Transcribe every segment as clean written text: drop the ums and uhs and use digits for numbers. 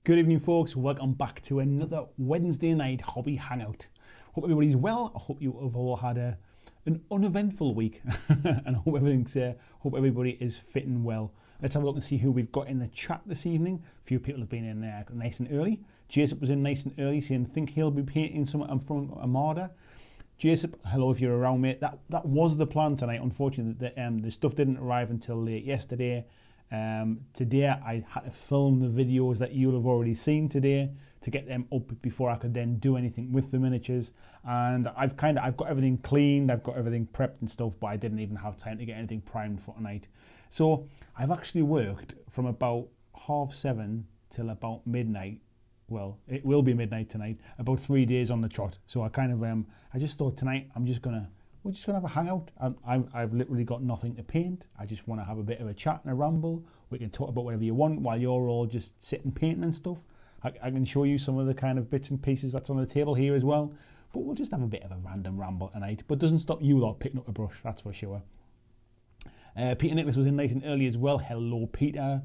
Good evening, folks. Welcome back to another Wednesday night hobby hangout. Hope everybody's well. I hope you have all had an uneventful week, and hope everybody is fitting well. Let's have a look and see who we've got in the chat this evening. A few people have been in nice and early. Jason was in nice and early, saying think he'll be painting some from Armada. Jason, hello if you're around, mate. That was the plan tonight. Unfortunately, the stuff didn't arrive until late yesterday. Today I had to film the videos that you'll have already seen today to get them up before I could then do anything with the miniatures. And I've got everything cleaned, I've got everything prepped and stuff, but I didn't even have time to get anything primed for tonight. So I've actually worked from about 7:30 till about midnight. Well, it will be midnight tonight, about 3 days on the trot. So I just thought tonight we're just gonna have a hangout. I've literally got nothing to paint. I just want to have a bit of a chat and a ramble. We can talk about whatever you want while you're all just sitting painting and stuff. I can show you some of the kind of bits and pieces that's on the table here as well. But we'll just have a bit of a random ramble tonight. But doesn't stop you lot picking up a brush, that's for sure. Peter Nicholas was in nice and early as well. Hello, Peter.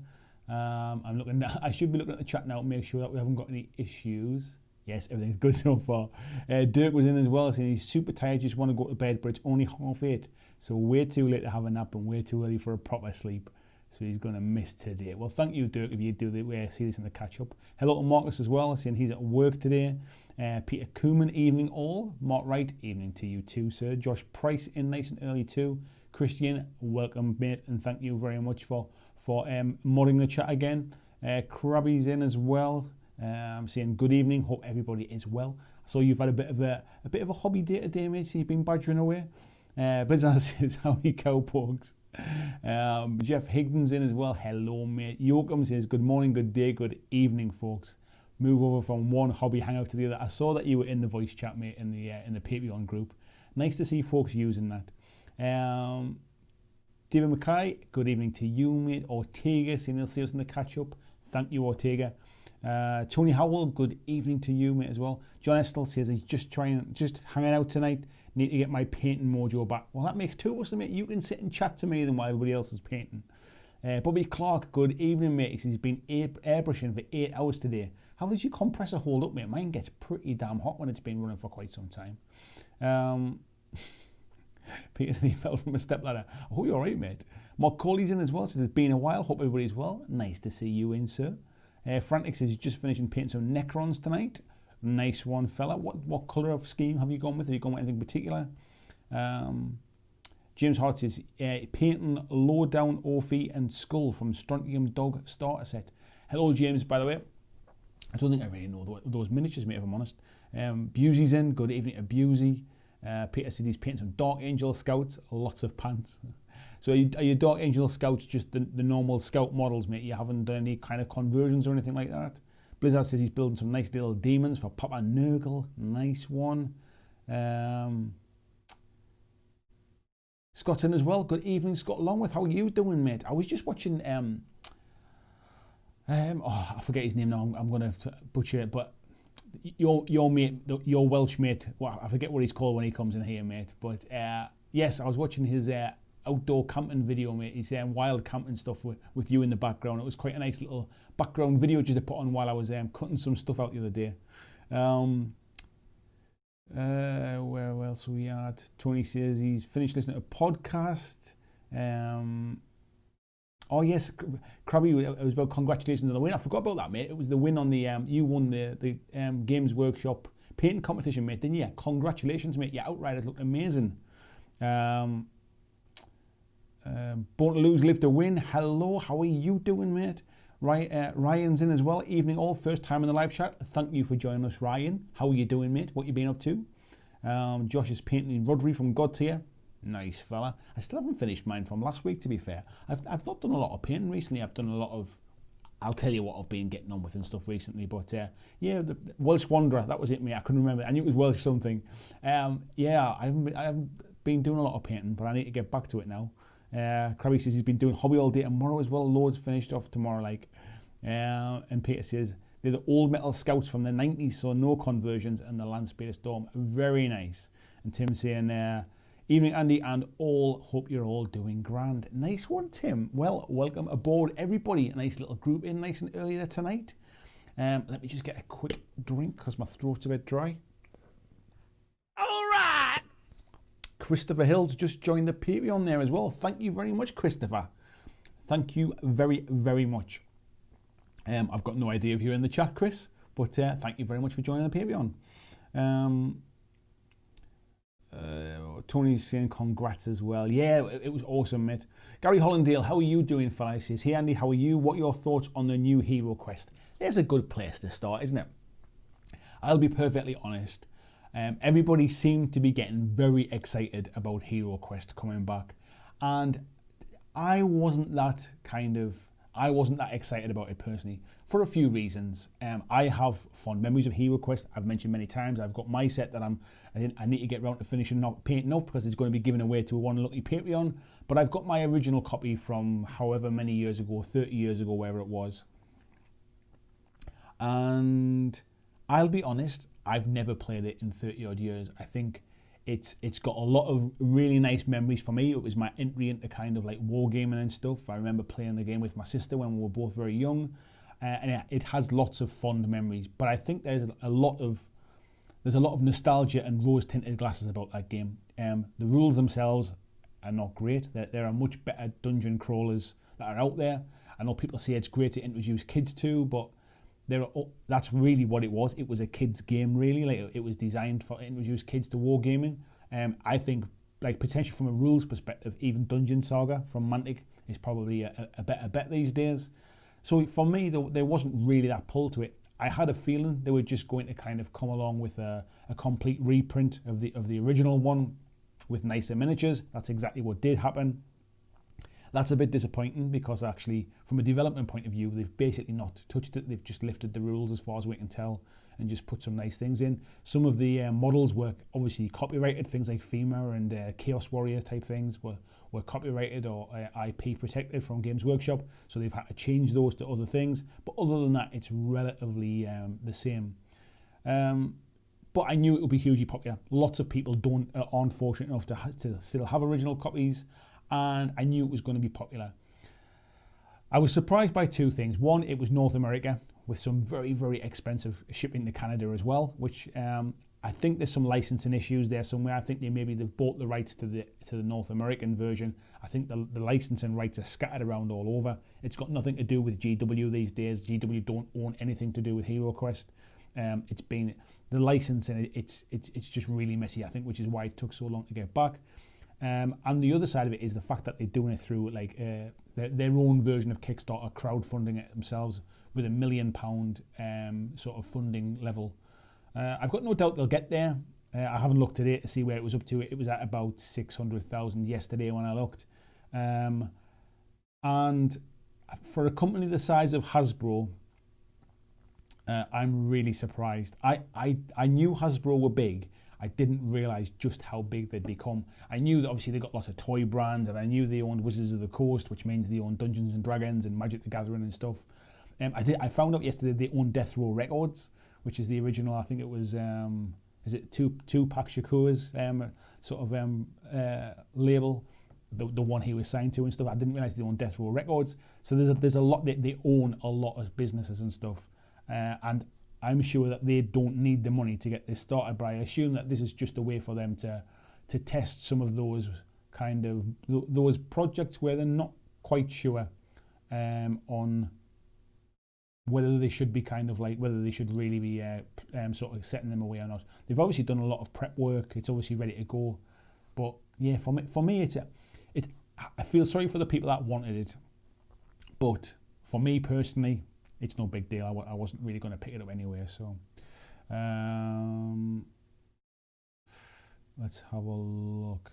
I should be looking at the chat now to make sure that we haven't got any issues. Yes, everything's good so far. Dirk was in as well, saying he's super tired, just want to go to bed, but it's only 8:30. So way too late to have a nap and way too early for a proper sleep. So he's going to miss today. Well, thank you, Dirk, if you do see this in the catch-up. Hello to Marcus as well, saying he's at work today. Peter Cooman, evening all. Mark Wright, evening to you too, sir. Josh Price in nice and early too. Christian, welcome, mate, and thank you very much for modding the chat again. Krabby's in as well. Saying good evening, hope everybody is well. So you've had a bit of a hobby day today, mate, so you've been badgering away. Blitzball says, howdy cowpogs. Jeff Higdon's in as well. Hello, mate. Yoakum says, good morning, good day, good evening, folks. Move over from one hobby hangout to the other. I saw that you were in the voice chat, mate, in the Patreon group. Nice to see folks using that. David Mackay, good evening to you, mate. Ortega, seeing you'll see us in the catch-up. Thank you, Ortega. Tony Howell, good evening to you, mate, as well. John Estel says he's just hanging out tonight. Need to get my painting mojo back. Well, that makes two of us, mate. You can sit and chat to me then while everybody else is painting. Bobby Clark, good evening, mate. He says he's been airbrushing for 8 hours today. How does your compressor hold up, mate? Mine gets pretty damn hot when it's been running for quite some time. Peter said he fell from a stepladder. Oh, you're all right, mate. Mark Coley's in as well. Says it's been a while. Hope everybody's well. Nice to see you in, sir. Frantic says he's just finishing painting some Necrons tonight. Nice one, fella. What colour of scheme have you gone with? Have you gone with anything particular? James Hart says painting Low Down Ophi and Skull from Strontium Dog starter set. Hello, James, by the way. I don't think I really know those miniatures, mate, if I'm honest. Busey's in. Good evening to Busey. Peter said he's painting some Dark Angel Scouts. Lots of pants. So are your Dark Angel Scouts just the normal Scout models, mate? You haven't done any kind of conversions or anything like that? Blizzard says he's building some nice little demons for Papa Nurgle. Nice one. Scott's in as well. Good evening, Scott Longworth. How are you doing, mate? I was just watching... I forget his name now. I'm going to butcher it, but your mate, your Welsh mate, well, I forget what he's called when he comes in here, mate. But yes, I was watching his outdoor camping video, mate. He's wild camping stuff with you in the background. It was quite a nice little background video just to put on while I was cutting some stuff out the other day. Where else are we at? Tony says he's finished listening to a podcast. Oh yes, Krabby, it was about congratulations on the win. I forgot about that, mate. It was the win on the you won the Games Workshop painting competition, mate, didn't you? Congratulations, mate. Your Outriders looked amazing. Born to Lose, Live to Win. Hello, how are you doing, mate? Ryan's in as well. Evening all, first time in the live chat. Thank you for joining us, Ryan. How are you doing, mate? What you been up to? Josh is painting Rodri from God Tier. Nice fella. I still haven't finished mine from last week, to be fair. I've not done a lot of painting recently. I've done a lot of... I'll tell you what I've been getting on with and stuff recently. But yeah, the Welsh Wanderer, that was it, mate. I couldn't remember. I knew it was Welsh something. Yeah, I haven't been doing a lot of painting, but I need to get back to it now. Krabby says he's been doing hobby all day tomorrow as well. Loads finished off tomorrow, like. And Peter says they're the old metal scouts from the 90s, so no conversions, and the Landspeeder Storm. Very nice. And Tim saying, evening, Andy, and all. Hope you're all doing grand. Nice one, Tim. Well, welcome aboard, everybody. A nice little group in nice and early there tonight. Let me just get a quick drink because my throat's a bit dry. Christopher Hill's just joined the Patreon there as well. Thank you very much, Christopher. Thank you very, very much. I've got no idea if you're in the chat, Chris, but thank you very much for joining the Patreon. Tony's saying congrats as well. Yeah, it was awesome, mate. Gary Hollandale, how are you doing, fella? He says, hey, Andy, how are you? What are your thoughts on the new HeroQuest? There's a good place to start, isn't it? I'll be perfectly honest. Everybody seemed to be getting very excited about HeroQuest coming back, and I wasn't that excited about it personally for a few reasons. I have fond memories of HeroQuest. I've mentioned many times. I've got my set that I need to get around to finishing painting off because it's going to be given away to one lucky Patreon. But I've got my original copy from however many years ago, 30 years ago, wherever it was. And I'll be honest, I've never played it in 30 odd years. I think it's got a lot of really nice memories for me. It was my entry into kind of like wargaming and stuff. I remember playing the game with my sister when we were both very young, and it has lots of fond memories. But I think there's a lot of nostalgia and rose-tinted glasses about that game. The rules themselves are not great. There are much better dungeon crawlers that are out there. I know people say it's great to introduce kids to, but that's really what it was. It was a kids game, really. Like, it was designed to introduce kids to wargaming. I think, like, potentially from a rules perspective, even Dungeon Saga from Mantic is probably a better bet these days. So for me, there wasn't really that pull to it. I had a feeling they were just going to kind of come along with a complete reprint of the original one with nicer miniatures. That's exactly what did happen. That's a bit disappointing because actually, from a development point of view, they've basically not touched it. They've just lifted the rules as far as we can tell and just put some nice things in. Some of the models were obviously copyrighted. Things like FEMA and Chaos Warrior type things were copyrighted or IP protected from Games Workshop, so they've had to change those to other things. But other than that, it's relatively the same. But I knew it would be hugely popular. Lots of people aren't fortunate enough to still have original copies, and I knew it was going to be popular. I was surprised by two things. One, it was North America with some very, very expensive shipping to Canada as well, which I think there's some licensing issues there somewhere. I think they've bought the rights to the North American version. I think the licensing rights are scattered around all over. It's got nothing to do with GW these days. GW don't own anything to do with HeroQuest. It's been the licensing. It's just really messy, I think, which is why it took so long to get back. And the other side of it is the fact that they're doing it through like their own version of Kickstarter, crowdfunding it themselves with £1 million sort of funding level. I've got no doubt they'll get there. I haven't looked today to see where it was up to. It was at about 600,000 yesterday when I looked. And for a company the size of Hasbro, I'm really surprised. I knew Hasbro were big. I didn't realise just how big they'd become. I knew that obviously they got lots of toy brands, and I knew they owned Wizards of the Coast, which means they own Dungeons and Dragons and Magic the Gathering and stuff. I found out yesterday they own Death Row Records, which is the original. I think it was is it Tupac Shakur's sort of label, the one he was signed to and stuff. I didn't realise they own Death Row Records. So there's a lot they own a lot of businesses and stuff, and I'm sure that they don't need the money to get this started, but I assume that this is just a way for them to test some of those kind of those projects where they're not quite sure on whether they should be kind of like whether they should really be sort of setting them away or not. They've obviously done a lot of prep work. It's obviously ready to go, but yeah, for me, I feel sorry for the people that wanted it, but for me personally, it's no big deal. I wasn't really going to pick it up anyway. So let's have a look.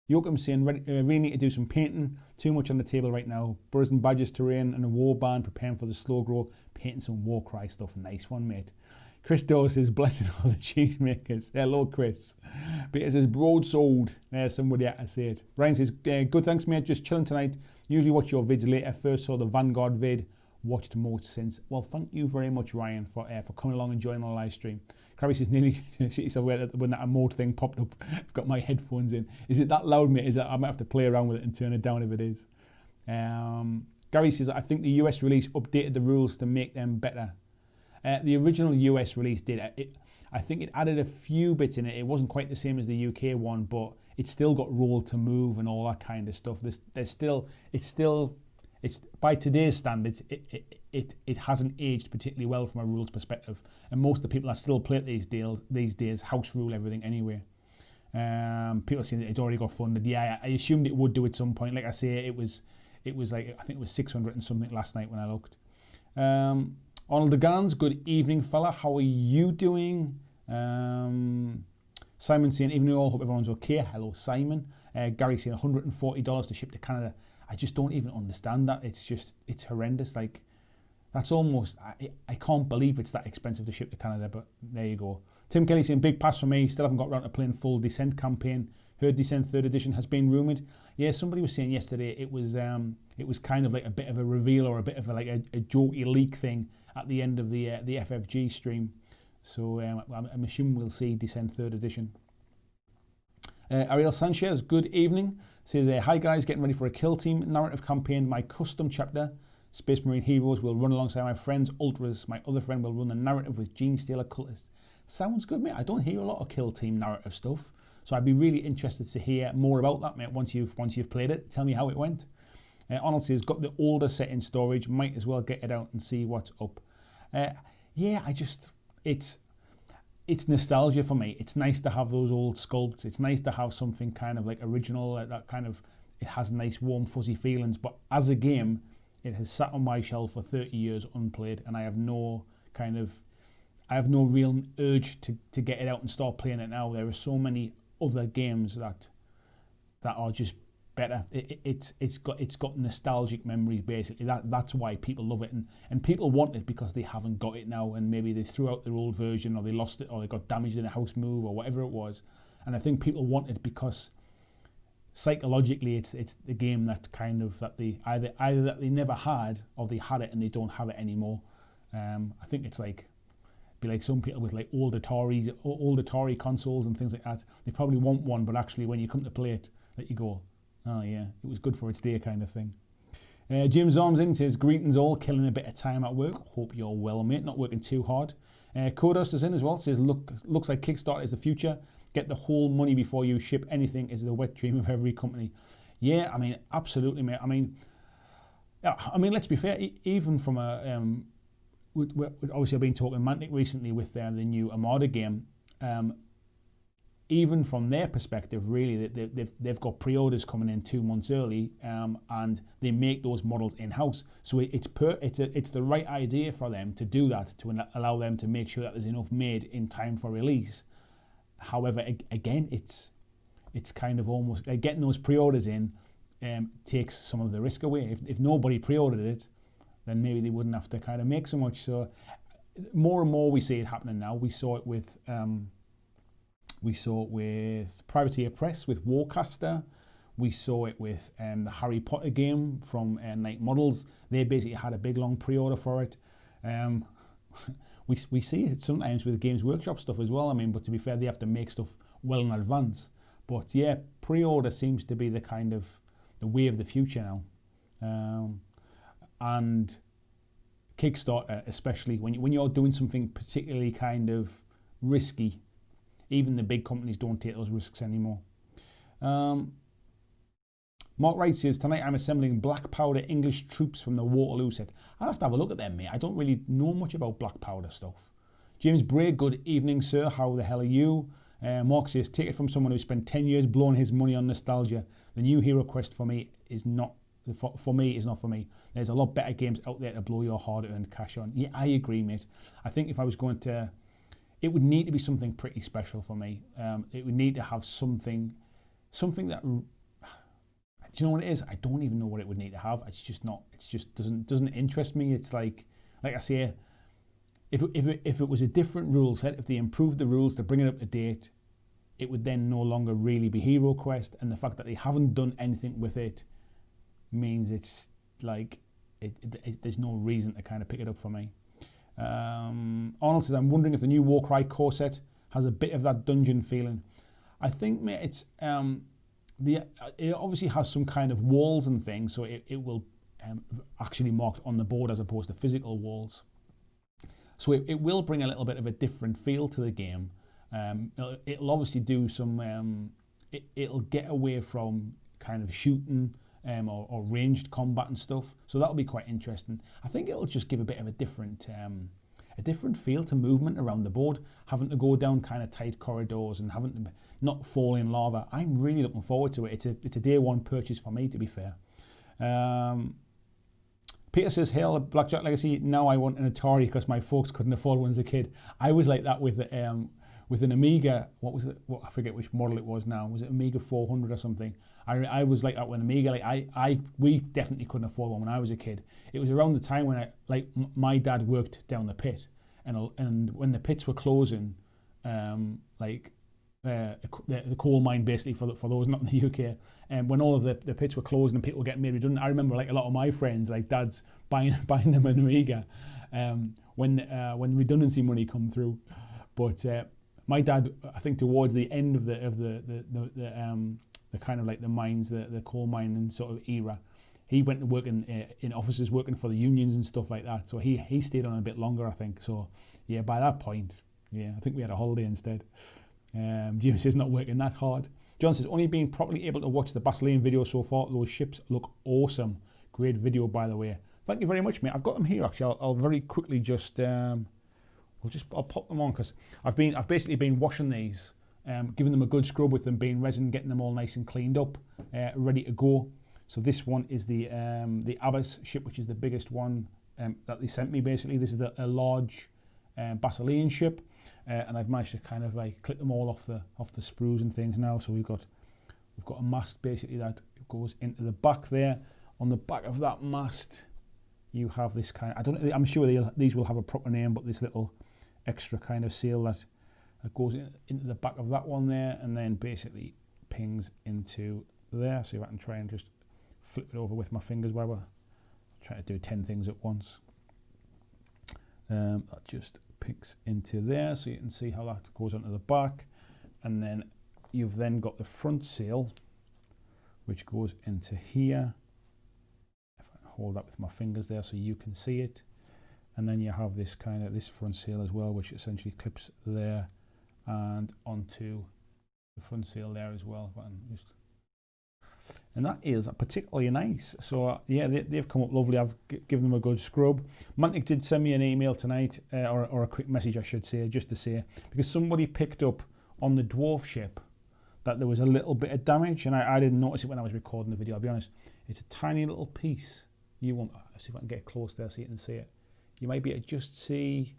Yoakum saying, really need to do some painting. Too much on the table right now. Birds and Badgers terrain and a war band, preparing for the slow grow. Painting some Warcry stuff. Nice one, mate. Chris Doe says, blessing all the cheesemakers. Hello, Chris. Peter says, broadsword. There's somebody had to say it. Ryan says, good, thanks, mate. Just chilling tonight. Usually watch your vids later. First saw the Vanguard vid. Watched most since. Well, thank you very much, Ryan, for coming along and joining my live stream. Crabby says, nearly shit yourself when that emote thing popped up. I've got my headphones in. Is it that loud, mate? I might have to play around with it and turn it down if it is. Gary says, I think the US release updated the rules to make them better. The original US release did. I think it added a few bits in it. It wasn't quite the same as the UK one, but it still got roll to move and all that kind of stuff. It's by today's standards, it hasn't aged particularly well from a rules perspective, and most of the people that still play it these days house rule everything anyway. People saying that it's already got funded. Yeah, I assumed it would do at some point. Like I say, it was like, I think it was 600 and something last night when I looked. Arnold DeGans, good evening, fella. How are you doing? Simon saying, evening all, hope everyone's okay. Hello, Simon. Gary saying $140 to ship to Canada. I just don't even understand that. It's horrendous. Like, that's almost, I can't believe it's that expensive to ship to Canada, but there you go. Tim Kelly saying, big pass for me. Still haven't got around to playing full Descent campaign. Heard Descent 3rd edition has been rumoured. Yeah, somebody was saying yesterday it was kind of like a bit of a reveal or a bit of a jokey leak thing at the end of the FFG stream. So I'm assuming we'll see Descent 3rd edition. Ariel Sanchez, good evening. Says, hi guys, getting ready for a Kill Team narrative campaign. My custom chapter, Space Marine Heroes, will run alongside my friend's Ultras. My other friend will run the narrative with Gene Stealer Cultist. Sounds good, mate. I don't hear a lot of Kill Team narrative stuff, so I'd be really interested to hear more about that, mate, once you've played it. Tell me how it went. Arnold says, got the older set in storage, might as well get it out and see what's up. Yeah, it's nostalgia for me. It's nice to have those old sculpts. It's nice to have something kind of like original, like that kind of, it has nice warm fuzzy feelings, but as a game, it has sat on my shelf for 30 years unplayed, and I have no real urge to get it out and start playing it now. There are so many other games that are just better. It's got nostalgic memories, basically. That's why people love it, and people want it because they haven't got it now, and maybe they threw out their old version, or they lost it, or they got damaged in a house move, or whatever it was. And I think people want it because psychologically it's the game that kind of that they either that they never had, or they had it and they don't have it anymore. I think it's like be like some people with like old Atari consoles and things like that. They probably want one, but actually when you come to play it, that you go, oh yeah, it was good for its day, kind of thing. James Arms in says, greetings all, killing a bit of time at work. Hope you're well, mate, not working too hard. Kodos is in as well, says, looks like Kickstarter is the future. Get the whole money before you ship anything is the wet dream of every company. Yeah, I mean, absolutely, mate. I mean, let's be fair, even from a, obviously I've been talking Mantic recently with the new Armada game. Even from their perspective, really, they've got pre-orders coming in 2 months early, and they make those models in-house. So it's the right idea for them to do that, to allow them to make sure that there's enough made in time for release. However, again, it's kind of almost getting those pre-orders in takes some of the risk away. If nobody pre-ordered it, then maybe they wouldn't have to kind of make so much. So more and more we see it happening now. We saw it with Privateer Press with Warcaster. We saw it with the Harry Potter game from Night Models. They basically had a big long pre-order for it. We see it sometimes with Games Workshop stuff as well. I mean, but to be fair, they have to make stuff well in advance. But yeah, pre-order seems to be the kind of the way of the future now. And Kickstarter, especially when you're doing something particularly kind of risky, even the big companies don't take those risks anymore. Mark Wright says, tonight I'm assembling black powder English troops from the Waterloo set. I'll have to have a look at them, mate. I don't really know much about black powder stuff. James Bray, good evening, sir. How the hell are you? Mark says, take it from someone who spent 10 years blowing his money on nostalgia. The new HeroQuest for me is not for me. There's a lot better games out there to blow your hard-earned cash on. Yeah, I agree, mate. I think if I was going to, it would need to be something pretty special for me. It would need to have something that, do you know what it is? I don't even know what it would need to have. It's just not. It just doesn't interest me. It's like I say, if it was a different rule set, if they improved the rules to bring it up to date, it would then no longer really be HeroQuest. And the fact that they haven't done anything with it means it's like there's no reason to kind of pick it up for me. Arnold says, I'm wondering if the new Warcry core set has a bit of that dungeon feeling. I think, mate, it's it obviously has some kind of walls and things, so it will actually marked on the board as opposed to physical walls. So it will bring a little bit of a different feel to the game. It'll obviously do some, it'll get away from kind of shooting or ranged combat and stuff. So that'll be quite interesting. I think it'll just give a bit of a different feel to movement around the board, having to go down kind of tight corridors and having to not fall in lava. I'm really looking forward to it. It's a day one purchase for me, to be fair. Peter says, "Hail BlackJack Legacy. Now I want an Atari because my folks couldn't afford one as a kid." I was like that with an Amiga. What was it? I forget which model it was now. Was it Amiga 400 or something? I was like that with Amiga. Like we definitely couldn't afford one when I was a kid. It was around the time when my dad worked down the pit, and when the pits were closing, the coal mine basically for those not in the UK, and when all of the pits were closing and people were getting made redundant, I remember like a lot of my friends, like dads, buying them an Amiga when redundancy money come through. But my dad, I think towards the end of the kind of like the mines, the coal mining sort of era, he went to work in offices working for the unions and stuff like that. So he stayed on a bit longer, I think. So yeah, by that point, yeah, I think we had a holiday instead. Jim says not working that hard. John says only been properly able to watch the Basilean video so far. Those ships look awesome. Great video, by the way. Thank you very much, mate. I've got them here actually. I'll very quickly just I'll pop them on because I've basically been washing these, giving them a good scrub with them being resin, getting them all nice and cleaned up, ready to go. So this one is the Abbas ship, which is the biggest one that they sent me. Basically, this is a large Basilean ship. And I've managed to kind of like clip them all off the sprues and things now. So we've got a mast basically that goes into the back there. On the back of that mast, you have this kind of, I'm sure these will have a proper name, but this little extra kind of sail that goes into the back of that one there, and then basically pings into there. See if I can try and just flip it over with my fingers while we're trying to do 10 things at once. That just picks into there, so you can see how that goes onto the back, and then you've then got the front sail which goes into here. If I hold that with my fingers there so you can see it, and then you have this front sail as well, which essentially clips there and onto the front sail there as well. And that is particularly nice. So yeah, they've come up lovely. I've given them a good scrub. Mantic did send me an email tonight, or a quick message I should say, just to say, because somebody picked up on the dwarf ship that there was a little bit of damage, and I didn't notice it when I was recording the video, I'll be honest. It's a tiny little piece. Let's see if I can get close there so you can see it. You might be able to just see,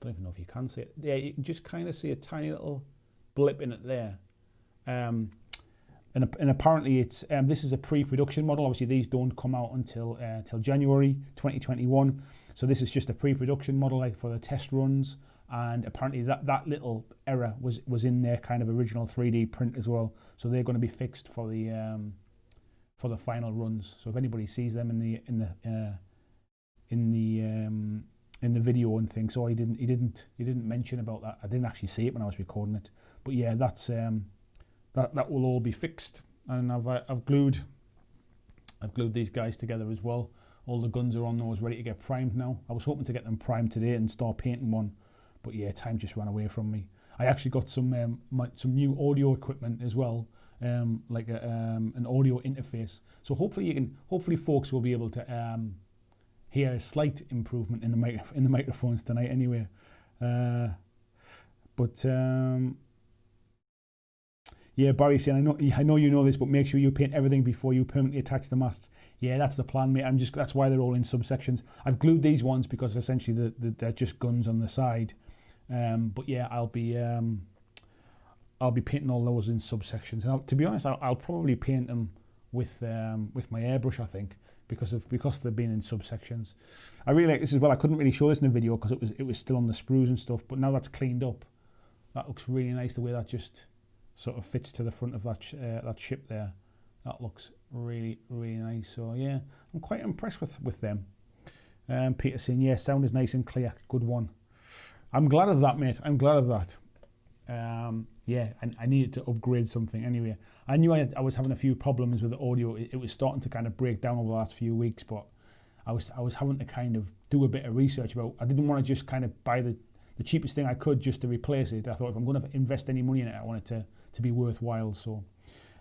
I don't even know if you can see it. Yeah, you can just kind of see a tiny little blip in it there. And apparently it's this is a pre-production model. Obviously these don't come out until till January 2021. So this is just a pre-production model, like for the test runs. And apparently that little error was in their kind of original 3D print as well. So they're going to be fixed for the final runs. So if anybody sees them in the video and things, so he didn't mention about that. I didn't actually see it when I was recording it. But yeah, that's that will all be fixed, and I've glued these guys together as well. All the guns are on those, ready to get primed now. I was hoping to get them primed today and start painting one, but yeah, time just ran away from me. I actually got some new audio equipment as well, like an audio interface. So hopefully folks will be able to hear a slight improvement in the microphones tonight. Anyway, yeah, Barry saying, I know you know this, but make sure you paint everything before you permanently attach the masts. Yeah, that's the plan, mate. That's why they're all in subsections. I've glued these ones because essentially they're just guns on the side. But yeah, I'll be painting all those in subsections. And to be honest, I'll probably paint them with my airbrush, I think, because they've been in subsections. I really like this as well. I couldn't really show this in the video because it was still on the sprues and stuff. But now that's cleaned up, that looks really nice. The way that just sort of fits to the front of that ship there. That looks really, really nice. So yeah, I'm quite impressed with them. Peter saying, yeah, sound is nice and clear. Good one. I'm glad of that, mate. I'm glad of that. Yeah, and I needed to upgrade something anyway. I knew I was having a few problems with the audio. It was starting to kind of break down over the last few weeks, but I was having to kind of do a bit of research about. I didn't want to just kind of buy the cheapest thing I could just to replace it. I thought if I'm going to invest any money in it, I want it to be worthwhile. So,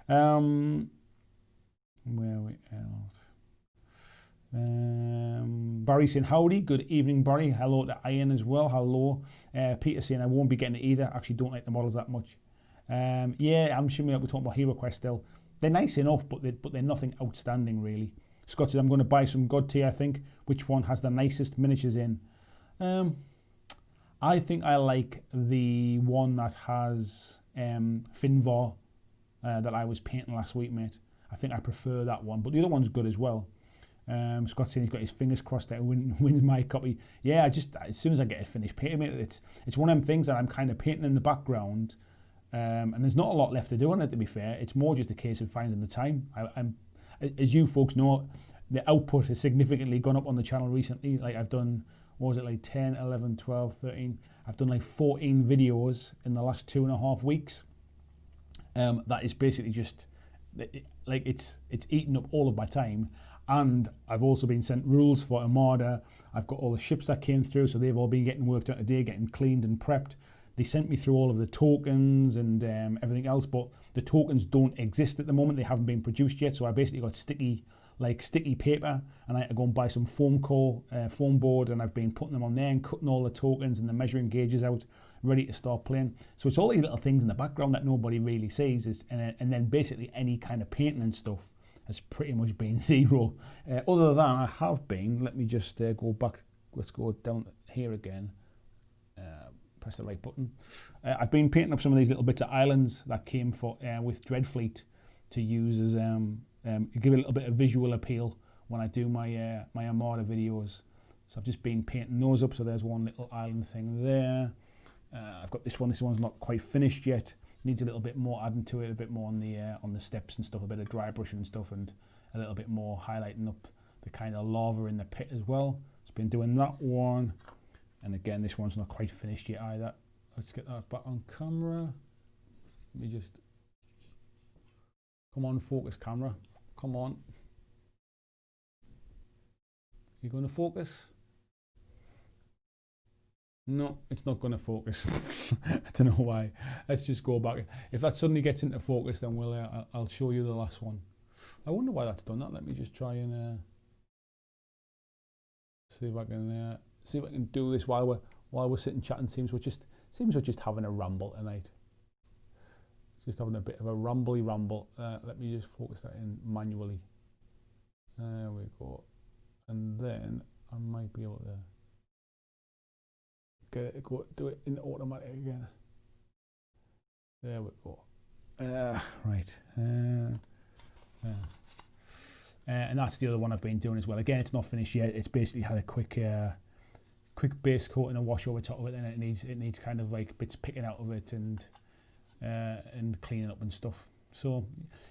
where are we at? Barry saying howdy, good evening Barry. Hello to Ian as well. Hello. Peter saying I won't be getting it either. Actually don't like the models that much. Yeah, I'm assuming that we're talking about HeroQuest still. They're nice enough, but they're nothing outstanding really. Scott says I'm going to buy some God Tier, I think. Which one has the nicest miniatures in? I think I like the one that has Finvar that I was painting last week, mate. I think I prefer that one, but the other one's good as well. Scott's saying he's got his fingers crossed that it wins my copy. Yeah, as soon as I get it finished painting it, it's one of them things that I'm kind of painting in the background, and there's not a lot left to do on it, to be fair. It's more just a case of finding the time. I'm, as you folks know, the output has significantly gone up on the channel recently. Like I've done, what was it, like 10, 11, 12, 13? I've done like 14 videos in the last 2.5 weeks. That is basically just, like it's eaten up all of my time. And I've also been sent rules for Armada. I've got all the ships that came through, so they've all been getting worked out today, getting cleaned and prepped. They sent me through all of the tokens and everything else, but the tokens don't exist at the moment. They haven't been produced yet, so I basically got sticky paper, and I had to go and buy some foam board, and I've been putting them on there and cutting all the tokens and the measuring gauges out, ready to start playing. So it's all these little things in the background that nobody really sees, and then basically any kind of painting and stuff has pretty much been zero. Other than I have been, let me just go back, let's go down here again, press the right button. I've been painting up some of these little bits of islands that came with Dreadfleet to use as, give a little bit of visual appeal when I do my my Armada videos. So I've just been painting those up, so there's one little island thing there. I've got this one's not quite finished yet. Needs a little bit more adding to it, a bit more on the steps and stuff, a bit of dry brushing and stuff, and a little bit more highlighting up the kind of lava in the pit as well. It's been doing that one, and again this one's not quite finished yet either. Let's get that back on camera. Let me just, come on, focus camera, come on. You going to focus? No, it's not going to focus. I don't know why. Let's just go back. If that suddenly gets into focus, then I'll show you the last one. I wonder why that's done that. Let me just try and see if I can do this while we're sitting chatting. Seems we're just having a ramble tonight. Just having a bit of a ramble. Let me just focus that in manually. There we go. And then I might be able to do it in automatic again. There we go. Right. And that's the other one I've been doing as well. Again, it's not finished yet. It's basically had a quick base coat and a wash over top of it, and it needs kind of like bits picking out of it and cleaning up and stuff. So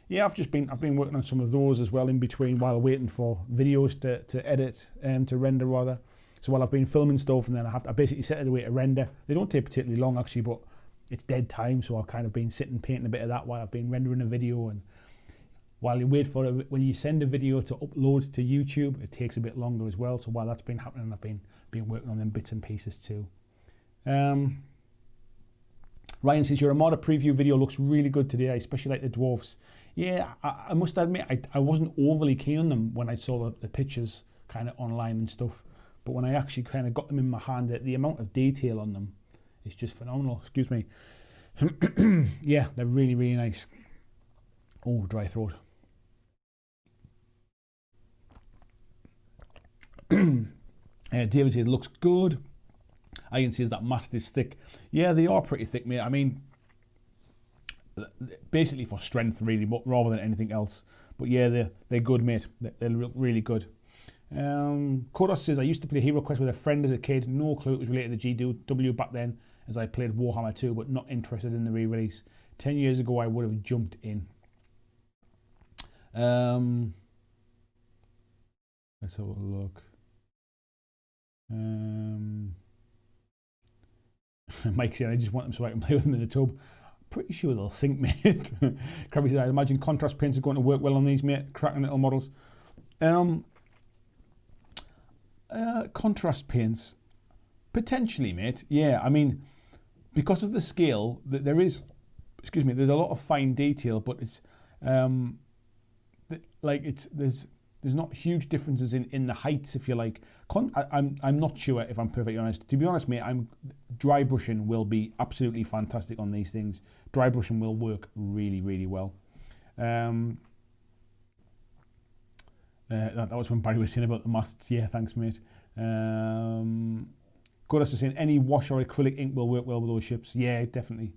yeah, I've been working on some of those as well in between while waiting for videos to edit and to render rather. So while I've been filming stuff, and then I basically set it away to render. They don't take particularly long actually, but it's dead time, so I've kind of been sitting painting a bit of that while I've been rendering a video. And while you wait for it, when you send a video to upload to YouTube, it takes a bit longer as well. So while that's been happening, I've been working on them bits and pieces too. Ryan says your Armada preview video looks really good today. I especially like the dwarfs. Yeah, I must admit I wasn't overly keen on them when I saw the pictures kind of online and stuff. But when I actually kind of got them in my hand, the amount of detail on them is just phenomenal. Excuse me. Yeah, they're really, really nice. Oh, dry throat. David says, looks good. Ian says that mast is thick. Yeah, they are pretty thick, mate. I mean, basically for strength, really, rather than anything else. But yeah, they're good, mate. They're really good. Kodos says, I used to play HeroQuest with a friend as a kid. No clue it was related to GW back then, as I played Warhammer 2, but not interested in the re-release. 10 years ago, I would have jumped in. Let's have a look. Mike said, I just want them so I can play with them in the tub. Pretty sure they'll sink, mate. Krabby said, I imagine contrast paints are going to work well on these, mate. Cracking little models. Contrast paints, potentially, mate. Yeah, I mean, because of the scale, there is, there's a lot of fine detail, but it's there's not huge differences in the heights, if you like. I'm not sure, if I'm perfectly honest. To be honest, mate, dry brushing will be absolutely fantastic on these things. Dry brushing will work really, really well. That was when Barry was saying about the masts. Yeah, thanks, mate. Goddess is saying any wash or acrylic ink will work well with those ships. Yeah, definitely.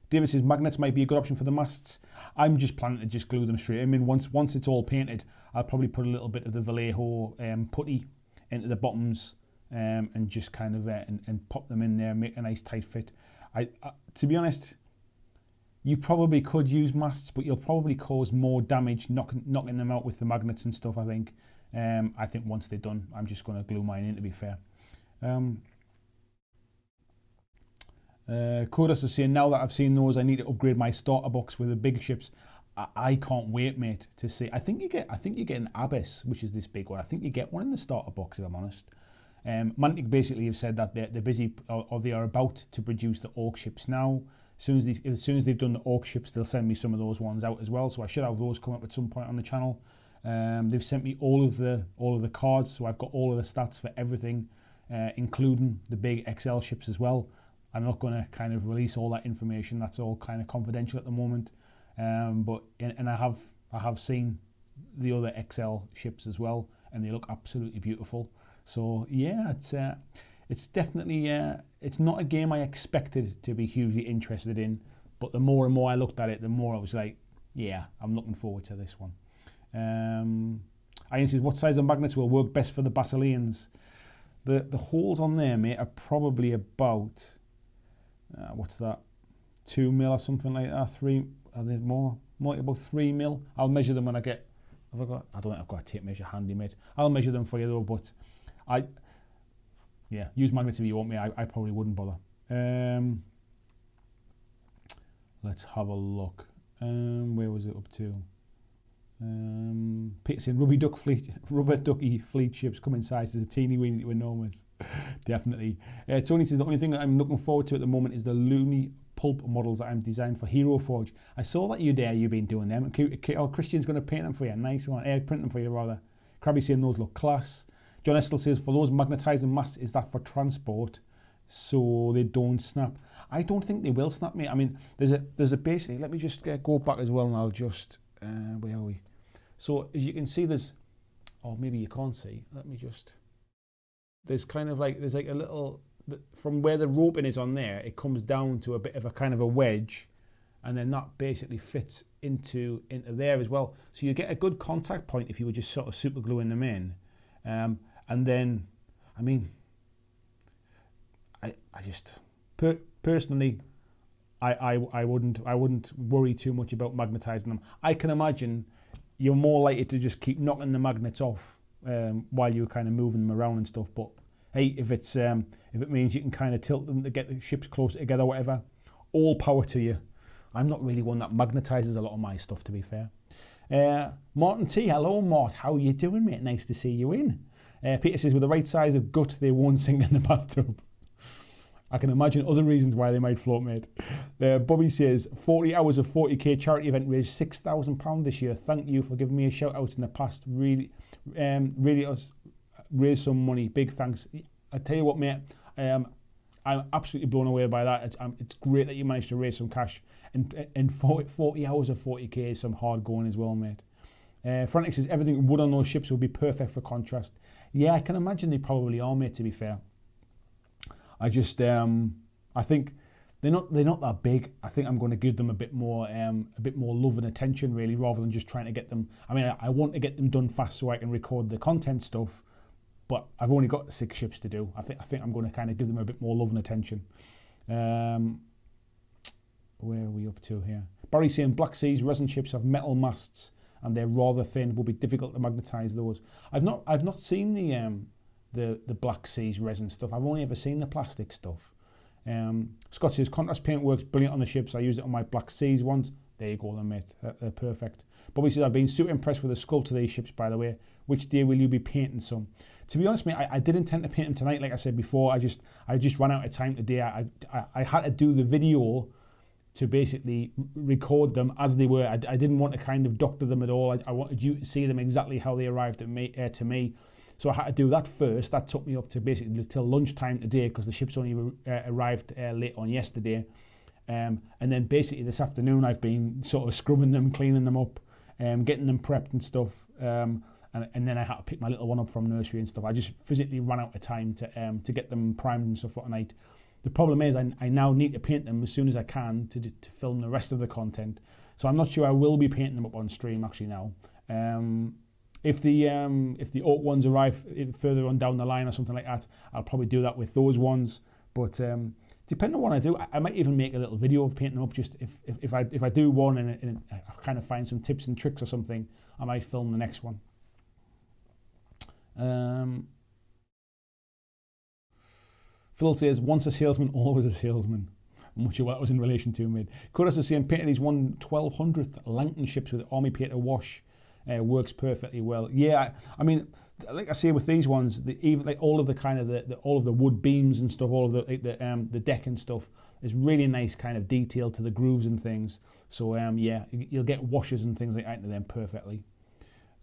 David says magnets might be a good option for the masts. I'm just planning to just glue them straight. I mean, once it's all painted, I'll probably put a little bit of the Vallejo putty into the bottoms and just kind of and pop them in there, make a nice tight fit. To be honest, you probably could use masts, but you'll probably cause more damage knocking them out with the magnets and stuff, I think. I think once they're done, I'm just going to glue mine in, to be fair. Kodas is saying, now that I've seen those, I need to upgrade my starter box with the big ships. I can't wait, mate, to see. I think you get an Abyss, which is this big one. I think you get one in the starter box, if I'm honest. Mantic basically have said that they're busy, or they are about to produce the Orc ships now. As soon as they've done the Orc ships, they'll send me some of those ones out as well. So I should have those come up at some point on the channel. They've sent me all of the cards, so I've got all of the stats for everything, including the big XL ships as well. I'm not going to kind of release all that information. That's all kind of confidential at the moment. But I have seen the other XL ships as well, and they look absolutely beautiful. So yeah, it's definitely it's not a game I expected to be hugely interested in, but the more and more I looked at it, the more I was like, yeah, I'm looking forward to this one. Ian says, what size of magnets will work best for the Basileans? The holes on there, mate, are probably about what's that, 2 mil or something like that. 3, are they more like about 3 mil? I'll measure them when I get. I don't think I've got a tape measure handy, mate. I'll measure them for you though, but use magnets if you want me. I probably wouldn't bother. Let's have a look. Where was it up to? Peter saying rubber ducky fleet ships come in sizes of teeny weeny to enormous. Definitely. Tony says the only thing that I'm looking forward to at the moment is the Looney pulp models that I'm designed for Hero Forge. I saw that you've been doing them. Christian's going to paint them for you. Nice one. Print them for you rather. Krabby saying those look class. John Estel says for those magnetizing masts, is that for transport so they don't snap? I don't think they will snap, mate. I mean, there's a basically. Let me just go back as well, and I'll just where are we? So as you can see, or maybe you can't see. Let me just. There's like a little, from where the roping is on there, it comes down to a bit of a kind of a wedge, and then that basically fits into there as well. So you get a good contact point if you were just sort of super gluing them in, and then, I mean, I just personally, I wouldn't worry too much about magnetizing them. I can imagine you're more likely to just keep knocking the magnets off while you're kind of moving them around and stuff. But hey, if it means you can kind of tilt them to get the ships closer together, whatever, all power to you. I'm not really one that magnetizes a lot of my stuff, to be fair. Martin T, hello Mort, how are you doing, mate? Nice to see you in. Peter says with the right size of gut, they won't sink in the bathtub. I can imagine other reasons why they might float, mate. Bobby says 40 hours of 40k charity event raised £6,000 this year. Thank you for giving me a shout out in the past. Really raised some money. Big thanks. I tell you what, mate, I'm absolutely blown away by that. It's great that you managed to raise some cash, and 40 hours of 40k is some hard going as well, mate. Frantic says everything wood on those ships would be perfect for contrast. Yeah, I can imagine they probably are, mate, to be fair. I just I think they're not that big. I think I'm going to give them a bit more love and attention, really, rather than just trying to get them. I mean, I want to get them done fast so I can record the content stuff, but I've only got 6 ships to do. I think I'm going to kind of give them a bit more love and attention. Where are we up to here? Barry saying Black Seas resin ships have metal masts and they're rather thin. It will be difficult to magnetize those. I've not seen the Black Seas resin stuff. I've only ever seen the plastic stuff. Scott says contrast paint works brilliant on the ships. I used it on my Black Seas ones. There you go then, mate. They're perfect. Bobby says I've been super impressed with the sculpt of these ships, by the way. Which day will you be painting some? To be honest, mate, I did intend to paint them tonight, like I said before. I just ran out of time today. I had to do the video to basically record them as they were. I didn't want to kind of doctor them at all. I wanted you to see them exactly how they arrived at me, to me. So I had to do that first. That took me up to basically till lunchtime today because the ships only arrived late on yesterday. And then basically this afternoon I've been sort of scrubbing them, cleaning them up, getting them prepped and stuff. And then I had to pick my little one up from nursery and stuff. I just physically ran out of time to get them primed and stuff for tonight. The problem is I now need to paint them as soon as I can to film the rest of the content. So I'm not sure I will be painting them up on stream actually now. If the oak ones arrive further on down the line or something like that, I'll probably do that with those ones. But depending on what I do, I might even make a little video of painting them up. Just if I do one and I kind of find some tips and tricks or something, I might film the next one. Phil says, once a salesman, always a salesman. I'm not sure what that was in relation to, mate. Curtis is saying, painted his 1200th Langton ships with Army Painter wash. Works perfectly well. Yeah, I mean, like I say with these ones, even like all of the kind of all of the wood beams and stuff, all of the deck and stuff is really nice kind of detail to the grooves and things. So yeah, you'll get washes and things like that into them perfectly.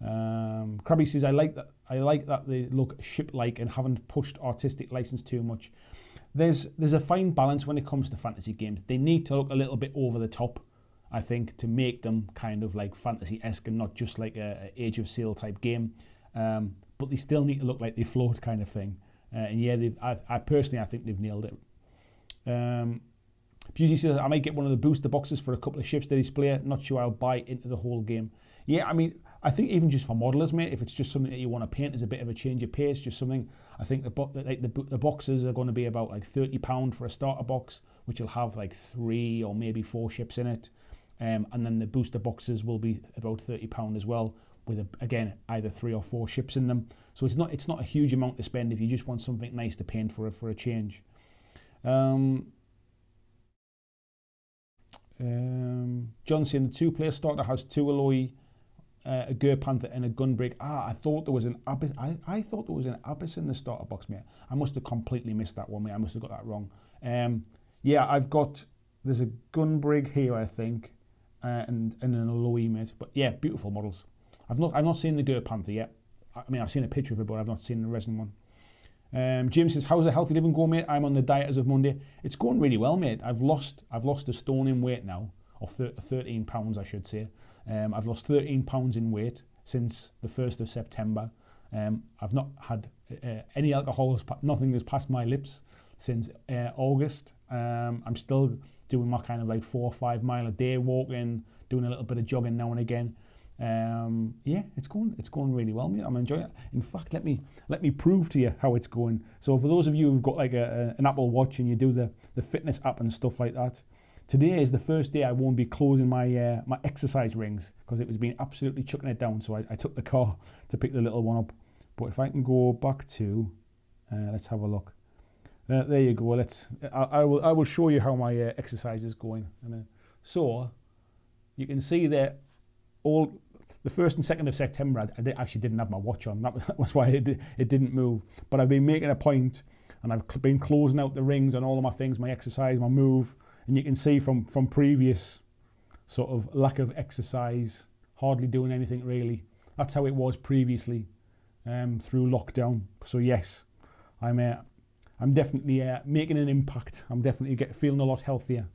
Krabby says, I like that they look ship-like and haven't pushed artistic license too much. There's a fine balance when it comes to fantasy games. They need to look a little bit over the top, I think, to make them kind of like fantasy-esque and not just like a Age of Sail type game. But they still need to look like they float kind of thing. And yeah, I personally think they've nailed it. Busey says, I might get one of the booster boxes for a couple of ships to display. Not sure I'll buy into the whole game. Yeah, I mean, I think even just for modelers, mate, if it's just something that you want to paint as a bit of a change of pace, just something, I think the boxes are going to be about like £30 for a starter box, which will have like 3 or maybe 4 ships in it. And then the booster boxes will be about £30 as well, with again either 3 or 4 ships in them. So it's not a huge amount to spend if you just want something nice to paint for a change. John saying the 2-player starter has 2 alloy, a Gur Panther and a Gunbreak. I thought there was an Abyss. I thought there was an Abyss in the starter box, mate. I must have completely missed that one, mate. I must have got that wrong. Yeah, there's a Gunbreak here, I think, and an alloy, mate. But yeah, beautiful models. I've not seen the Gur Panther yet. I mean, I've seen a picture of it, but I've not seen the resin one. James says, how's the healthy living going, mate? I'm on the diet as of Monday. It's going really well, mate. I've lost a stone in weight now, or 13 pounds, I should say. I've lost 13 pounds in weight since the 1st of September. I've not had any alcohol, nothing has passed my lips since August. I'm still doing my kind of like 4 or 5 mile a day walking, doing a little bit of jogging now and again. Yeah, it's going really well, mate. I'm enjoying it. In fact, let me prove to you how it's going. So for those of you who've got like an Apple Watch and you do the fitness app and stuff like that, today is the first day I won't be closing my my exercise rings because it was been absolutely chucking it down. So I took the car to pick the little one up. But if I can go back to, let's have a look. There you go. I will show you how my exercise is going. So you can see that all the 1st and 2nd of September I actually didn't have my watch on. That was why it didn't move. But I've been making a point, and I've been closing out the rings on all of my things, my exercise, my move. And you can see from previous sort of lack of exercise, hardly doing anything really. That's how it was previously through lockdown. So yes, I'm definitely making an impact. I'm definitely feeling a lot healthier.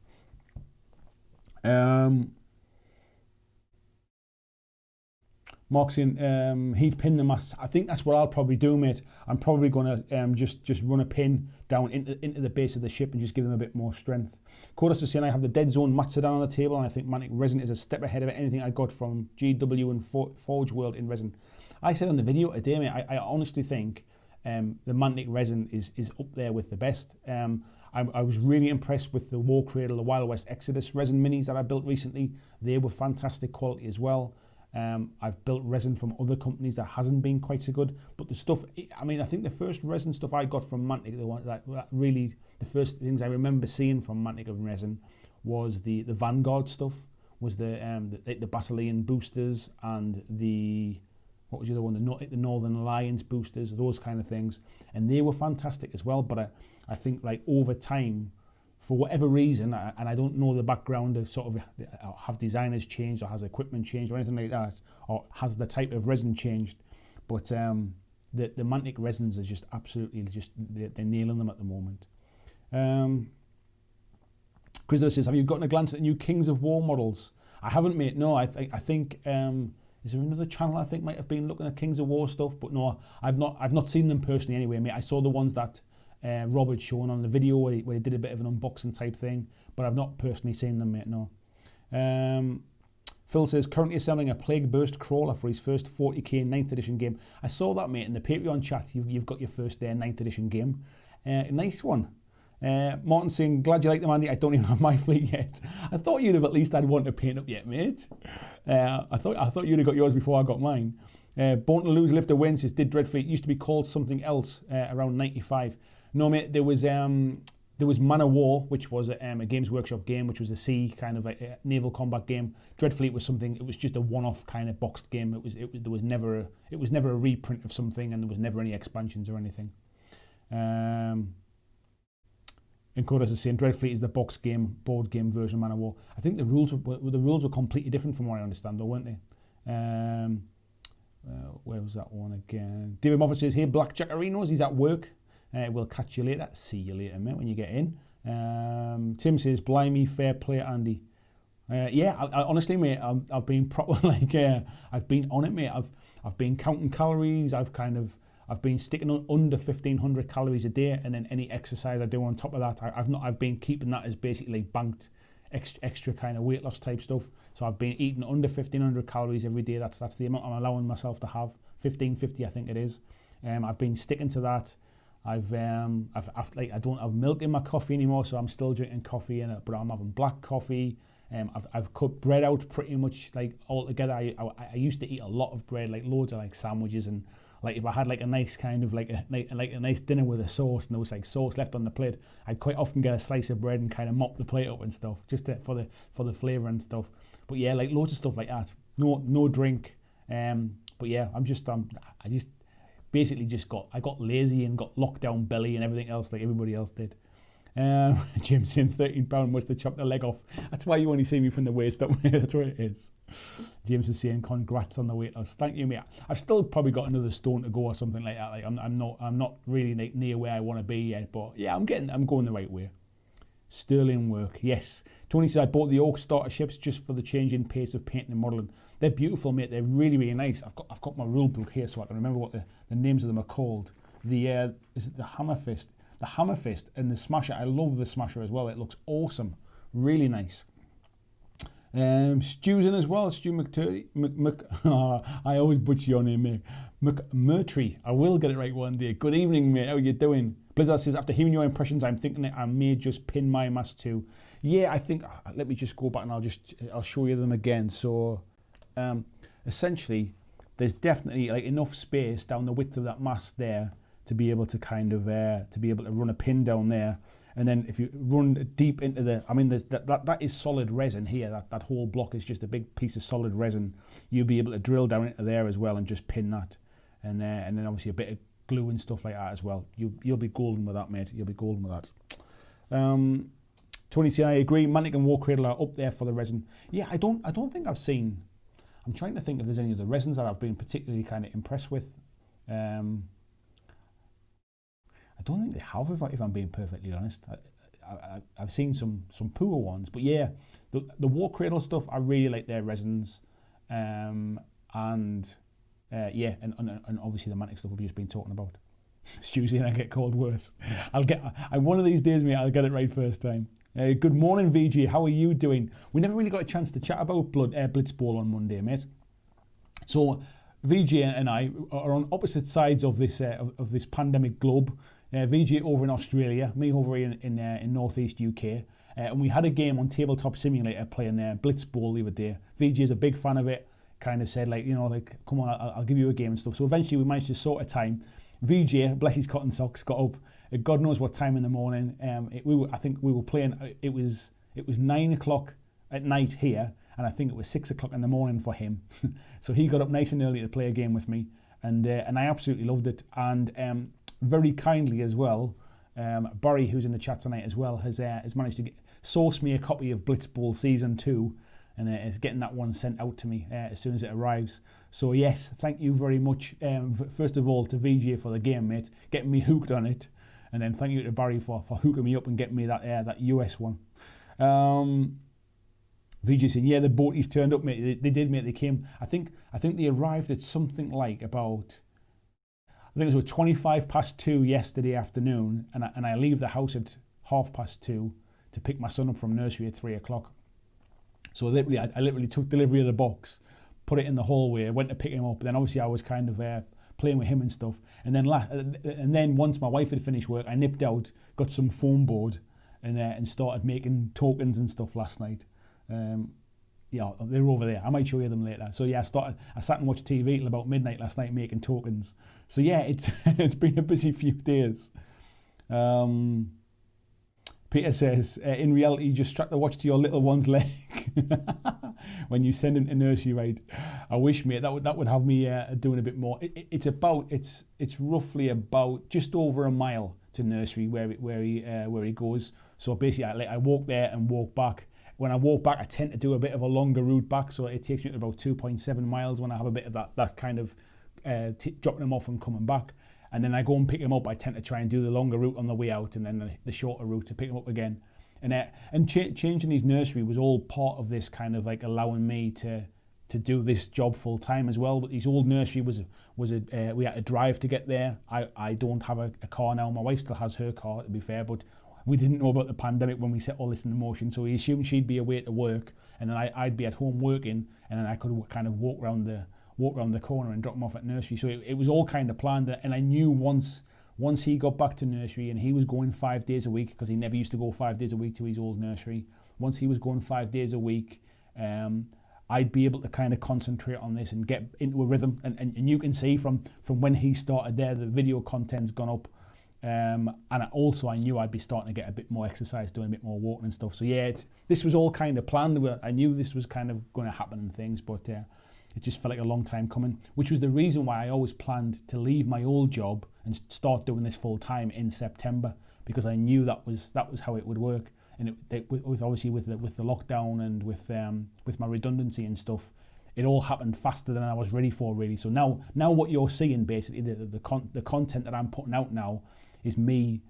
Mark's saying he'd pin the masts. I think that's what I'll probably do, mate. I'm probably going to just run a pin down into the base of the ship and just give them a bit more strength. Codus is saying I have the Dead Zone Matzo down on the table, and I think Mantic Resin is a step ahead of anything I got from GW and Forge World in resin. I said on the video today, mate, I honestly think the Mantic Resin is up there with the best. I was really impressed with the War Cradle, the Wild West Exodus resin minis that I built recently. They were fantastic quality as well. I've built resin from other companies that hasn't been quite so good, but the stuff, I mean, I think the first resin stuff I got from Mantic, the one that really, the first things I remember seeing from Mantic of resin was the Vanguard stuff, was the Basilean boosters and the what was the other one? The Northern Alliance boosters, those kind of things, and they were fantastic as well. But I think like over time, for whatever reason, and I don't know the background of sort of have designers changed or has equipment changed or anything like that, or has the type of resin changed, but the Mantic resins are just absolutely they're nailing them at the moment. Christopher says, have you gotten a glance at the new Kings of War models? I haven't, mate. No, I think is there another channel I think might have been looking at Kings of War stuff, but no, I've not seen them personally anyway, mate. I saw the ones that Robert shown on the video where he did a bit of an unboxing type thing, but I've not personally seen them, mate. No. Phil says, currently assembling a Plague Burst crawler for his first 40k 9th edition game. I saw that, mate, in the Patreon chat. You've got your first 9th edition game. A nice one. Martin saying, glad you like them, Andy. I don't even have my fleet yet. I thought you'd have at least had one to paint up yet, mate. I thought you'd have got yours before I got mine. Born to Lose, Lift to Win says, did Dreadfleet used to be called something else around 95? No, mate, there was Man of War, which was a Games Workshop game, which was a sea kind of like a naval combat game. Dreadfleet was something. It was just a one-off kind of boxed game. It was never a reprint of something, and there was never any expansions or anything. And Codas is saying Dreadfleet is the box game, board game version of Man of War. I think the rules were completely different from what I understand, though, weren't they? Where was that one again? David Moffat says, hey, BlackJack Arenos, he's at work. We'll catch you later. See you later, mate, when you get in. Tim says, blimey, fair play, Andy. Yeah, I honestly, mate, I've been proper I've been on it, mate. I've been counting calories. I've been sticking under 1,500 calories a day, and then any exercise I do on top of that, I've been keeping that as basically banked extra kind of weight loss type stuff. So I've been eating under 1,500 calories every day. That's the amount I'm allowing myself to have. 1,550, I think it is. I've been sticking to that. I don't have milk in my coffee anymore, so I'm still drinking coffee in it, but I'm having black coffee. I've cut bread out pretty much like altogether. I used to eat a lot of bread, like loads of like sandwiches, and like if I had like a nice kind of like a nice dinner with a sauce and there was like sauce left on the plate, I'd quite often get a slice of bread and kind of mop the plate up and stuff just for the flavour and stuff. But yeah, like loads of stuff like that. No drink. But yeah, I just basically I got lazy and got lockdown belly and everything else like everybody else did. Jim saying £13 must have chopped the leg off. That's why you only see me from the waist up. That's what it is. James is saying congrats on the weight loss. Thank you, mate. I've still probably got another stone to go or something like that. Like I'm not really like near where I want to be yet, but yeah, I'm going the right way. Sterling work, yes. Tony said I bought the Oak starter ships just for the change in pace of painting and modelling. They're beautiful, mate. They're really, really nice. I've got my rule book here so I can remember what the names of them are called. Is it the Hammer Fist? The Hammer Fist and the Smasher. I love the Smasher as well. It looks awesome. Really nice. Stu's in as well. Stu McTurdy. I always butcher your name, mate. McMurtry. I will get it right one day. Good evening, mate. How are you doing? Blizzard says, after hearing your impressions, I'm thinking that I may just pin my mask too. Yeah, I think, let me just go back and I'll show you them again. So, essentially, there's definitely like enough space down the width of that mast there to be able to kind of run a pin down there, and then if you run deep into that is solid resin here. That whole block is just a big piece of solid resin. You'll be able to drill down into there as well and just pin that, and then obviously a bit of glue and stuff like that as well. You'll be golden with that, mate. You'll be golden with that. Tony C, I agree. Mantic and War Cradle are up there for the resin. Yeah, I don't think I've seen. I'm trying to think if there's any of the resins that I've been particularly kind of impressed with. I don't think they have, if I'm being perfectly honest. I've seen some poor ones, but yeah, the War Cradle stuff, I really like their resins, and obviously the Mantic stuff we've just been talking about. Tuesday and I get called worse. One of these days, mate, I'll get it right first time. Good morning, VG. How are you doing? We never really got a chance to chat about Blitzball on Monday, mate. So VG and I are on opposite sides of this pandemic globe. VG over in Australia, me over in northeast UK, and we had a game on Tabletop Simulator playing Blitzball the other day. VG is a big fan of it. Kind of said come on, I'll give you a game and stuff. So eventually we managed to sort a time. VJ, bless his cotton socks, got up at God knows what time in the morning. I think we were playing. It was 9 o'clock at night here, and I think it was 6 o'clock in the morning for him. So he got up nice and early to play a game with me, and I absolutely loved it. And very kindly as well, Barry, who's in the chat tonight as well, has managed to source me a copy of Blitzball Season 2, and is getting that one sent out to me as soon as it arrives. So yes, thank you very much, first of all, to VJ for the game, mate, getting me hooked on it, and then thank you to Barry for hooking me up and getting me that US one. VJ saying, yeah, the boaties turned up, mate. They did, mate. They came. I think they arrived at something like about, I think it was 25:02 yesterday afternoon, and I leave the house at 2:30 to pick my son up from nursery at 3 o'clock. So literally, I literally took delivery of the box, put it in the hallway, went to pick him up. Then obviously I was kind of playing with him and stuff. And then once my wife had finished work, I nipped out, got some foam board, and started making tokens and stuff last night. Yeah, they're over there. I might show you them later. So yeah, I sat and watched TV till about midnight last night making tokens. So yeah, it's been a busy few days. Peter says, in reality, just strap the watch to your little one's leg when you send him to nursery, right? I wish, mate, that would have me doing a bit more. It's roughly about just over a mile to nursery where he goes. So basically, I walk there and walk back. When I walk back, I tend to do a bit of a longer route back, so it takes me to about 2.7 miles when I have a bit of that kind of dropping him off and coming back. And then I go and pick him up. I tend to try and do the longer route on the way out, and then the shorter route to pick him up again. And changing his nursery was all part of this kind of like allowing me to do this job full time as well. But his old nursery was we had to drive to get there. I don't have a car now. My wife still has her car, to be fair, but we didn't know about the pandemic when we set all this in motion. So we assumed she'd be away to work, and then I'd be at home working, and then I could kind of walk around the corner and drop him off at nursery. So it was all kind of planned, and I knew once he got back to nursery, and he was going 5 days a week, because he never used to go 5 days a week to his old nursery. Once he was going 5 days a week, I'd be able to kind of concentrate on this and get into a rhythm. And you can see from when he started there, the video content's gone up. And I knew I'd be starting to get a bit more exercise, doing a bit more walking and stuff. So yeah, this was all kind of planned. I knew this was kind of going to happen and things, but it just felt like a long time coming, which was the reason why I always planned to leave my old job and start doing this full time in September, because I knew that was how it would work. And it was obviously with the lockdown and with my redundancy and stuff, it all happened faster than I was ready for, really. So now what you're seeing, basically, the content that I'm putting out now is me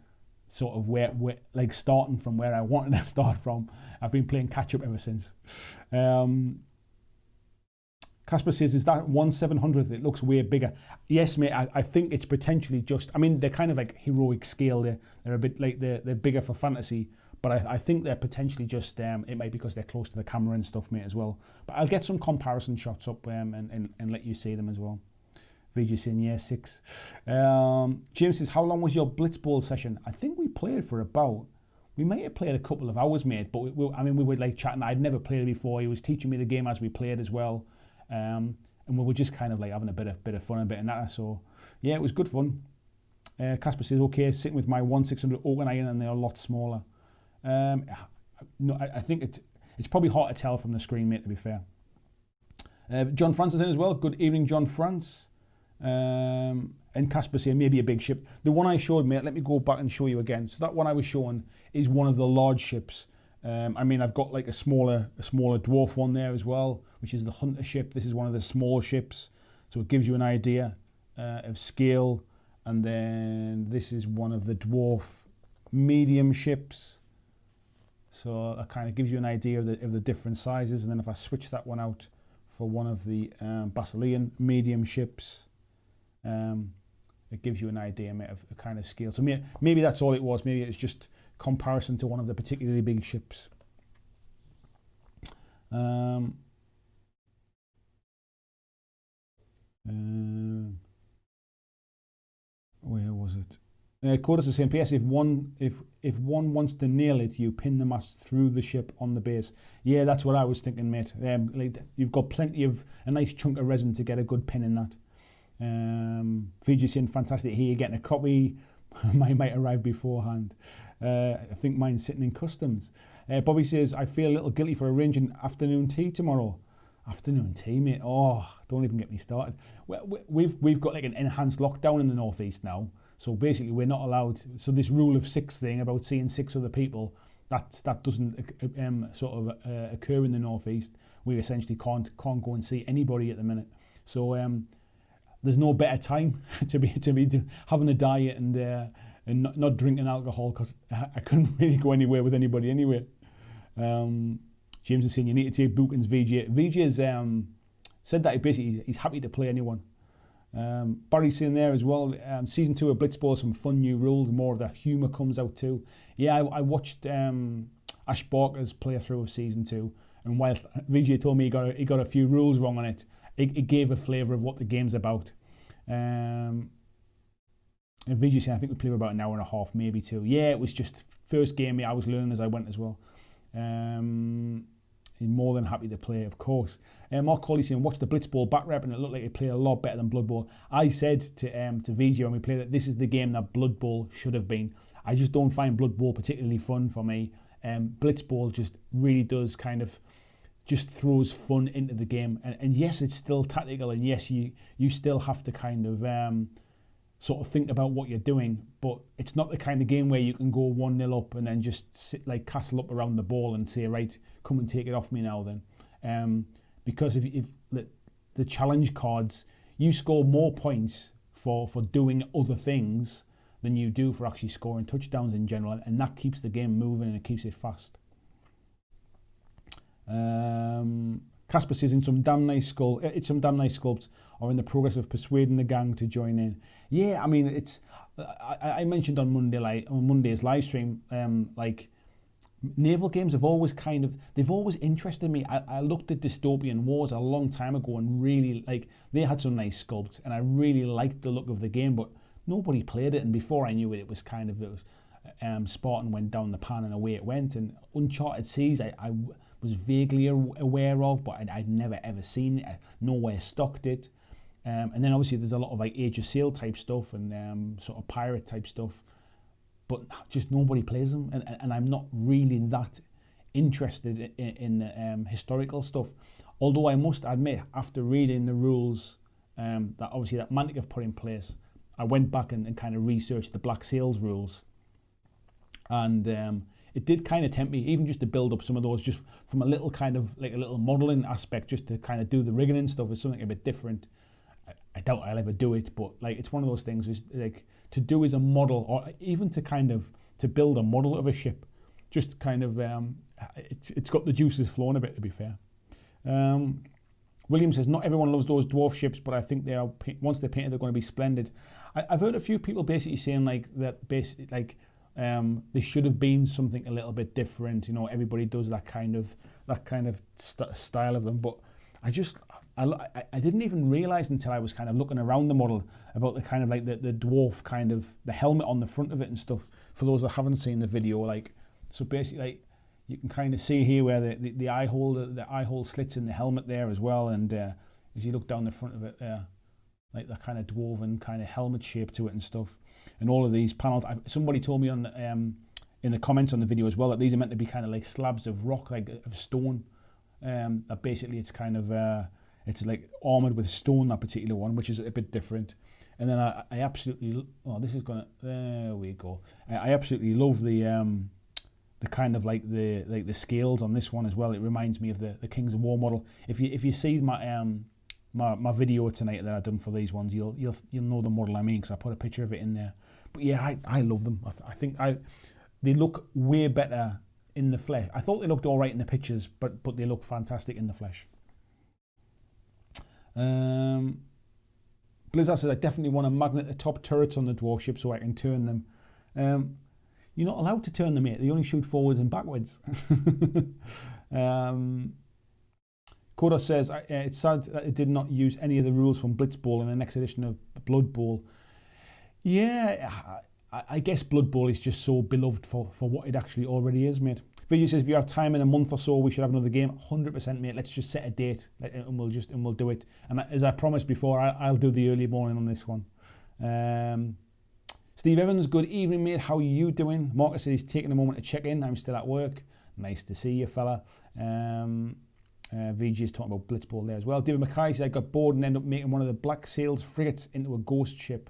sort of where like starting from where I wanted to start from. I've been playing catch up ever since. Casper says, is that 1/700th? It looks way bigger. Yes, mate, I think it's potentially just, I mean, they're kind of like heroic scale. They're a bit like, they're bigger for fantasy, but I think they're potentially just, it might be because they're close to the camera and stuff, mate, as well. But I'll get some comparison shots up and let you see them as well. VJ saying, yeah, 6. James says, how long was your Blitzball session? I think we played for we might have played a couple of hours, mate, but we were like chatting. I'd never played it before. He was teaching me the game as we played as well. And we were just kind of like having a bit of fun, a bit of that. So yeah, it was good fun. Casper says, okay, sitting with my 1/600 open iron, and they're a lot smaller. No, I think it's probably hard to tell from the screen, mate, to be fair. John Francis in as well. Good evening, John France. And Casper saying maybe a big ship. The one I showed, mate, let me go back and show you again. So that one I was showing is one of the large ships. I mean, I've got like a smaller dwarf one there as well, which is the Hunter ship. This is one of the small ships, so it gives you an idea of scale. And then this is one of the dwarf medium ships, so that kind of gives you an idea of the different sizes. And then if I switch that one out for one of the Basilean medium ships, it gives you an idea, mate, of a kind of scale. So maybe that's all it was. Maybe it's just comparison to one of the particularly big ships. Where was it? Codus is saying, PS, if one wants to nail it, you pin the mast through the ship on the base. Yeah, that's what I was thinking, mate. Like, you've got plenty of a nice chunk of resin to get a good pin in that. Fiji saying, fantastic. Here you're getting a copy. Mine might arrive beforehand. I think mine's sitting in customs. Bobby says, I feel a little guilty for arranging afternoon tea tomorrow. Afternoon tea, mate. Oh, don't even get me started. We've got like an enhanced lockdown in the northeast now. So basically, we're not allowed. So this rule of 6 thing about seeing 6 other people, that doesn't occur in the northeast. We essentially can't go and see anybody at the minute. So there's no better time to be having a diet and not drinking alcohol, because I couldn't really go anywhere with anybody anyway. James is saying you need to take Buchan's VJ. VJ has said that he's happy to play anyone. Barry's saying there as well, season 2 of Blitzball, some fun new rules, more of the humour comes out too. Yeah, I watched Ash Barker's playthrough of season 2, and whilst VJ told me he got a few rules wrong on it, it gave a flavour of what the game's about. And VJ saying I think we played for about an hour and a half, maybe 2. Yeah, it was just first game. I was learning as I went as well. More than happy to play, of course. Mark Colley saying, watch the Blitzball back rep and it looked like it played a lot better than Blood Bowl. I said to VJ when we played it, this is the game that Blood Bowl should have been. I just don't find Blood Bowl particularly fun for me. Blitzball just really does kind of just throws fun into the game. And yes, it's still tactical, and yes, you still have to kind of sort of think about what you're doing, but it's not the kind of game where you can go 1-0 up and then just sit, like castle up around the ball and say, right, come and take it off me now then. Because if the challenge cards, you score more points for doing other things than you do for actually scoring touchdowns in general, and that keeps the game moving and it keeps it fast. Casper says, some damn nice sculpts are in the progress of persuading the gang to join in. Yeah, I mean, it's I mentioned on Monday's live stream, like naval games have always they've always interested me. I looked at Dystopian Wars a long time ago and really, like, they had some nice sculpts and I really liked the look of the game, but nobody played it, and before I knew it, it was Spartan went down the pan and away it went. And Uncharted Seas I was vaguely aware of, but I'd never ever seen it. Nowhere stocked it. And then obviously there's a lot of like Age of Sail type stuff and sort of pirate type stuff, but just nobody plays them. And I'm not really that interested in the historical stuff. Although I must admit, after reading the rules that obviously that Mantic have put in place, I went back and kind of researched the Black Sails rules. And it did kind of tempt me, even just to build up some of those, just from a little kind of like a little modelling aspect, just to kind of do the rigging and stuff is something a bit different. I doubt I'll ever do it, but like it's one of those things is like to do as a model, or even to kind of to build a model of a ship, just kind of it's got the juices flowing a bit, to be fair. William says, not everyone loves those dwarf ships, but I think they are, once they're painted, they're going to be splendid. I've heard a few people basically saying like that, basically like they should have been something a little bit different. You know, everybody does that kind of style of them, but I didn't even realise until I was kind of looking around the model about the kind of like the dwarf kind of the helmet on the front of it and stuff. For those that haven't seen the video, like, so basically like you can kind of see here where the eye hole slits in the helmet there as well, and if you look down the front of it there, like that kind of dwarven kind of helmet shape to it and stuff. And all of these panels, somebody told me on in the comments on the video as well that these are meant to be kind of like slabs of rock, like of stone. That basically it's kind of it's like armoured with stone, that particular one, which is a bit different. And then I absolutely, there we go. I absolutely love the kind of like the scales on this one as well. It reminds me of the Kings of War model. If you see my video tonight that I've done for these ones, you'll know the model I mean, because I put a picture of it in there. But yeah, I love them. I think they look way better in the flesh. I thought they looked all right in the pictures, but they look fantastic in the flesh. Blizzard says, I definitely want to magnet the top turrets on the dwarf ship so I can turn them. You're not allowed to turn them, mate. They only shoot forwards and backwards. Kodos says, it's sad that it did not use any of the rules from Blitzball in the next edition of Blood Bowl. Yeah, I guess Blood Bowl is just so beloved for what it actually already is, mate. Video says, if you have time in a month or so, we should have another game. 100%, mate. Let's just set a date and we'll do it. And as I promised before, I'll do the early morning on this one. Steve Evans, good evening, mate. How are you doing? Marcus says he's taking a moment to check in. I'm still at work. Nice to see you, fella. VG's talking about Blitzball there as well. David Mackay said I got bored and ended up making one of the Black Sails frigates into a ghost ship.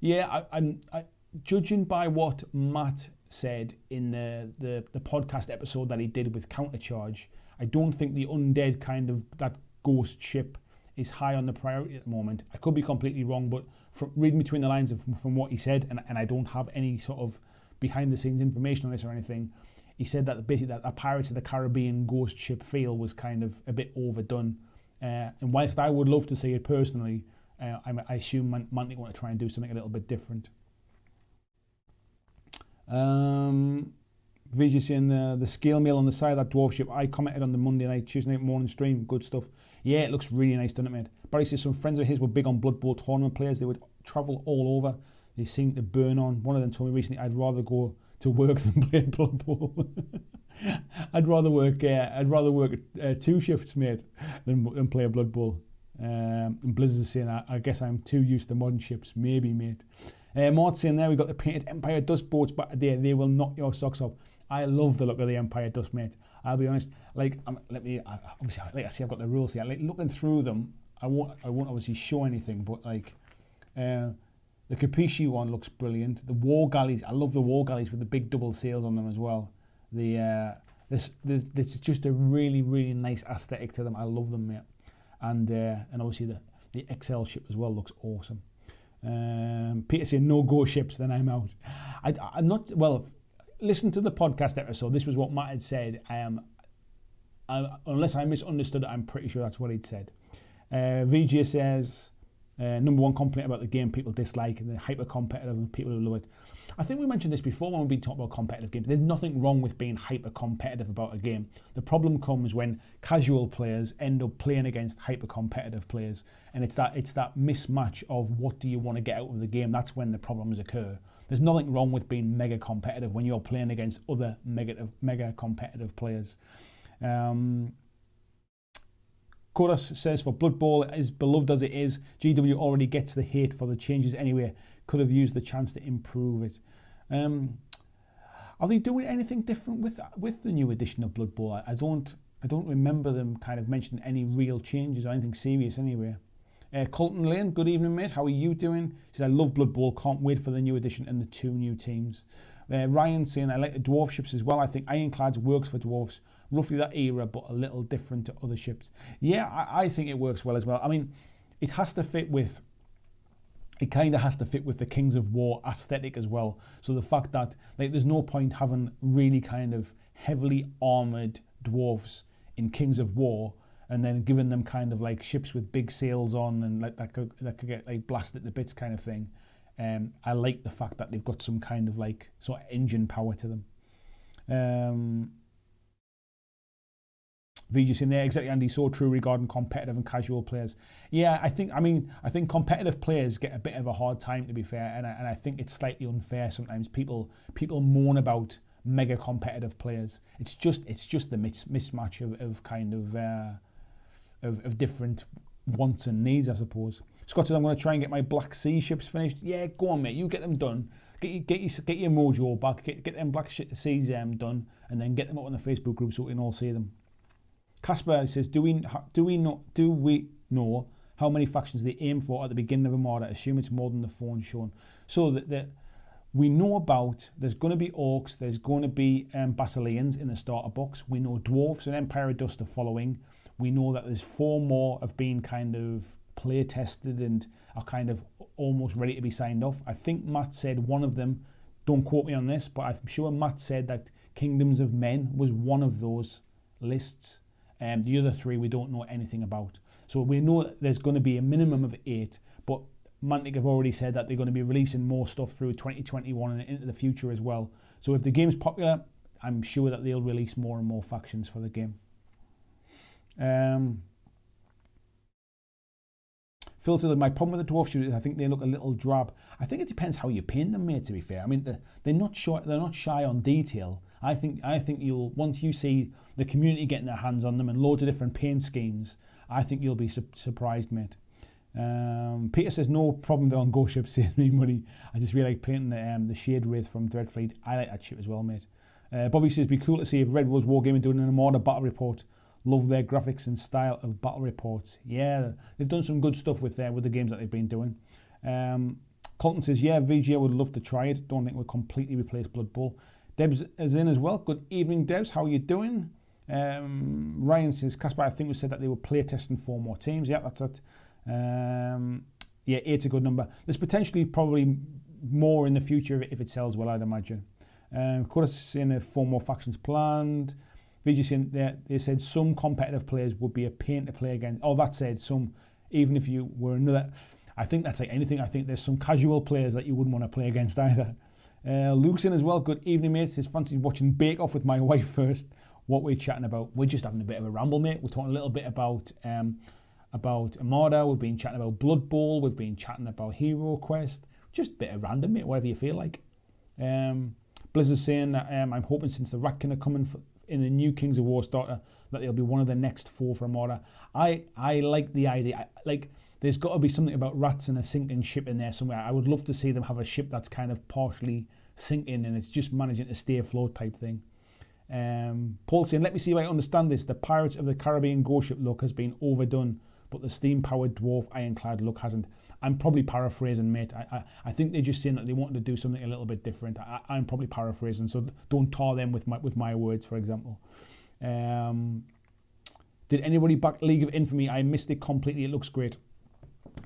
Yeah, I judging by what Matt said in the podcast episode that he did with Countercharge, I don't think the undead kind of that ghost ship is high on the priority at the moment. I could be completely wrong, but from reading between the lines from what he said, and I don't have any sort of behind the scenes information on this or anything, he said that basically that a Pirates of the Caribbean ghost ship feel was kind of a bit overdone. And whilst I would love to see it personally, I assume Mantic want to try and do something a little bit different. VG saying the scale mail on the side of that dwarf ship, I commented on the Monday night, Tuesday night morning stream, good stuff. Yeah, it looks really nice, doesn't it, mate? Barry says some friends of his were big on Blood Bowl tournament players. They would travel all over. They seem to burn on. One of them told me recently, I'd rather go to work than play Blood Bowl. I'd rather work 2 shifts, mate, than play a Blood Bowl. And Blizzard is saying, I guess I'm too used to modern ships. Maybe, mate. Mart's saying there, we got the painted Empire Dust boats back today. They will knock your socks off. I love the look of the Empire Dust, mate. I'll be honest. Like, obviously, like I see, I've got the rules here. Like, looking through them, I won't obviously show anything, but like, the Capiche one looks brilliant. The War Galleys, I love the War Galleys with the big double sails on them as well. There's just a really, really nice aesthetic to them. I love them, mate. And obviously the XL ship as well looks awesome. Peter saying no go ships, then I'm out. I'm not, well, listen to the podcast episode. This was what Matt had said. Unless I misunderstood it, I'm pretty sure that's what he'd said. VJ says, number one complaint about the game people dislike, and the hyper competitive and people who love it. I think we mentioned this before when we've been talking about competitive games. There's nothing wrong with being hyper competitive about a game. The problem comes when casual players end up playing against hyper competitive players, and it's that mismatch of what do you want to get out of the game. That's when the problems occur. There's nothing wrong with being mega competitive when you're playing against other mega competitive players. Kodos says, for Blood Bowl, as beloved as it is, GW already gets the hate for the changes anyway. Could have used the chance to improve it. Are they doing anything different with the new edition of Blood Bowl? I don't remember them kind of mentioning any real changes or anything serious anyway. Colton Lane, good evening, mate. How are you doing? He says, I love Blood Bowl. Can't wait for the new edition and the 2 new teams. Ryan saying, I like the dwarf ships as well. I think Ironclads works for dwarves. Roughly that era, but a little different to other ships. Yeah, I think it works well as well. I mean, it has to fit with... It kind of has to fit with the Kings of War aesthetic as well. So the fact that like there's no point having really kind of heavily armoured dwarves in Kings of War and then giving them kind of like ships with big sails on and like that could get like blasted to bits kind of thing. I like the fact that they've got some kind of like sort of engine power to them. VG's in there, exactly, Andy, so true regarding competitive and casual players. Yeah, I think competitive players get a bit of a hard time, to be fair, and I think it's slightly unfair sometimes. People moan about mega competitive players. It's just the mismatch of kind of different wants and needs, I suppose. Scott says, I'm going to try and get my Black Sea ships finished. Yeah, go on, mate, you get them done. Get your mojo back, get them Black Seas done, and then get them up on the Facebook group so we can all see them. Casper says, do we know how many factions they aim for at the beginning of Armada? Assume it's more than the phone shown. So that we know about, there's going to be orcs, there's going to be Basileans in the starter box. We know dwarves and Empire of Dust are following. We know that there's 4 more have been kind of play tested and are kind of almost ready to be signed off. I think Matt said one of them, don't quote me on this, but I'm sure Matt said that Kingdoms of Men was one of those lists. The other 3 we don't know anything about. So we know that there's going to be a minimum of 8, but Mantic have already said that they're going to be releasing more stuff through 2021 and into the future as well. So if the game's popular, I'm sure that they'll release more and more factions for the game. Phil says, my problem with the dwarf shooters, I think they look a little drab. I think it depends how you paint them, mate, to be fair. I mean, they're not shy on detail. I think you'll, once you see the community getting their hands on them and loads of different paint schemes, I think you'll be surprised, mate. Peter says, no problem there on Go Ship, saving me money. I just really like painting the Shade Wraith from Dreadfleet. I like that ship as well, mate. Bobby says, be cool to see if Red Rose Wargaming doing an Armada battle report. Love their graphics and style of battle reports. Yeah, they've done some good stuff with the games that they've been doing. Colton says, yeah, VGA would love to try it. Don't think we'll completely replace Blood Bowl. Debs is in as well. Good evening, Debs. How are you doing? Ryan says, Casper, I think we said that they were play testing 4 more teams. Yeah, that's it. Yeah, 8's a good number. There's potentially probably more in the future if it sells well, I'd imagine. Curtis is saying 4 more factions planned. VG saying they said some competitive players would be a pain to play against. Oh, that said, some, even if you were another, I think that's like anything. I think there's some casual players that you wouldn't want to play against either. Luke's in as well. Good evening, mates. Says, fancy watching Bake Off with my wife first. What we're chatting about? We're just having a bit of a ramble, mate. We're talking a little bit about Armada. We've been chatting about Blood Bowl. We've been chatting about HeroQuest. Just a bit of random, mate. Whatever you feel like. Blizzard's saying that I'm hoping since the Ratkin are coming in the new Kings of War starter that they'll be one of the next 4 for Armada. I like the idea. There's got to be something about rats and a sinking ship in there somewhere. I would love to see them have a ship that's kind of partially sinking and it's just managing to stay afloat type thing. Paul saying, let me see if I understand this. The Pirates of the Caribbean ghost ship look has been overdone, but the steam-powered dwarf ironclad look hasn't. I'm probably paraphrasing, mate. I think they're just saying that they wanted to do something a little bit different. I'm probably paraphrasing, so don't tar them with my words, for example. Did anybody back League of Infamy? I missed it completely. It looks great.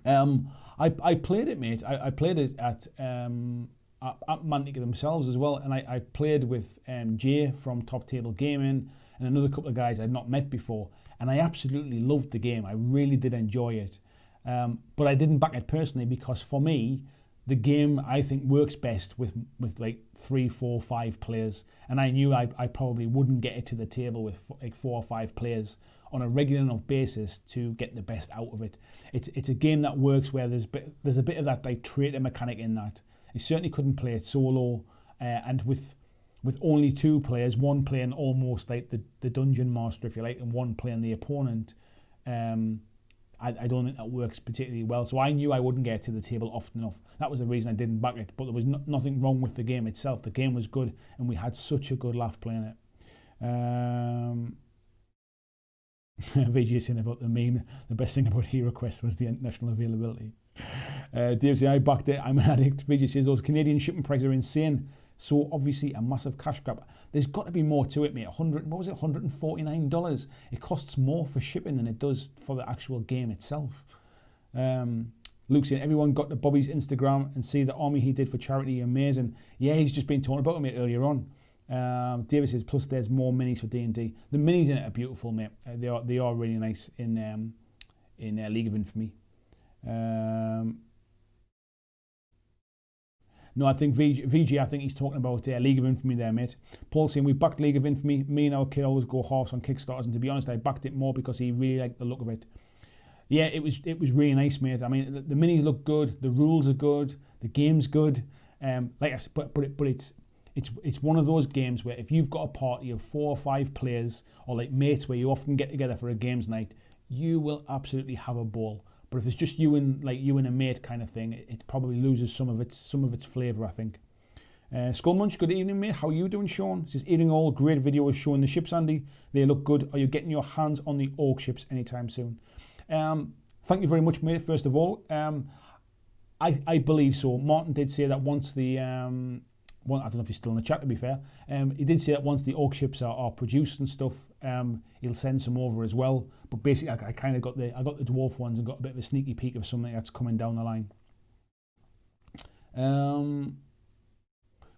I played it, mate. I played it at Mantic themselves as well, and I played with Jay from Top Table Gaming and another couple of guys I'd not met before, and I absolutely loved the game. I really did enjoy it. But I didn't back it personally because for me, the game I think works best with like 3, 4, 5 players, and I knew I probably wouldn't get it to the table with like 4 or 5 players on a regular enough basis to get the best out of it. It's a game that works where there's a bit of that like traitor mechanic in that. You certainly couldn't play it solo, and with only 2 players, one playing almost like the dungeon master, if you like, and one playing the opponent. I don't think that works particularly well. So I knew I wouldn't get to the table often enough. That was the reason I didn't back it. But there was nothing wrong with the game itself. The game was good, and we had such a good laugh playing it. VG saying about the best thing about HeroQuest was the international availability. Dave says, I backed it. I'm an addict. VG says, those Canadian shipping prices are insane. So obviously a massive cash grab. There's got to be more to it, mate. $149. It costs more for shipping than it does for the actual game itself. Luke saying, everyone got to Bobby's Instagram and see the army he did for charity. Amazing. Yeah, he's just been talking about it earlier on. David says, plus there's more minis for D&D. The minis in it are beautiful, mate. They are really nice in League of Infamy. No, I think VG, I think he's talking about League of Infamy there, mate. Paul saying, we backed League of Infamy. Me and our kid always go halves on Kickstarters, and to be honest, I backed it more because he really liked the look of it. Yeah, it was really nice, mate. I mean, the minis look good, the rules are good, the game's good. Like I said, but it's one of those games where if you've got a party of 4 or 5 players, or like mates where you often get together for a games night, you will absolutely have a ball. But if it's just you and a mate kind of thing, it probably loses some of its flavour, I think. Skullmunch, good evening, mate. How are you doing, Sean? Says, eating all great videos showing the ships, Andy. They look good. Are you getting your hands on the orc ships anytime soon? Thank you very much, mate, first of all. I believe so. Martin did say that once the... I don't know if he's still in the chat, to be fair. He did say that once the orc ships are produced and stuff, he'll send some over as well. But basically, I kind of got the dwarf ones and got a bit of a sneaky peek of something that's coming down the line.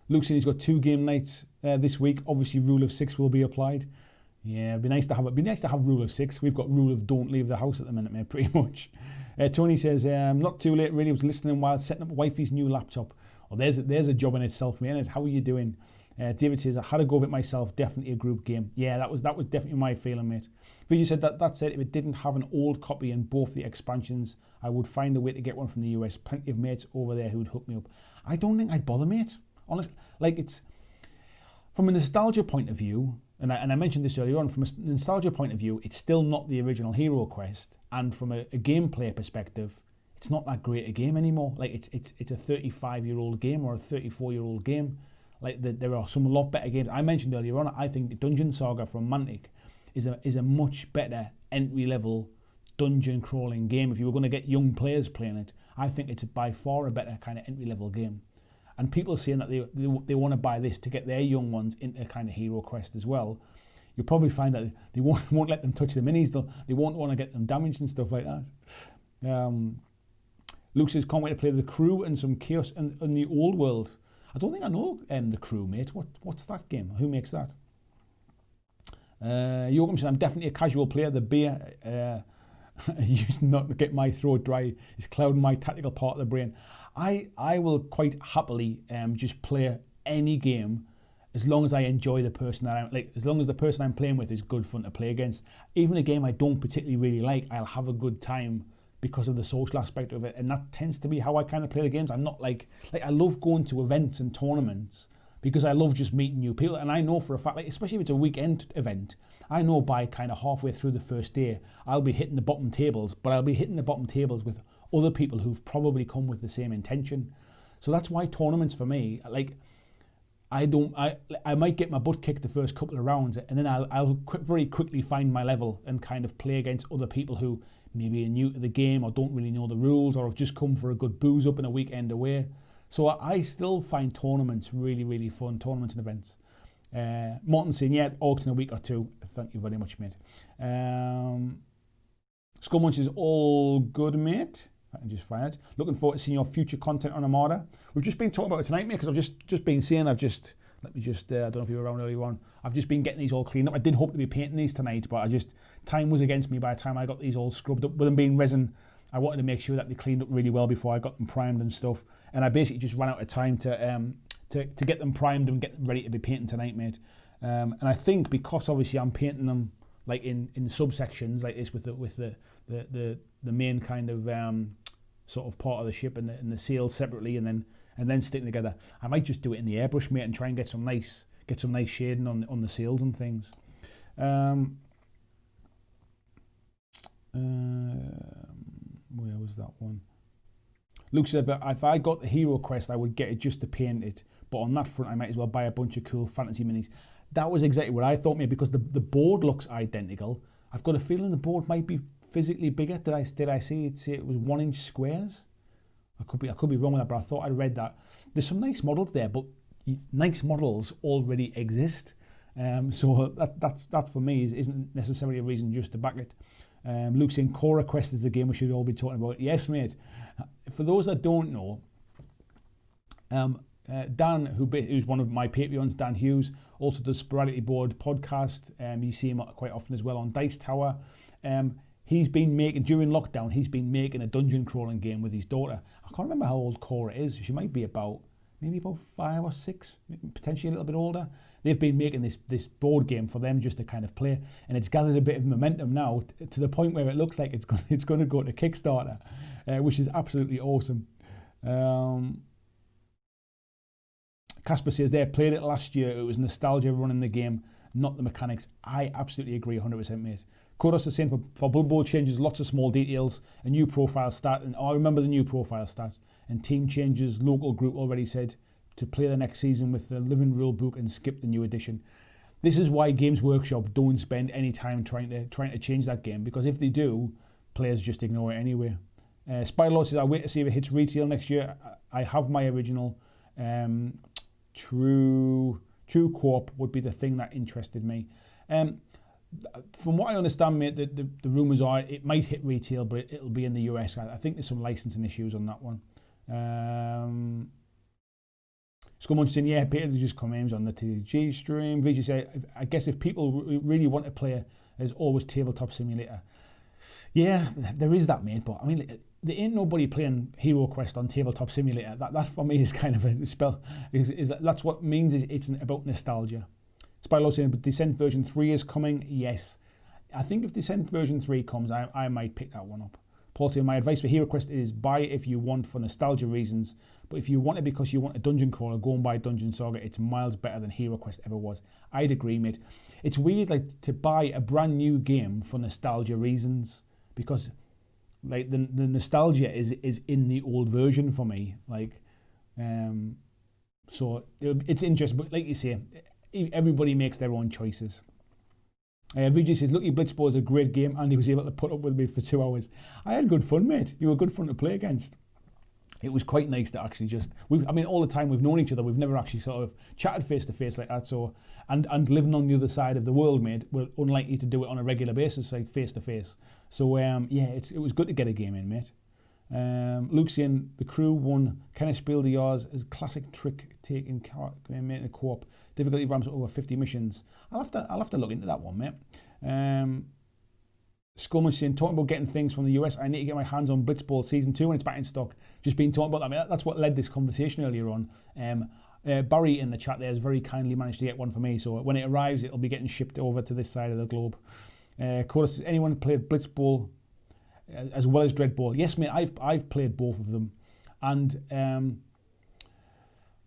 Luke said he's got 2 game nights this week. Obviously, rule of 6 will be applied. Yeah, it'd be nice to have rule of 6. We've got rule of don't leave the house at the minute, mate, pretty much. Tony says, not too late, really. I was listening while setting up wifey's new laptop. Well, there's a job in itself, mate. How are you doing? David says, I had to go with it myself. Definitely a group game. Yeah, that was definitely my feeling, mate. Vijay said that said, if it didn't have an old copy in both the expansions, I would find a way to get one from the US. Plenty of mates over there who would hook me up. I don't think I'd bother, mate. Honestly, like, it's from a nostalgia point of view, and I mentioned this earlier on, from a nostalgia point of view, it's still not the original HeroQuest, and from a gameplay perspective, it's not that great a game anymore. Like, it's a 35-year-old game or a 34-year-old game. Like there are some lot better games. I mentioned earlier on, I think Dungeon Saga from Mantic is a much better entry level dungeon crawling game. If you were going to get young players playing it, I think it's by far a better kind of entry level game. And people saying that they want to buy this to get their young ones into kind of HeroQuest as well. You'll probably find that they won't let them touch the minis. They won't want to get them damaged and stuff like that. Luke says, can't wait to play The Crew and some Chaos in the old world. I don't think I know The Crew, mate. What's that game? Who makes that? Joachim says, I'm definitely a casual player. The beer I used not to get my throat dry is clouding my tactical part of the brain. I will quite happily just play any game as long as I enjoy the person that I'm like. As long as the person I'm playing with is good fun to play against. Even a game I don't particularly really like, I'll have a good time because of the social aspect of it, and that tends to be how I kind of play the games. I'm not like I love going to events and tournaments because I love just meeting new people, and I know for a fact, like especially if it's a weekend event, I know by kind of halfway through the first day I'll be hitting the bottom tables, but I'll be hitting the bottom tables with other people who've probably come with the same intention. So that's why tournaments for me, like I might get my butt kicked the first couple of rounds, and then I'll very quickly find my level and kind of play against other people who maybe are new to the game or don't really know the rules or have just come for a good booze up and a weekend away. So I still find tournaments really, really fun, tournaments and events. Martin saying, yeah, Orcs in a week or two. Thank you very much, mate. Skullmunch is all good, mate. I can just find it. Looking forward to seeing your future content on Armada. We've just been talking about it tonight, mate, because I've just been saying, let me just, I don't know if you were around earlier on. I've just been getting these all cleaned up. I did hope to be painting these tonight, but time was against me by the time I got these all scrubbed up. With them being resin, I wanted to make sure that they cleaned up really well before I got them primed and stuff. And I basically just ran out of time to get them primed and get them ready to be painting tonight, mate. And I think because obviously I'm painting them like in subsections like this with the main kind of sort of part of the ship and the sails separately and then sticking together. I might just do it in the airbrush, mate, and try and get some nice shading on the sails and things. Where was that one? Luke said that if I got the HeroQuest, I would get it just to paint it. But on that front, I might as well buy a bunch of cool fantasy minis. That was exactly what I thought, mate, because the board looks identical. I've got a feeling the board might be physically bigger. Did I see it was 1 inch squares? I could be wrong with that, but I thought I read that. There's some nice models there, but nice models already exist. So that for me isn't necessarily a reason just to back it. Luke saying HeroQuest is the game we should all be talking about. Yes, mate. For those that don't know, Dan, who's one of my Patreons, Dan Hughes, also does Sporadically Board podcast. You see him quite often as well on Dice Tower. He's been making, during lockdown, a dungeon crawling game with his daughter. I can't remember how old Cora is. She might be maybe about 5 or 6, potentially a little bit older. They've been making this board game for them just to kind of play, and it's gathered a bit of momentum now to the point where it looks like it's going to go to Kickstarter, which is absolutely awesome. Casper says they played it last year. It was nostalgia running the game, not the mechanics. I absolutely agree 100%, mate. Kodos is saying for Blood Bowl changes, lots of small details, a new profile stat, and I remember the new profile stat, and team changes, local group already said to play the next season with the living rule book and skip the new edition. This is why Games Workshop don't spend any time trying to change that game, because if they do, players just ignore it anyway. Spylaw says, I'll wait to see if it hits retail next year. I have my original. True Co-op would be the thing that interested me. From what I understand, mate, the rumours are it might hit retail, but it'll be in the US. I think there's some licensing issues on that one. Skullmunch saying, yeah, Peter just comments on the TG stream. VG say, I guess if people really want to play, there's always Tabletop Simulator. Yeah, there is that, mate, but I mean, there ain't nobody playing HeroQuest on Tabletop Simulator. That for me is kind of a spell. That's what means it's about nostalgia. Spylo saying, but Descent version 3 is coming. Yes, I think if Descent version 3 comes, I might pick that one up. Paul saying, my advice for HeroQuest is buy it if you want for nostalgia reasons, but if you want it because you want a dungeon crawler, go and buy Dungeon Saga. It's miles better than HeroQuest ever was. I'd agree, mate. It's weird, like, to buy a brand new game for nostalgia reasons, because like the nostalgia is in the old version for me. Like, So it's interesting, but like you say, everybody makes their own choices. Vijay says, lucky Blitzball is a great game and he was able to put up with me for 2 hours. I had good fun, mate. You were good fun to play against. It was quite nice to actually just, all the time we've known each other, we've never actually sort of chatted face to face like that. So, and living on the other side of the world, mate, we're unlikely to do it on a regular basis, like face to face. So, yeah, it was good to get a game in, mate. Luke saying, the crew won Kenneth Spiel de yours as classic trick taking mate in a co-op. Difficulty ramps up over 50 missions. I'll have to look into that one, mate. Skullman saying, talking about getting things from the US, I need to get my hands on Blitzball Season 2 when it's back in stock. Just been talking about that. I mean, that's what led this conversation earlier on. Barry in the chat there has very kindly managed to get one for me, so when it arrives, it'll be getting shipped over to this side of the globe. Coda says, anyone played Blitzball as well as Dreadball? Yes, mate, I've played both of them. And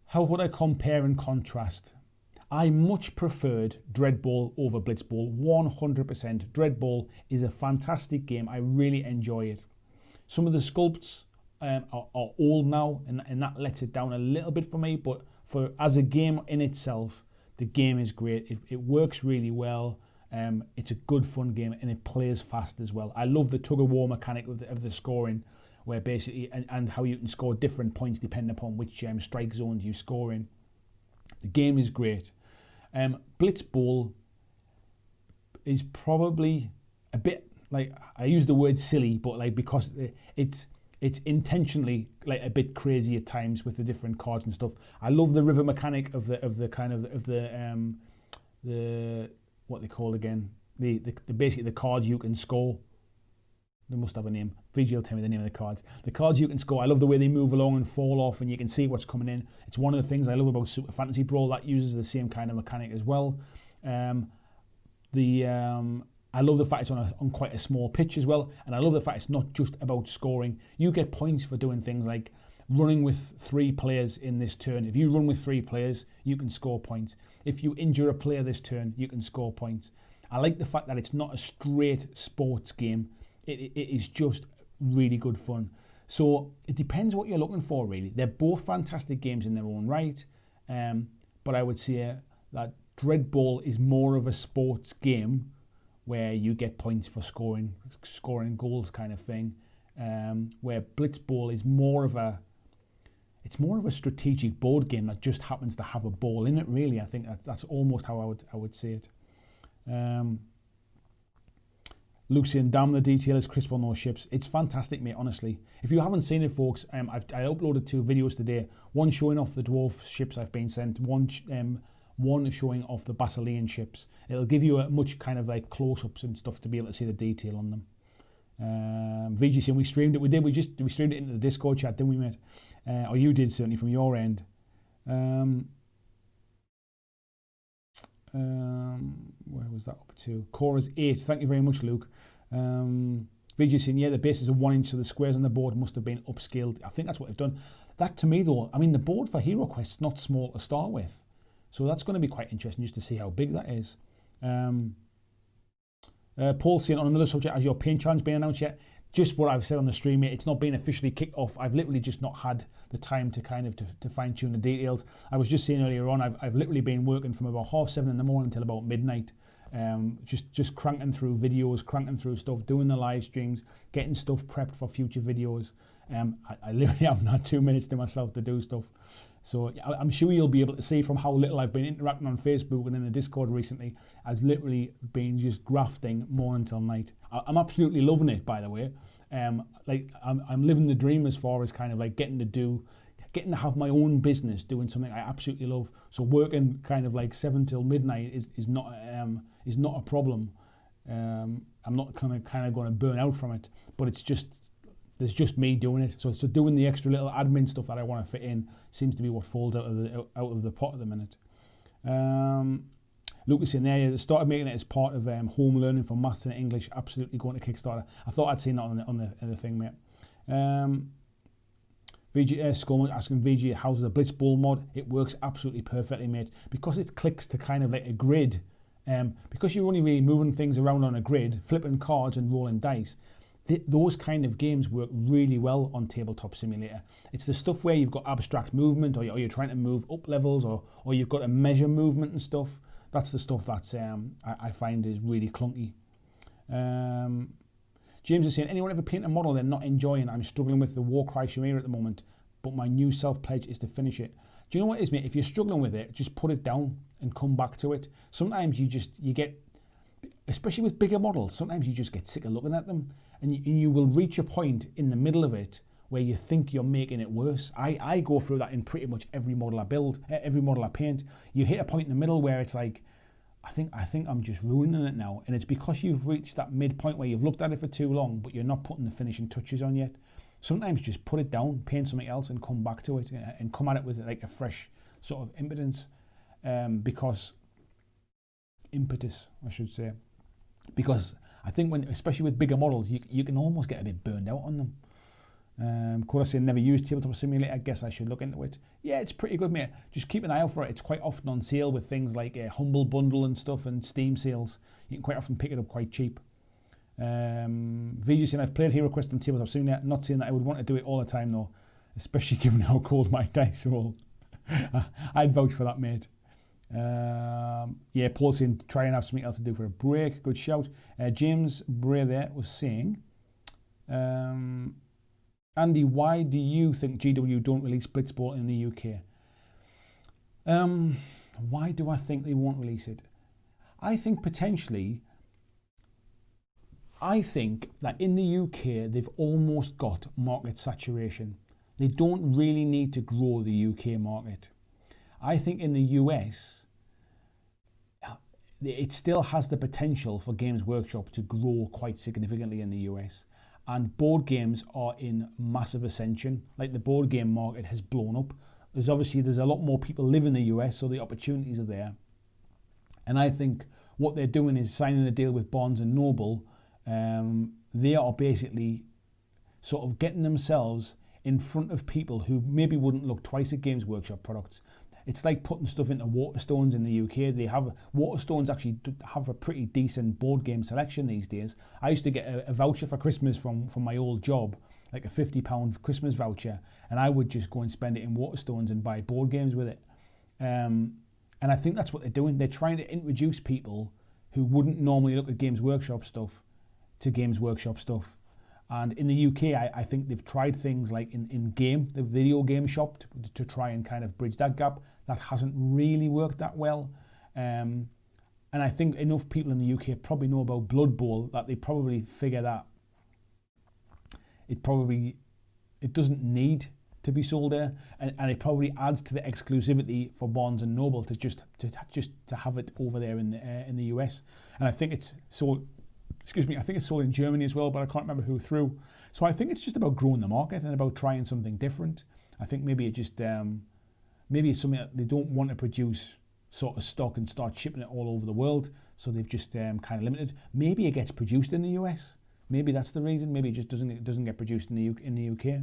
how would I compare and contrast? I much preferred Dreadball over Blitzball, 100%. Dreadball is a fantastic game. I really enjoy it. Some of the sculpts are old now, and that lets it down a little bit for me, but as a game in itself, the game is great. It works really well. It's a good, fun game, and it plays fast as well. I love the tug-of-war mechanic of the scoring, where basically, and how you can score different points depending upon which strike zones you score in. The game is great. Blitzball is probably a bit, like, I use the word silly, but like because it's intentionally like a bit crazy at times with the different cards and stuff. I love the river mechanic of the what they call again, the basically the cards you can score. They must have a name. VG will tell me the name of the cards. The cards you can score, I love the way they move along and fall off and you can see what's coming in. It's one of the things I love about Super Fantasy Brawl. That uses the same kind of mechanic as well. I love the fact it's on quite a small pitch as well. And I love the fact it's not just about scoring. You get points for doing things like running with 3 players in this turn. If you run with 3 players, you can score points. If you injure a player this turn, you can score points. I like the fact that it's not a straight sports game. It is just really good fun. So it depends what you're looking for, really. They're both fantastic games in their own right, but I would say that Dreadball is more of a sports game where you get points for scoring goals kind of thing, where Blitzball is more of a strategic board game that just happens to have a ball in it, really. I think that's almost how I would say it. Lucian, damn the detail is crisp on those ships. It's fantastic, mate, honestly. If you haven't seen it, folks, I uploaded 2 videos today. One showing off the dwarf ships I've been sent, one showing off the Basilean ships. It'll give you a much kind of like close-ups and stuff to be able to see the detail on them. VG saying we streamed it. We did. We streamed it into the Discord chat, didn't we, mate? Or you did, certainly, from your end. Where was that up to? Cora's 8. Thank you very much, Luke. VG saying, yeah, the bases are 1 inch, so the squares on the board must have been upscaled. I think that's what they've done. That, to me, though, I mean, the board for HeroQuest is not small to start with. So that's going to be quite interesting just to see how big that is. Paul saying, on another subject, has your paint challenge been announced yet? Just what I've said on the stream, mate. It's not been officially kicked off. I've literally just not had the time to kind of to fine tune the details. I was just saying earlier on, I've literally been working from about 7:30 in the morning until about midnight, just cranking through videos, cranking through stuff, doing the live streams, getting stuff prepped for future videos. I literally haven't had 2 minutes to myself to do stuff. So I'm sure you'll be able to see from how little I've been interacting on Facebook and in the Discord recently. I've literally been just grafting morning till night. I'm absolutely loving it, by the way. Like I'm living the dream as far as kind of like getting to have my own business, doing something I absolutely love. So working kind of like 7 till midnight is not a problem. I'm not kind of going to burn out from it, but there's just me doing it. So doing the extra little admin stuff that I want to fit in seems to be what falls out of the pot at the minute. Lucas in there, they started making it as part of home learning for maths and English. Absolutely going to Kickstarter. I thought I'd seen that on the thing, mate. VG Skull asking VG, how's the Blitzball mod? It works absolutely perfectly, mate. Because it clicks to kind of like a grid. Because you're only really moving things around on a grid, flipping cards and rolling dice. those kind of games work really well on Tabletop Simulator. It's the stuff where you've got abstract movement, or you're trying to move up levels, or you've got to measure movement and stuff. That's the stuff that's I find is really clunky. James is saying, anyone ever paint a model they're not enjoying? I'm struggling with the Warcry Chimera at the moment, but my new self-pledge is to finish it. Do you know what it is, mate? If you're struggling with it, just put it down and come back to it. Sometimes you get, especially with bigger models, sometimes you just get sick of looking at them, and you will reach a point in the middle of it where you think you're making it worse. I go through that in pretty much every model I build, every model I paint. You hit a point in the middle where it's like, I think I'm just ruining it now. And it's because you've reached that midpoint where you've looked at it for too long, but you're not putting the finishing touches on yet. Sometimes just put it down, paint something else, and come back to it and come at it with like a fresh sort of impetus, impetus, I should say. Because I think especially with bigger models, you can almost get a bit burned out on them. Could I say never used Tabletop Simulator? I guess I should look into it. Yeah, it's pretty good, mate. Just keep an eye out for it. It's quite often on sale with things like a Humble Bundle and stuff and Steam sales. You can quite often pick it up quite cheap. VJ saying, I've played HeroQuest on Tabletop Simulator. Not saying that I would want to do it all the time though, especially given how cold my dice roll. I'd vouch for that, mate. Yeah, Paul saying, try and have something else to do for a break. Good shout. James Bray there was saying, Andy, why do you think GW don't release Blitzball in the UK? Why do I think they won't release it? I think potentially, that in the UK, they've almost got market saturation. They don't really need to grow the UK market. I think in the US, it still has the potential for Games Workshop to grow quite significantly in the US. And board games are in massive ascension. Like the board game market has blown up. There's a lot more people live in the US, so the opportunities are there. And I think what they're doing is signing a deal with Barnes and Noble. They are basically sort of getting themselves in front of people who maybe wouldn't look twice at Games Workshop products. It's like putting stuff into Waterstones in the UK. Waterstones actually have a pretty decent board game selection these days. I used to get a voucher for Christmas from my old job, like a £50 Christmas voucher, and I would just go and spend it in Waterstones and buy board games with it. And I think that's what they're doing. They're trying to introduce people who wouldn't normally look at Games Workshop stuff to Games Workshop stuff. And in the UK, I think they've tried things like in Game, the video game shop, to try and kind of bridge that gap. That hasn't really worked that well. And I think enough people in the UK probably know about Blood Bowl that they probably figure that it doesn't need to be sold there, and it probably adds to the exclusivity for Barnes and Noble to just to have it over there in the US. And I think it's sold. Excuse me, I think it's sold in Germany as well, but I can't remember who through. So I think it's just about growing the market and about trying something different. I think maybe it's something that they don't want to produce sort of stock and start shipping it all over the world. So they've just kind of limited. Maybe it gets produced in the US. Maybe that's the reason. Maybe it just doesn't get produced in the UK.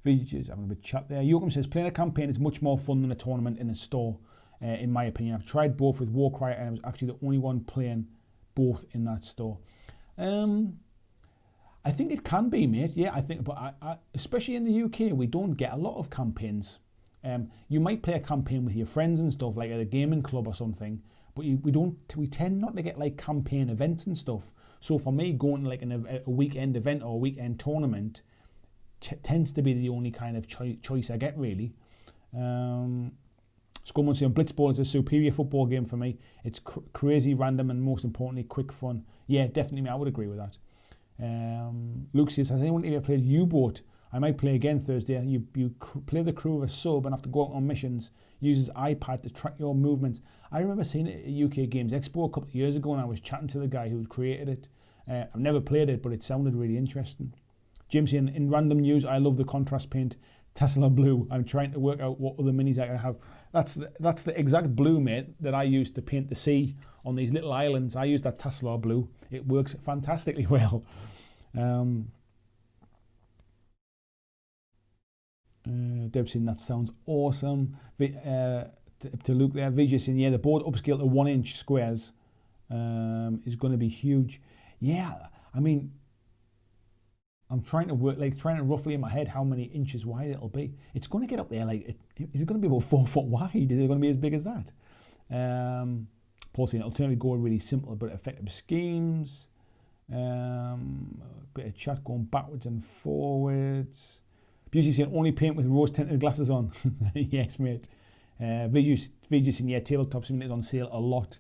Just having a bit of chat there. Joachim says, playing a campaign is much more fun than a tournament in a store. In my opinion, I've tried both with Warcry, and I was actually the only one playing both in that store. I think it can be, mate. Yeah, I think, but I especially in the UK, we don't get a lot of campaigns. You might play a campaign with your friends and stuff, like at a gaming club or something, but we tend not to get like campaign events and stuff. So for me, going to like a weekend event or a weekend tournament tends to be the only kind of choice I get, really. Scumman saying Blitzball is a superior football game for me. It's crazy, random, and most importantly, quick fun. Yeah, definitely, I would agree with that. Luke says, has anyone ever played U-Boat? I might play again Thursday. You play the crew of a sub and have to go out on missions. Uses iPad to track your movements. I remember seeing it at UK Games Expo a couple of years ago, and I was chatting to the guy who had created it. I've never played it, but it sounded really interesting. Jim saying, in random news, I love the contrast paint Tesla blue. I'm trying to work out what other minis I can have. That's the exact blue, mate, that I use to paint the sea on these little islands. I use that Tesla blue. It works fantastically well. Deb saying that sounds awesome. To Luke there, Vijay saying, yeah, the board upscale to 1-inch squares is going to be huge. Yeah, I mean, I'm trying to roughly in my head how many inches wide it'll be. It's going to get up there, is it going to be about 4 foot wide? Is it going to be as big as that? Paul saying alternatively go really simple but effective schemes. Bit of chat going backwards and forwards. Beauty saying only paint with rose tinted glasses on. Yes, mate. VG saying yeah, tabletop simulator on sale a lot.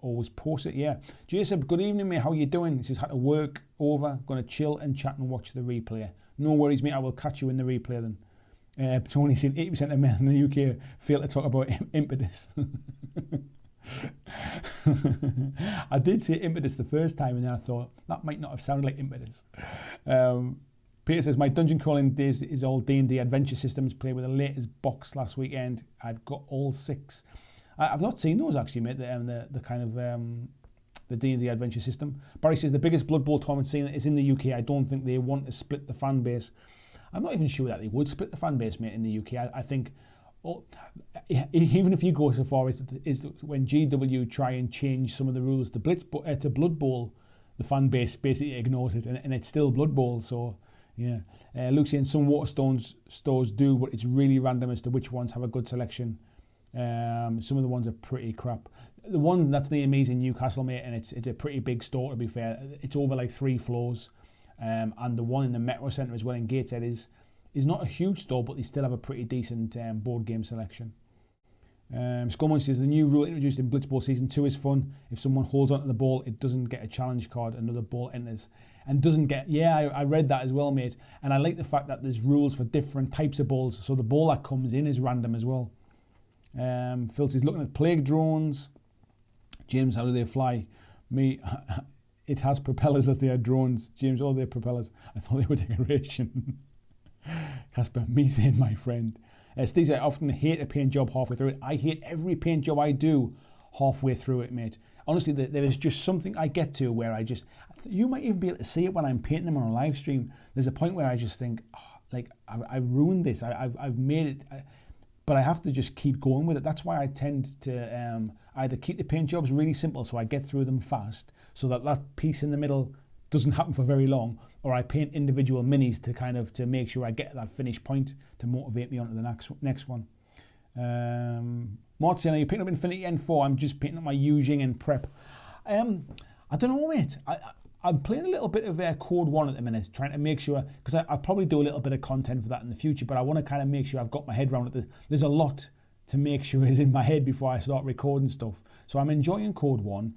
Always post it, yeah. Jason, good evening, mate. How you doing? This is had to work over. Gonna chill and chat and watch the replay. No worries, mate. I will catch you in the replay then. Tony saying 80% of men in the UK fail to talk about impetus. I did say impetus the first time, and then I thought that might not have sounded like impetus. Peter says my dungeon crawling days is all D&D adventure systems. Played with the latest box last weekend. I've got all 6. I've not seen those actually, mate. The kind of the D&D adventure system. Barry says the biggest Blood Bowl tournament scene is in the UK. I don't think they want to split the fan base. I'm not even sure that they would split the fan base, mate, in the UK. I think, even if you go so far as when GW try and change some of the rules to Blood Bowl, the fan base basically ignores it, and it's still Blood Bowl. So yeah, Luke's saying some Waterstones stores do, but it's really random as to which ones have a good selection. Some of the ones are pretty crap. The one that's near me is in Newcastle, mate, and it's a pretty big store, to be fair. It's over like 3 floors. And the one in the Metro Centre as well in Gateshead is not a huge store, but they still have a pretty decent board game selection. Skullman says the new rule introduced in Blitzball Season 2 is fun. If someone holds onto the ball, it doesn't get a challenge card, another ball enters. And doesn't get, yeah, I read that as well, mate. And I like the fact that there's rules for different types of balls, so the ball that comes in is random as well. Phil says looking at plague drones. James, how do they fly? Me, it has propellers as they are drones. James, oh, they're propellers. I thought they were decoration. Casper, methane, my friend. Steve, I often hate a paint job halfway through it. I hate every paint job I do halfway through it, mate. Honestly, there is just something I get to where you might even be able to see it when I'm painting them on a live stream. There's a point where I just think, I've ruined this. I've made it. But I have to just keep going with it. That's why I tend to either keep the paint jobs really simple so I get through them fast, so that piece in the middle doesn't happen for very long, or I paint individual minis to make sure I get to that finish point to motivate me onto the next one. Mort saying, are you picking up Infinity N4? I'm just painting up my Yujing and prep. I don't know, mate. I'm playing a little bit of Code 1 at the minute, trying to make sure, because I'll probably do a little bit of content for that in the future, but I want to kind of make sure I've got my head around it. There's a lot to make sure is in my head before I start recording stuff. So I'm enjoying Code 1.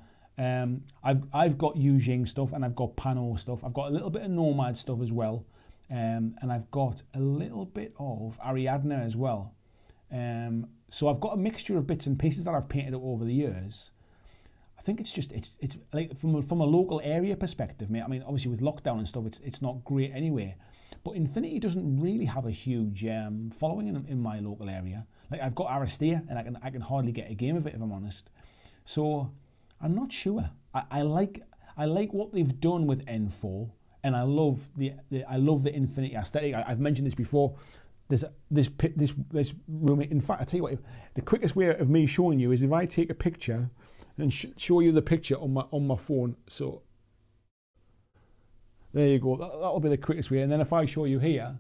I've got Yujing stuff, and I've got Pano stuff. I've got a little bit of Nomad stuff as well. And I've got a little bit of Ariadne as well. So I've got a mixture of bits and pieces that I've painted up over the years. I think it's like from a local area perspective, mate. I mean, obviously with lockdown and stuff, it's not great anyway. But Infinity doesn't really have a huge following in my local area. Like I've got Aristea, and I can hardly get a game of it if I'm honest. So I'm not sure. I like what they've done with N4, and I love the Infinity aesthetic. I've mentioned this before. This room. In fact, I tell you what, the quickest way of me showing you is if I take a picture and show you the picture on my phone. So there you go. That'll be the quickest way. And then if I show you here,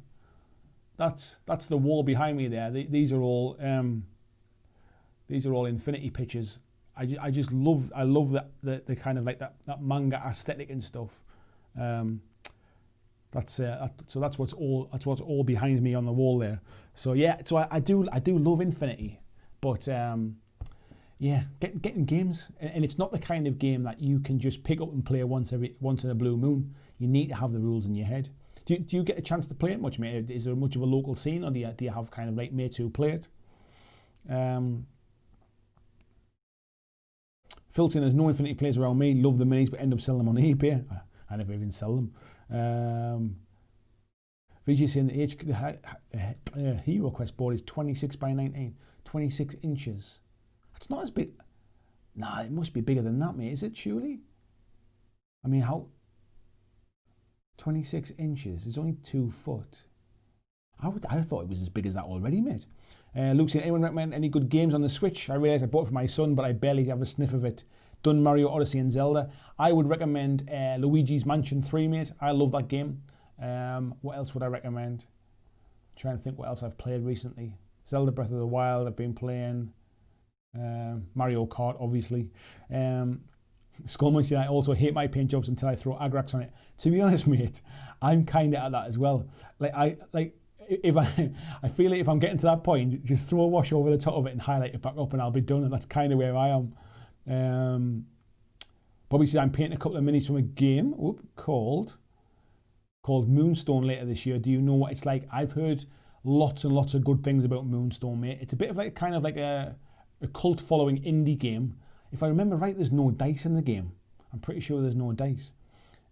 that's the wall behind me there. These are all Infinity pictures. I love the kind of like that manga aesthetic and stuff. So that's what's all behind me on the wall there. So yeah, so I do love Infinity, but yeah, getting games, and it's not the kind of game that you can just pick up and play once in a blue moon. You need to have the rules in your head. Do you get a chance to play it much, mate? Is there much of a local scene, or do you have kind of like mates who play it? Phil saying there's no Infinity players around me. Love the minis, but end up selling them on eBay. I never even sell them. VG saying the HeroQuest board is 26 by 19, 26 inches. It's not as big. Nah, it must be bigger than that, mate. Is it surely? I mean, how? 26 inches is only 2 foot. I thought it was as big as that already, mate. Luke saying, anyone recommend any good games on the Switch? I realised I bought it for my son, but I barely have a sniff of it. done Mario Odyssey and Zelda. I would recommend Luigi's Mansion 3, mate. I love that game. What else would I recommend? I'm trying to think what else I've played recently. Zelda Breath of the Wild I've been playing. Mario Kart, obviously. Skullmunch, I also hate my paint jobs until I throw Agrax on it. To be honest, mate, I'm kind of at that as well. If I feel like if I'm getting to that point, just throw a wash over the top of it and highlight it back up and I'll be done, and that's kind of where I am. Bobby said I'm painting a couple of minis from a game called Moonstone later this year. Do you know what it's like? I've heard lots and lots of good things about Moonstone, mate. It's a bit of like kind of like a cult following indie game. If I remember right, there's no dice in the game. I'm pretty sure there's no dice.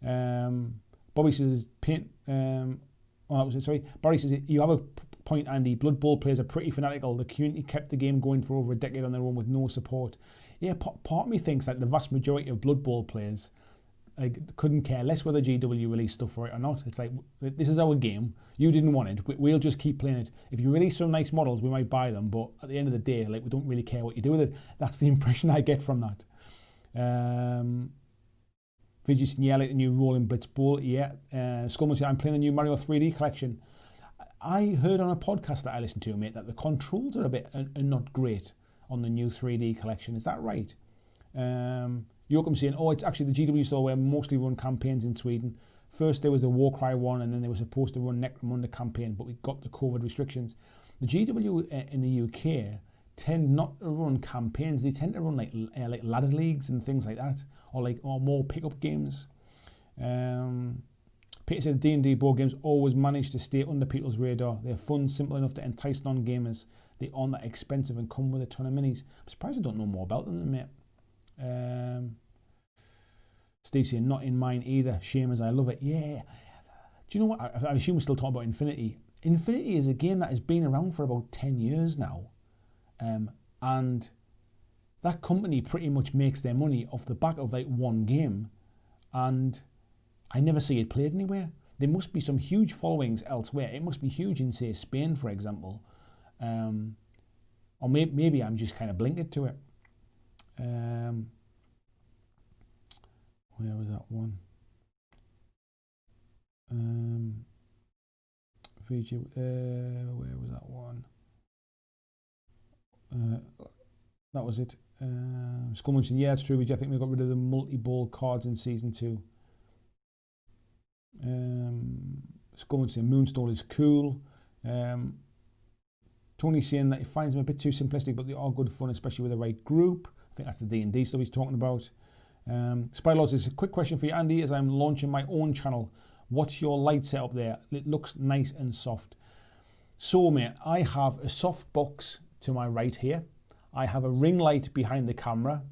Bobby says paint. Barry says you have a point, Andy. Blood Bowl players are pretty fanatical. The community kept the game going for over a decade on their own with no support. Yeah, part of me thinks that the vast majority of Blood Bowl players couldn't care less whether GW released stuff for it or not. It's like, this is our game. You didn't want it. We'll just keep playing it. If you release some nice models, we might buy them. But at the end of the day, we don't really care what you do with it. That's the impression I get from that. Vijay said, yeah, I like the new rolling Blitzball. Yeah. Skullman said, I'm playing the new Mario 3D collection. I heard on a podcast that I listened to, mate, that the controls are not great on the new 3D collection. Is that right? Joachim saying, it's actually the GW store where mostly run campaigns in Sweden. First there was the Warcry one, and then they were supposed to run Necromunda campaign, but we got the COVID restrictions. The GW in the UK tend not to run campaigns. They tend to run like ladder leagues and things like that, or more pickup games. Peter said D&D board games always manage to stay under people's radar. They're fun, simple enough to entice non-gamers. They aren't that expensive and come with a ton of minis. I'm surprised I don't know more about them, mate. Steve saying, not in mine either. Shame as I love it. Yeah. Do you know what? I assume we're still talking about Infinity. Infinity is a game that has been around for about 10 years now. And that company pretty much makes their money off the back of one game. And I never see it played anywhere. There must be some huge followings elsewhere. It must be huge in, say, Spain, for example. Or maybe I'm just kind of blinkered to it. Where was that one? Where was that one? That was it. Skullmunch, yeah, it's true. I think we got rid of the multi-ball cards in season 2. Skullmunch, Moonstone is cool. Tony saying that he finds them a bit too simplistic, but they are good fun, especially with the right group. I think that's the D&D stuff he's talking about. Spylord says, a quick question for you, Andy, as I'm launching my own channel. What's your light setup there? It looks nice and soft. So, mate, I have a soft box to my right here. I have a ring light behind the camera.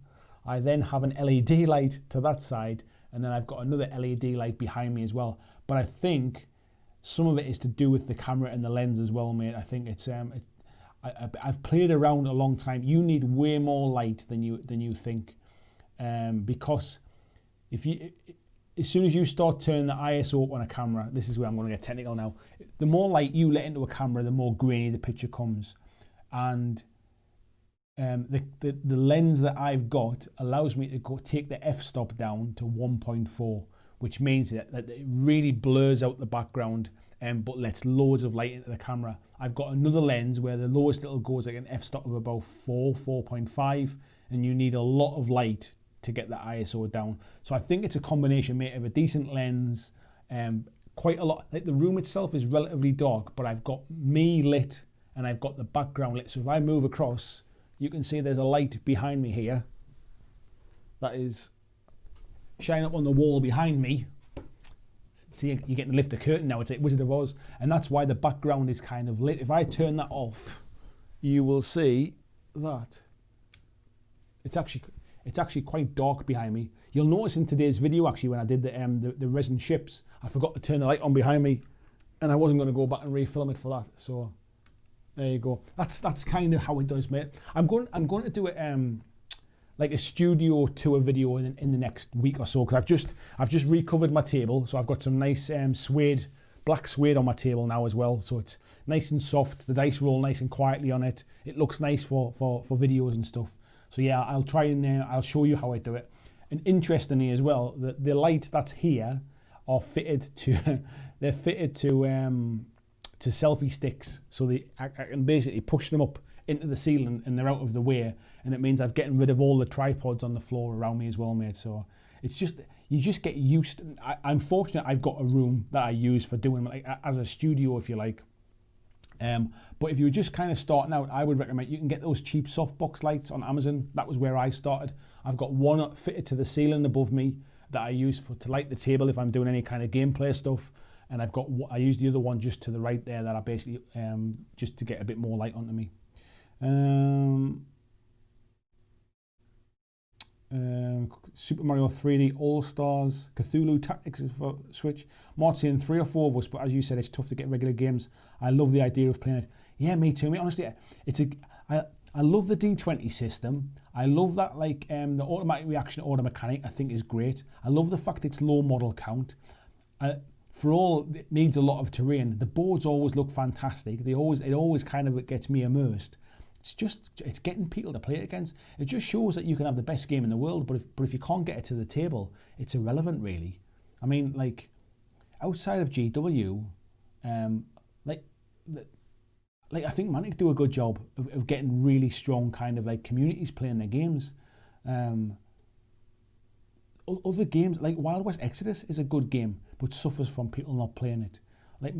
I then have an LED light to that side, and then I've got another LED light behind me as well. But I think some of it is to do with the camera and the lens as well, mate. I think it's I've played around a long time. You need way more light than you think, because as soon as you start turning the ISO on a camera, this is where I'm going to get technical now. The more light you let into a camera, the more grainy the picture comes, and the lens that I've got allows me to take the f-stop down to 1.4, which means that it really blurs out the background, but lets loads of light into the camera. I've got another lens where the lowest it'll go is like an f-stop of about 4.5, and you need a lot of light to get the ISO down. So I think it's a combination, mate, of a decent lens, quite a lot. Like the room itself is relatively dark, but I've got me lit and I've got the background lit. So if I move across, you can see there's a light behind me here that is shining up on the wall behind me. See, you're getting to lift the curtain now. It's like Wizard of Oz, and that's why the background is kind of lit. If I turn that off, you will see that it's actually quite dark behind me. You'll notice in today's video, actually, when I did the resin ships, I forgot to turn the light on behind me, and I wasn't going to go back and refilm it for that. So there you go. That's kind of how it does, mate. I'm going to do it like a studio tour video in the next week or so, because I've just recovered my table, so I've got some nice black suede on my table now as well. So it's nice and soft. The dice roll nice and quietly on it. It looks nice for videos and stuff. So yeah, I'll try and I'll show you how I do it. And interestingly as well, the lights that's here are fitted to they're fitted to selfie sticks, so I can basically push them up into the ceiling and they're out of the way, and it means I'm getting rid of all the tripods on the floor around me as well, mate. So it's just, you just get used. I'm fortunate I've got a room that I use for doing, like, as a studio, if you like. But if you're just kind of starting out, I would recommend you can get those cheap softbox lights on Amazon. That was where I started. I've got one fitted to the ceiling above me that I use to light the table if I'm doing any kind of gameplay stuff. And I use the other one just to the right there that I basically, just to get a bit more light onto me. Super Mario 3D All-Stars, Cthulhu Tactics for Switch. Mark's saying 3 or 4 of us, but as you said, it's tough to get regular games. I love the idea of playing it. Yeah, me too. Honestly, I love the D20 system. I love that, like, the automatic reaction order mechanic, I think is great. I love the fact it's low model count. For all it needs a lot of terrain, the boards always look fantastic. It always kind of gets me immersed. It's getting people to play it against. It just shows that you can have the best game in the world, but if you can't get it to the table, it's irrelevant, really. I mean, like, outside of GW, I think Mantic do a good job of getting really strong kind of like communities playing their games. Other games like Wild West Exodus is a good game, but suffers from people not playing it. Like,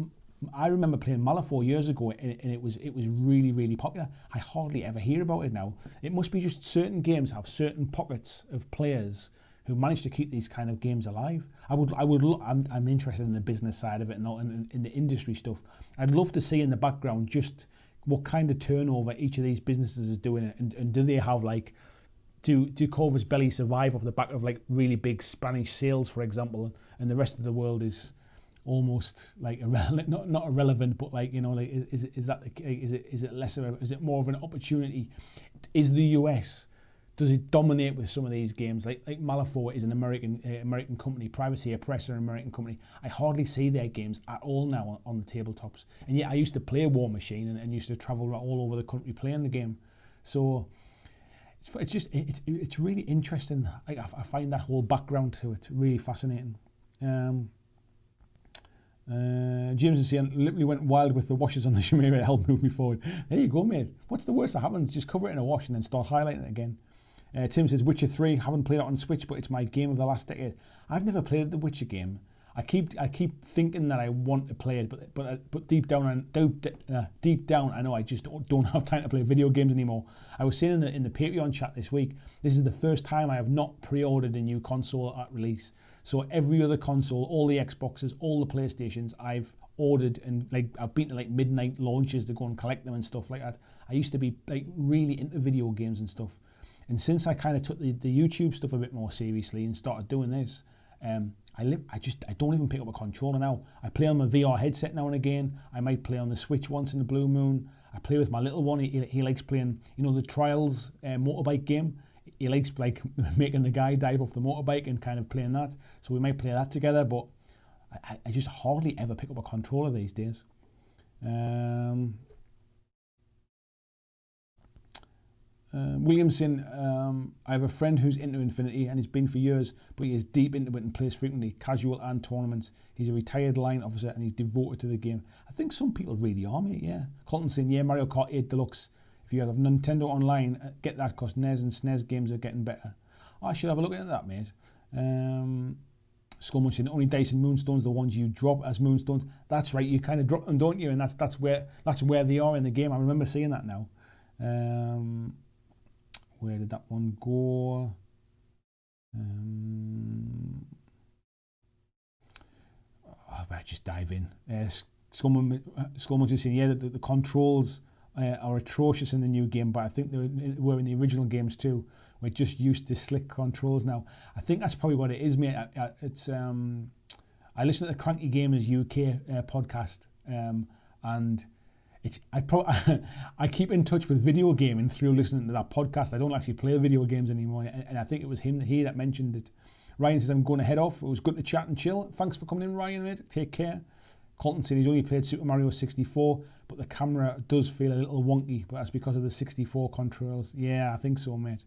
I remember playing Malifaux years ago, and it was really, really popular. I hardly ever hear about it now. It must be just certain games have certain pockets of players who manage to keep these kind of games alive. I'm interested in the business side of it and not in the industry stuff. I'd love to see in the background just what kind of turnover each of these businesses is doing, and do they have, like, do Corvus Belli survive off the back of, like, really big Spanish sales, for example, and the rest of the world is almost like not irrelevant, but, like, you know, like, is it lesser? Is it more of an opportunity? Is the US, does it dominate with some of these games? Like Malifaux is an American company, Privacy Oppressor, an American company. I hardly see their games at all now on the tabletops. And yet I used to play War Machine and used to travel all over the country playing the game. So it's really interesting. I find that whole background to it really fascinating. James is saying, literally went wild with the washes on the Chimera to help move me forward. There you go, mate. What's the worst that happens? Just cover it in a wash and then start highlighting it again. Tim says, Witcher 3, haven't played it on Switch, but it's my game of the last decade. I've never played the Witcher game. I keep thinking that I want to play it, but deep down I know I just don't have time to play video games anymore. I was saying in the Patreon chat this week, this is the first time I have not pre-ordered a new console at release. So every other console, all the Xboxes, all the PlayStations, I've ordered, and, like, I've been to, like, midnight launches to go and collect them and stuff like that. I used to be, like, really into video games and stuff. And since I kind of took the YouTube stuff a bit more seriously and started doing this, I don't even pick up a controller now. I play on my VR headset now and again. I might play on the Switch once in the blue moon. I play with my little one. He likes playing, you know, the Trials motorbike game. He likes, like, making the guy dive off the motorbike and kind of playing that. So we might play that together, but I just hardly ever pick up a controller these days. Williamson, I have a friend who's into Infinity and he's been for years, but he is deep into it and plays frequently, casual and tournaments. He's a retired line officer and he's devoted to the game. I think some people really are, mate, yeah. Colton's saying, yeah, Mario Kart 8 Deluxe. If you have Nintendo Online, get that, because NES and SNES games are getting better. I should have a look at that, mate. Skullmunch saying, only Dice and Moonstones, the ones you drop as Moonstones. That's right, you kind of drop them, don't you? And that's where they are in the game. I remember seeing that now. Where did that one go? I just dive in. Skullmunch is saying, yeah, the controls are atrocious in the new game, but I think they were in the original games too. We're just used to slick controls now. I think that's probably what it is, mate. It's I listen to the Cranky Gamers UK podcast, and I keep in touch with video gaming through listening to that podcast. I don't actually play video games anymore, and I think it was him that mentioned it. Ryan says, I'm going to head off. It was good to chat and chill. Thanks for coming in, Ryan, mate. Take care. Colton said he's only played Super Mario 64, but the camera does feel a little wonky, but that's because of the 64 controls. Yeah, I think so, mate.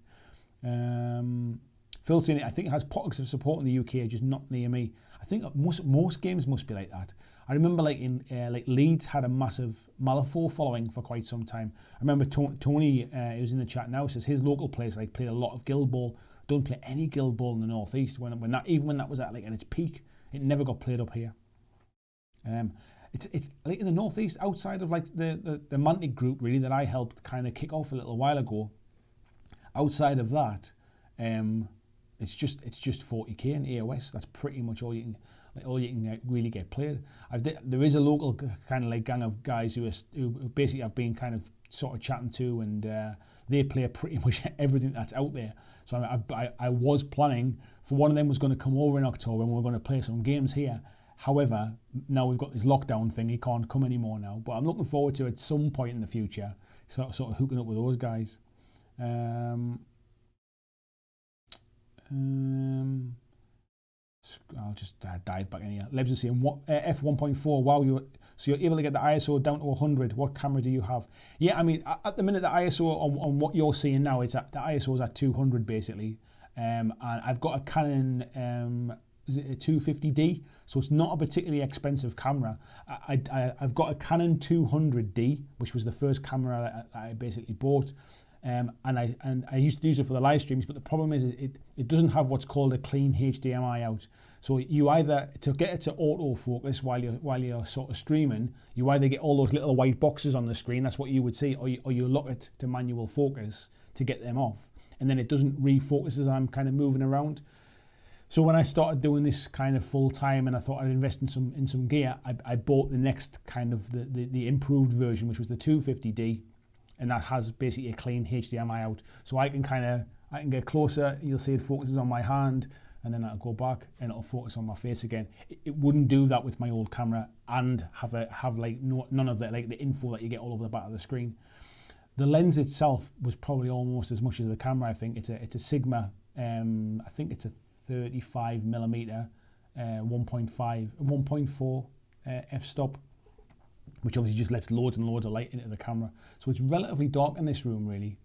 Phil saying I think it has pockets of support in the UK, just not near me. I think most games must be like that. I remember like in like Leeds had a massive Malifaux following for quite some time. I remember Tony, who's in the chat now, says his local place like played a lot of Guild Ball. Don't play any Guild Ball in the Northeast when that was at like at its peak. It never got played up here. It's like in the Northeast, outside of like the Mantic group really that I helped kind of kick off a little while ago. Outside of that, it's just 40k in AOS. That's pretty much all you can really get played. There is a local kind of like gang of guys who basically I've been kind of sort of chatting to, and they play pretty much everything that's out there. So I was planning for one of them was going to come over in October and we're going to play some games here. However, now we've got this lockdown thing, he can't come anymore now. But I'm looking forward to at some point in the future sort of hooking up with those guys. I'll just dive back in here. Lebs is saying f1.4. Wow, so you're able to get the ISO down to 100. What camera do you have? Yeah, I mean at the minute the ISO on what you're seeing now, the ISO is at 200 basically, and I've got a Canon is it a 250D, so it's not a particularly expensive camera. I've got a Canon 200D, which was the first camera that I basically bought. And I used to use it for the live streams, but the problem is it doesn't have what's called a clean HDMI out. So you either, to get it to autofocus while you're sort of streaming, you either get all those little white boxes on the screen, that's what you would see, or you lock it to manual focus to get them off, and then it doesn't refocus as I'm kind of moving around. So when I started doing this kind of full time and I thought I'd invest in some gear, I bought the next kind of the improved version, which was the 250D. And that has basically a clean HDMI out, so I can get closer. You'll see it focuses on my hand, and then I'll go back and it'll focus on my face again. It wouldn't do that with my old camera and have like none of the info that you get all over the back of the screen. The lens itself was probably almost as much as the camera. I think it's a Sigma. I think it's a 35 millimeter 1.4 f-stop. Which obviously just lets loads and loads of light into the camera. So it's relatively dark in this room really,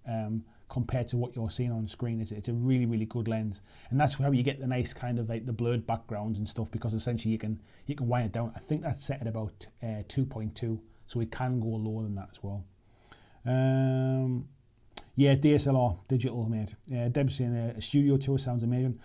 compared to what you're seeing on screen. It's a really, really good lens. And that's how you get the nice kind of like the blurred backgrounds and stuff, because essentially you can wind it down. I think that's set at about 2.2, so it can go lower than that as well. Yeah, DSLR, digital, mate. Deb's saying a studio tour sounds amazing.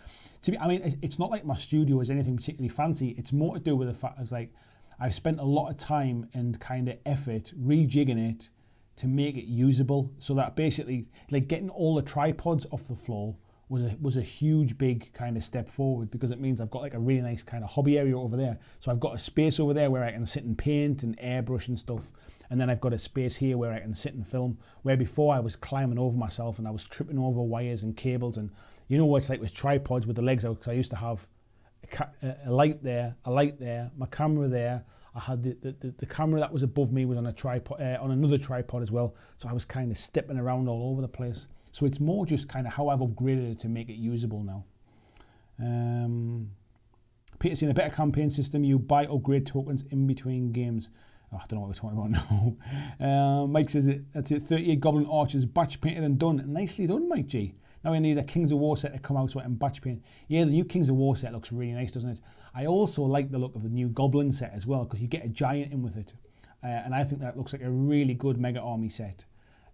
I mean, it's not like my studio is anything particularly fancy. It's more to do with the fact of like, I've spent a lot of time and kind of effort rejigging it to make it usable, so that basically like getting all the tripods off the floor was a huge big kind of step forward, because it means I've got like a really nice kind of hobby area over there. So I've got a space over there where I can sit and paint and airbrush and stuff, and then I've got a space here where I can sit and film, where before I was climbing over myself and I was tripping over wires and cables, and you know what it's like with tripods with the legs out, because I used to have a light there, my camera there. I had the camera that was above me was on a tripod, on another tripod as well. So I was kind of stepping around all over the place. So it's more just kind of how I've upgraded it to make it usable now. Peter's in a better campaign system. You buy upgrade tokens in between games. Oh, I don't know what we're talking about now. Mike says that's it. 38 Goblin Archers batch painted and done. Nicely done, Mike G. Now we need a Kings of War set to come out so I can batch paint. Yeah, the new Kings of War set looks really nice, doesn't it? I also like the look of the new Goblin set as well, because you get a giant in with it. And I think that looks like a really good Mega Army set.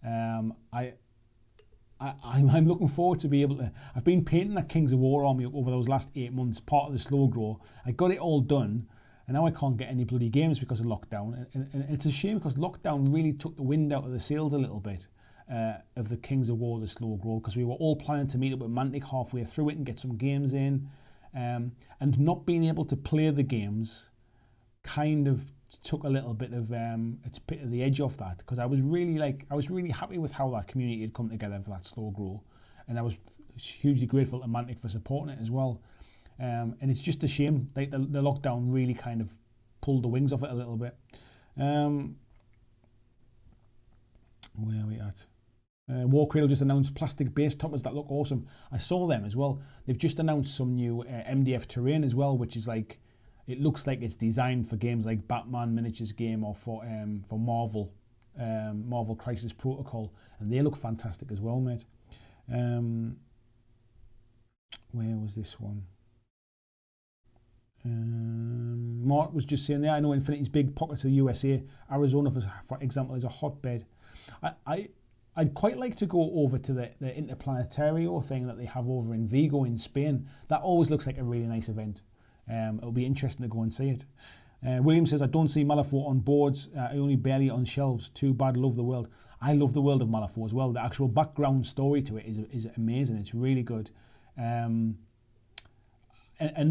I'm looking forward to be able to... I've been painting that Kings of War army over those last 8 months, part of the slow grow. I got it all done, and now I can't get any bloody games because of lockdown. And it's a shame, because lockdown really took the wind out of the sails a little bit. Of the Kings of War, the slow grow, because we were all planning to meet up with Mantic halfway through it and get some games in, and not being able to play the games kind of took a little bit of the edge off that, because I was really happy with how that community had come together for that slow grow, and I was hugely grateful to Mantic for supporting it as well. And it's just a shame like the lockdown really kind of pulled the wings off it a little bit. Where are we at? War Cradle just announced plastic base toppers that look awesome. I saw them as well. They've just announced some new MDF terrain as well, which is like, it looks like it's designed for games like Batman Miniatures Game, or for Marvel, Marvel Crisis Protocol, and they look fantastic as well, mate. Where was this one? Mark was just saying there, I know Infinity's big pockets of the USA. Arizona, for example, is a hotbed. I'd quite like to go over to the Interplanetario thing that they have over in Vigo in Spain. That always looks like a really nice event. It'll be interesting to go and see it. William says, I don't see Malifaux on boards, only barely on shelves. Too bad, love the world. I love the world of Malifaux as well. The actual background story to it is amazing. It's really good. And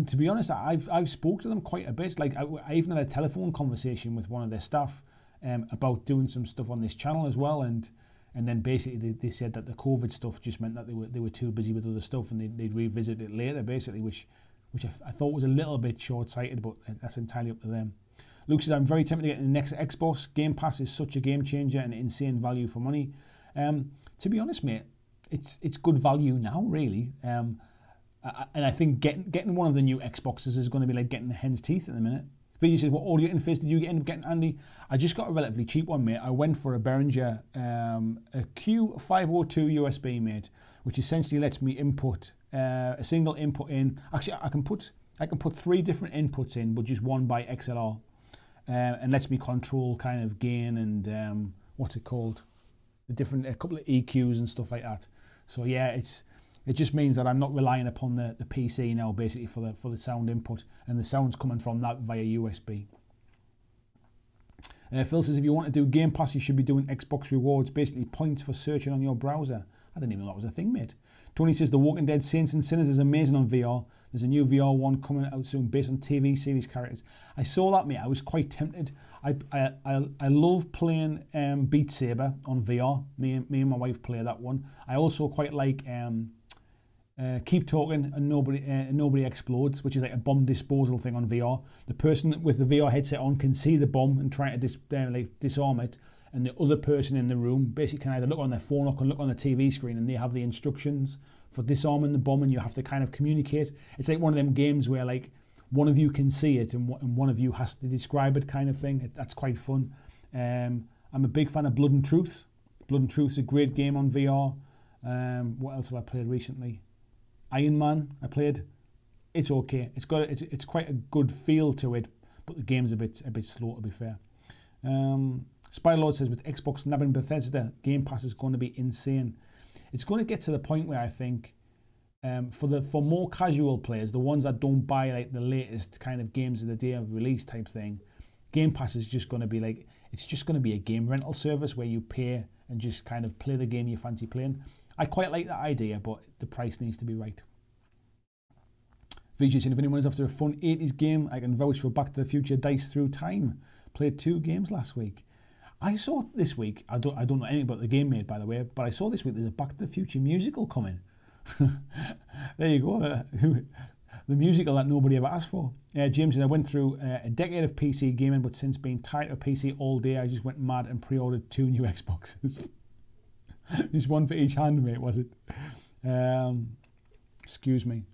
to be honest, I've spoke to them quite a bit. Like I even had a telephone conversation with one of their staff about doing some stuff on this channel as well. And then basically they said that the COVID stuff just meant that they were too busy with other stuff and they'd revisit it later, basically, which I thought was a little bit short-sighted, but that's entirely up to them. Luke says, I'm very tempted to get the next Xbox. Game Pass is such a game changer and insane value for money. To be honest, mate, it's good value now, really. And I think getting one of the new Xboxes is going to be like getting the hen's teeth at the minute. Vijay says, what audio interface did you end up getting, Andy? I just got a relatively cheap one, mate. I went for a Behringer a Q502 USB, mate, which essentially lets me input a single input in. Actually, I can put 3 different inputs in, but just one by XLR, and lets me control kind of gain and what's it called, a couple of EQs and stuff like that. So yeah, it just means that I'm not relying upon the PC now, basically, for the sound input, and the sound's coming from that via USB. Phil says, if you want to do Game Pass, you should be doing Xbox rewards, basically points for searching on your browser. I didn't even know that was a thing, mate. Tony says, The Walking Dead Saints and Sinners is amazing on VR. There's a new VR one coming out soon based on TV series characters. I saw that, mate. I was quite tempted. I love playing Beat Saber on VR. Me and my wife play that one. I also quite like Keep Talking and Nobody Explodes, which is like a bomb disposal thing on VR. The person with the VR headset on can see the bomb and try to disarm it, and the other person in the room basically can either look on their phone or can look on the TV screen, and they have the instructions for disarming the bomb, and you have to kind of communicate. It's like one of them games where like one of you can see it and one of you has to describe it, kind of thing. That's quite fun. I'm a big fan of Blood and Truth. Blood and Truth is a great game on VR. What else have I played recently? Iron Man, I played. It's okay. It's quite a good feel to it, but the game's a bit slow, to be fair. Spider-Lord says, with Xbox nabbing Bethesda, Game Pass is going to be insane. It's going to get to the point where I think for more casual players, the ones that don't buy like the latest kind of games of the day of release type thing, Game Pass is just going to be like, it's just going to be a game rental service where you pay and just kind of play the game you fancy playing. I quite like that idea, but the price needs to be right. Vijay saying, if anyone is after a fun 80s game, I can vouch for Back to the Future Dice Through Time. Played 2 games last week. I saw this week, I don't know anything about the game made, by the way, but I saw this week there's a Back to the Future musical coming. There you go. The musical that nobody ever asked for. James said, I went through a decade of PC gaming, but since being tied to a PC all day, I just went mad and pre-ordered 2 new Xboxes. Just one for each hand, mate, was it? Excuse me.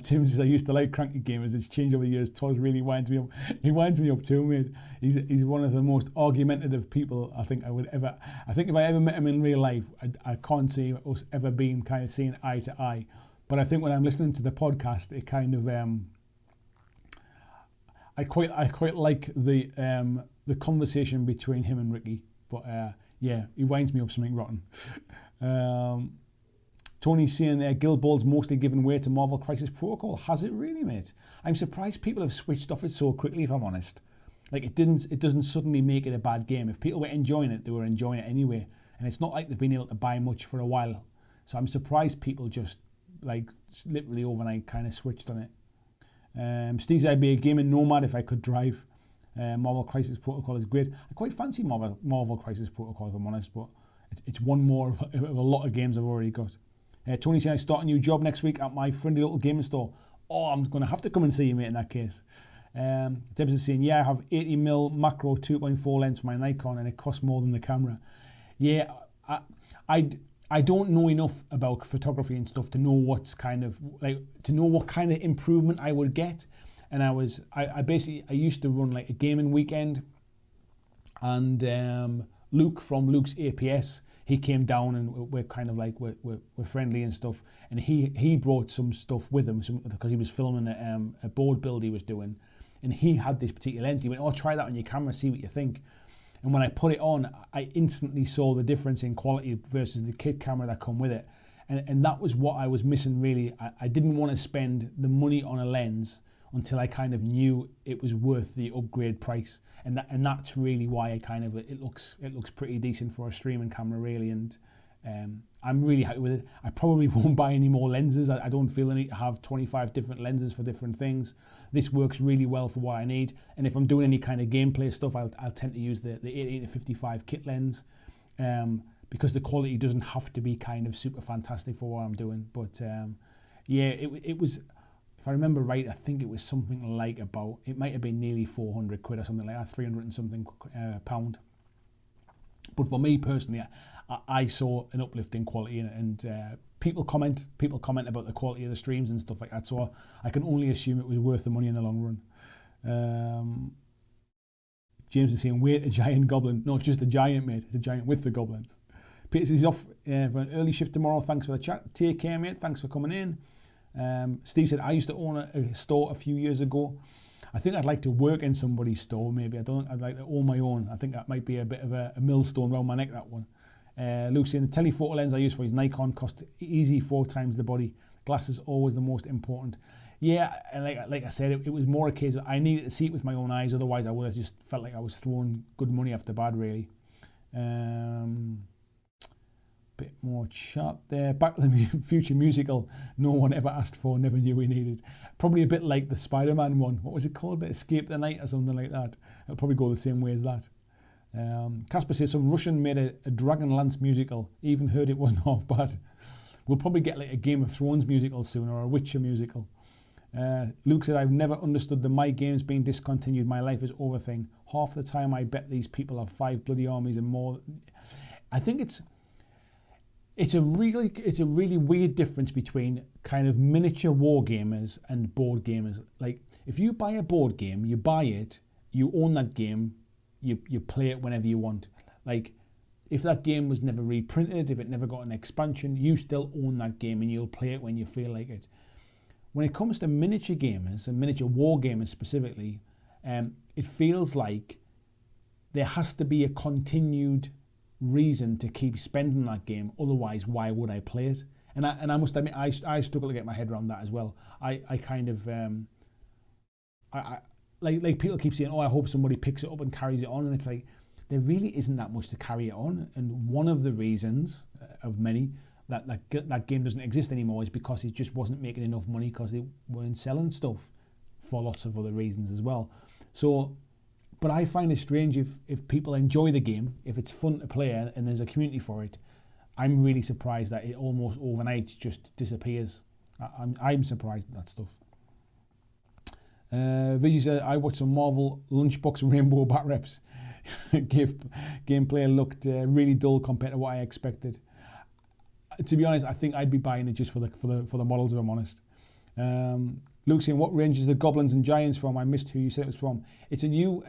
Tim says, I used to like cranky gamers. It's changed over the years. Toz really winds me up. He winds me up too, mate. He's one of the most argumentative people I think if I ever met him in real life, I can't see us ever being kind of seeing eye to eye. But I think when I'm listening to the podcast, it kind of I quite like the conversation between him and Ricky. But yeah, he winds me up something rotten. Tony's saying Guild Ball's mostly given way to Marvel Crisis Protocol. Has it really, mate? I'm surprised people have switched off it so quickly, if I'm honest. Like, it doesn't suddenly make it a bad game. If people were enjoying it, they were enjoying it anyway. And it's not like they've been able to buy much for a while. So I'm surprised people just, like, literally overnight kind of switched on it. Steve said, I'd be a gaming nomad if I could drive. Marvel Crisis Protocol is great. I quite fancy Marvel Crisis Protocol, if I'm honest, but it's one more of a lot of games I've already got. Tony said, I start a new job next week at my friendly little gaming store. Oh, I'm going to have to come and see you, mate, in that case. Debs is saying, yeah, I have 80mm macro 2.4 lens for my Nikon and it costs more than the camera. Yeah, I don't know enough about photography and stuff to know what's kind of, like, to know what kind of improvement I would get. And I used to run like a gaming weekend, and Luke from Luke's APS, he came down and we're kind of like, we're friendly and stuff. And he brought some stuff with him because he was filming a board build he was doing. And he had this particular lens. He went, oh, try that on your camera, see what you think. And when I put it on, I instantly saw the difference in quality versus the kit camera that come with it. And that was what I was missing, really. I didn't want to spend the money on a lens until I kind of knew it was worth the upgrade price. And that's really why it looks pretty decent for a streaming camera, really. And I'm really happy with it. I probably won't buy any more lenses. I don't feel the need to have 25 different lenses for different things. This works really well for what I need. And if I'm doing any kind of gameplay stuff, I'll tend to use the 18-55 kit lens because the quality doesn't have to be kind of super fantastic for what I'm doing. But yeah, it was, if I remember right, I think it was something like it might have been nearly 400 quid or something like that, 300 and something pound. But for me personally, I saw an uplift in quality, and people comment about the quality of the streams and stuff like that. So I can only assume it was worth the money in the long run. James is saying, wait, a giant goblin. No, just a giant, mate. It's a giant with the goblins. Peter says he's off for an early shift tomorrow. Thanks for the chat. Take care, mate. Thanks for coming in. Steve said, I used to own a store a few years ago. I think I'd like to work in somebody's store, maybe. I'd like to own my own. I think that might be a bit of a millstone around my neck, that one. Luke's saying, the telephoto lens I use for his Nikon cost easy 4 times the body. Glass is always the most important. Yeah, and like I said, it was more a case of I needed to see it with my own eyes. Otherwise, I would have just felt like I was throwing good money after bad, really. Bit more chat there. Back to the Future musical no one ever asked for, never knew we needed. Probably a bit like the Spider-Man one. What was it called? Escape the Night or something like that. It'll probably go the same way as that. Casper says some Russian made a Dragonlance musical. Even heard it wasn't half bad. We'll probably get like a Game of Thrones musical soon, or a Witcher musical. Luke said, I've never understood the my games being discontinued, my life is over thing. Half the time I bet these people have 5 bloody armies and more. I think it's a really weird difference between kind of miniature war gamers and board gamers. Like, if you buy a board game, you buy it, you own that game, you play it whenever you want. Like, if that game was never reprinted, if it never got an expansion, you still own that game and you'll play it when you feel like it. When it comes to miniature gamers and miniature war gamers specifically, it feels like there has to be a continued reason to keep spending that game. Otherwise, why would I play it? And I must admit, I struggle to get my head around that as well. I kind of like people keep saying, oh, I hope somebody picks it up and carries it on, and it's like there really isn't that much to carry it on. And one of the reasons of many that game doesn't exist anymore is because it just wasn't making enough money because they weren't selling stuff for lots of other reasons as well. So, but I find it strange if people enjoy the game, if it's fun to play and there's a community for it. I'm really surprised that it almost overnight just disappears. I'm surprised at that stuff. Vigi said, I watched some Marvel Lunchbox Rainbow Bat Reps. Gameplay looked really dull compared to what I expected. To be honest, I think I'd be buying it just for the models, if I'm honest. Luke saying, what range is the Goblins and Giants from? I missed who you said it was from. It's a new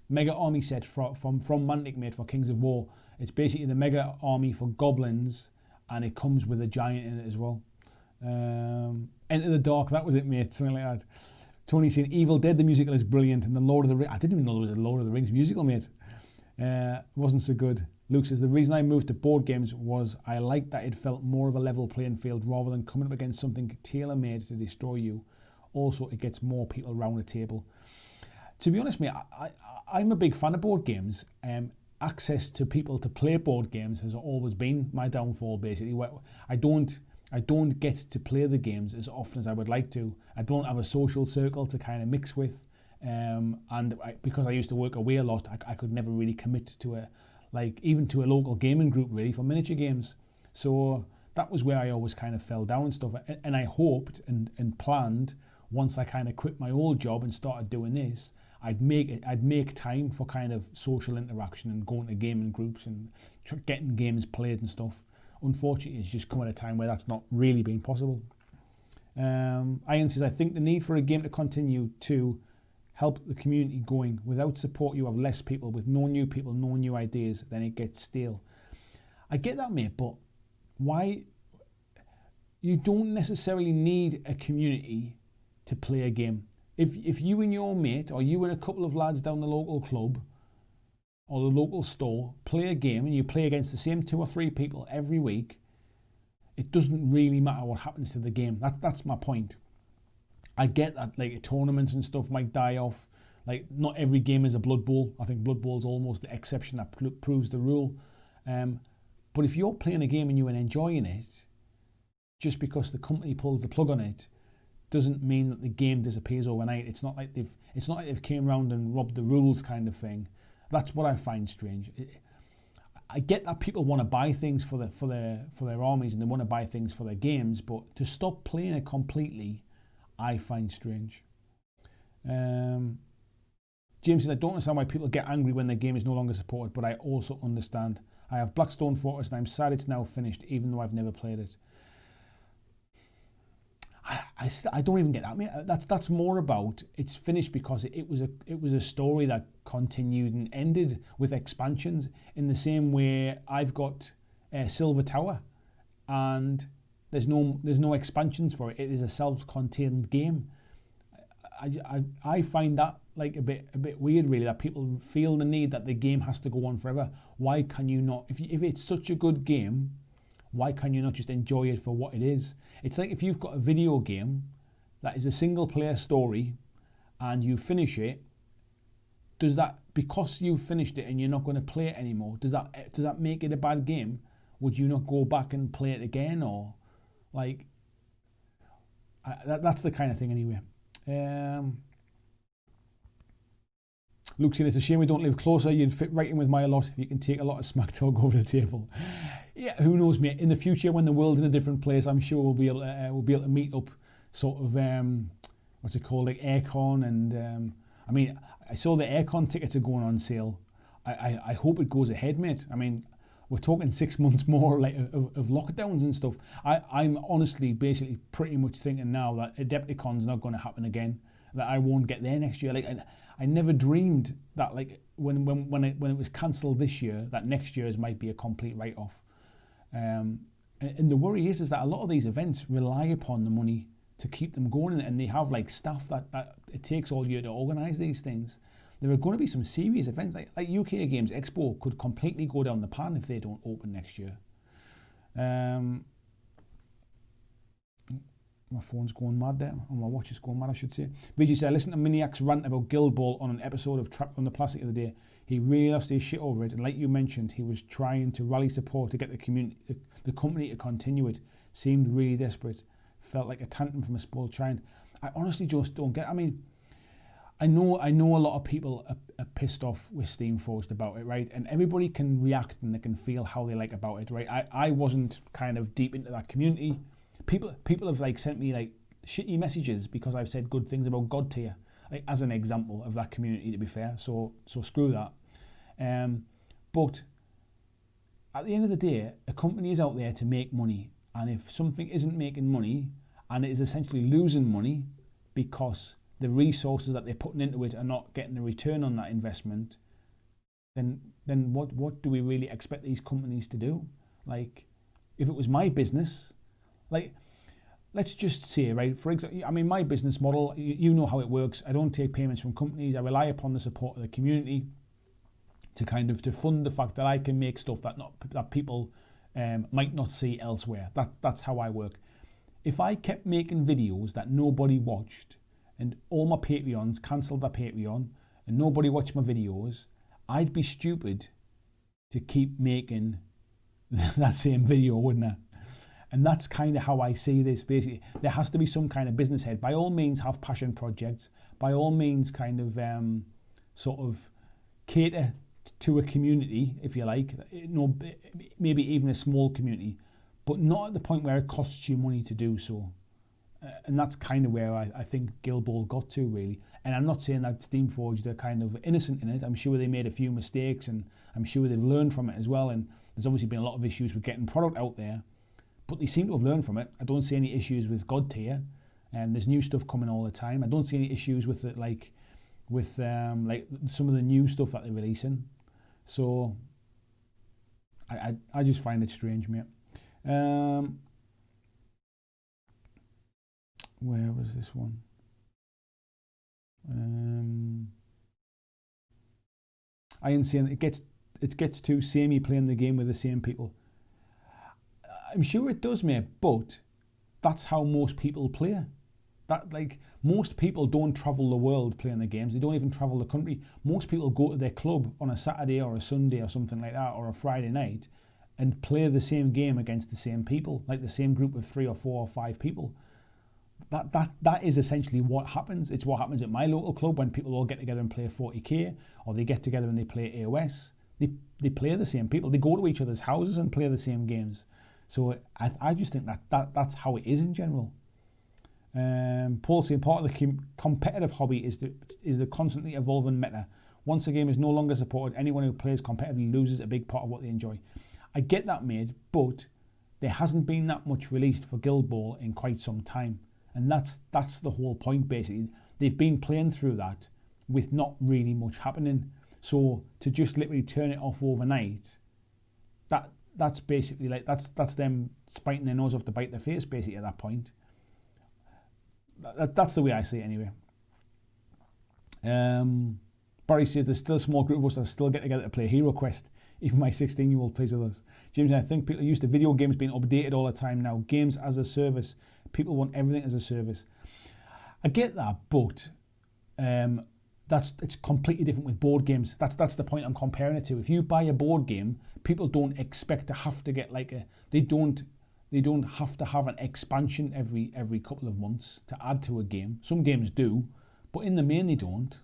Mega Army set from Mantic made for Kings of War. It's basically the Mega Army for Goblins, and it comes with a Giant in it as well. Enter the Dark, that was it, mate, something like that. Tony saying, Evil Dead, the musical is brilliant, and the Lord of the Rings, I didn't even know there was a Lord of the Rings musical, mate. Wasn't so good. Luke says, the reason I moved to board games was I liked that it felt more of a level playing field rather than coming up against something tailor-made to destroy you. Also, it gets more people around the table. To be honest, mate, I'm a big fan of board games. Access to people to play board games has always been my downfall, basically. I don't get to play the games as often as I would like to. I don't have a social circle to kind of mix with. Because I used to work away a lot, I could never really commit to even to a local gaming group really for miniature games. So that was where I always kind of fell down and stuff. And I hoped and planned once I kind of quit my old job and started doing this, I'd make time for kind of social interaction and going to gaming groups and getting games played and stuff. Unfortunately, it's just come at a time where that's not really been possible. Ian says, I think the need for a game to continue to help the community going. Without support, you have less people. With no new people, no new ideas, then it gets stale. I get that, mate, but why? You don't necessarily need a community to play a game. If you and your mate, or you and a couple of lads down the local club or the local store play a game, and you play against the same 2 or 3 people every week, it doesn't really matter what happens to the game. That's my point. I get that, like, tournaments and stuff might die off. Like, not every game is a Blood Bowl. I think Blood Bowl is almost the exception that proves the rule. But if you're playing a game and you're enjoying it, just because the company pulls the plug on it, doesn't mean that the game disappears overnight. It's not like they've came around and robbed the rules kind of thing. That's what I find strange. I get that people want to buy things for their armies, and they want to buy things for their games, but to stop playing it completely, I find strange. James says, I don't understand why people get angry when their game is no longer supported, but I also understand. I have Blackstone Fortress and I'm sad it's now finished, even though I've never played it. I don't even get that, mate. That's more about it's finished because it was a story that continued and ended with expansions, in the same way I've got Silver Tower, and there's no expansions for it. It is a self-contained game. I find that like a bit weird, really, that people feel the need that the game has to go on forever. Why can you not? If it's such a good game, why can you not just enjoy it for what it is? It's like if you've got a video game that is a single player story and you finish it, does that, because you've finished it and you're not going to play it anymore, does that make it a bad game? Would you not go back and play it again? Or like, that's the kind of thing anyway. Luke saying, it's a shame we don't live closer. You'd fit right in with my lot if you can take a lot of smack talk over the table. Yeah, who knows, mate? In the future, when the world's in a different place, I'm sure we'll be able to meet up, sort of what's it called, like aircon, and I mean, I saw the aircon tickets are going on sale. I hope it goes ahead, mate. I mean, we're talking 6 months more like of lockdowns and stuff. I'm honestly basically pretty much thinking now that Adepticon's not going to happen again, that I won't get there next year. Like, I never dreamed that, like, when it was cancelled this year, that next year's might be a complete write-off. And the worry is that a lot of these events rely upon the money to keep them going, and they have like staff that it takes all year to organise these things. There are going to be some serious events, like UK Games Expo could completely go down the pan if they don't open next year. My phone's going mad there, or my watch is going mad, I should say. VG said, I listened to Miniac's rant about Guild Ball on an episode of Trapped on the Plastic the other day. He really lost his shit over it, and like you mentioned, he was trying to rally support to get the company to continue it. Seemed really desperate. Felt like a tantrum from a spoiled child. I honestly just don't get. I mean, I know a lot of people are pissed off with Steamforged about it, right? And everybody can react and they can feel how they like about it, right? I wasn't kind of deep into that community. People have like sent me like shitty messages because I've said good things about God Tier, like as an example of that community, to be fair. So screw that. But at the end of the day, a company is out there to make money, and if something isn't making money and it is essentially losing money because the resources that they're putting into it are not getting a return on that investment, then what do we really expect these companies to do? Like, if it was my business, like, let's just say, right, for example, I mean, my business model, you know how it works. I don't take payments from companies. I rely upon the support of the community to kind of to fund the fact that I can make stuff that people might not see elsewhere. That's how I work. If I kept making videos that nobody watched, and all my Patreons cancelled their Patreon, and nobody watched my videos, I'd be stupid to keep making that same video, wouldn't I? And that's kind of how I see this, basically. There has to be some kind of business head. By all means, have passion projects. By all means, kind of sort of cater to a community, if you like. Maybe even a small community, but not at the point where it costs you money to do so. And that's kind of where I think Guild Ball got to, really. And I'm not saying that Steamforged are kind of innocent in it. I'm sure they made a few mistakes, and I'm sure they've learned from it as well. And there's obviously been a lot of issues with getting product out there, but they seem to have learned from it. I don't see any issues with God Tier, and there's new stuff coming all the time. I don't see any issues with it, like some of the new stuff that they're releasing. So I just find it strange, mate. Where was this one? I ain't saying it gets too samey playing the game with the same people. I'm sure it does, mate, but that's how most people play. That, like, most people don't travel the world playing the games. They don't even travel the country. Most people go to their club on a Saturday or a Sunday or something like that, or a Friday night, and play the same game against the same people, like the same group of 3 or 4 or 5 people. That is essentially what happens. It's what happens at my local club when people all get together and play 40k, or they get together and they play AOS. They play the same people. They go to each other's houses and play the same games. So I just think that's how it is in general. Paul saying part of the competitive hobby is the constantly evolving meta. Once a game is no longer supported, anyone who plays competitively loses a big part of what they enjoy. I get that, mate, but there hasn't been that much released for Guild Ball in quite some time. And that's the whole point, basically. They've been playing through that with not really much happening. So to just literally turn it off overnight, that's basically like, that's them spiting their nose off to bite their face, basically, at that point. That's the way I see it anyway. Barry says there's still a small group of us that still get together to play HeroQuest. Even my 16-year-old plays with us. James, I think people are used to video games being updated all the time now. Games as a service. People want everything as a service. I get that, but it's completely different with board games. That's the point I'm comparing it to. If you buy a board game, people don't expect to have to get they don't have to have an expansion every couple of months to add to a game. Some games do, but in the main they don't.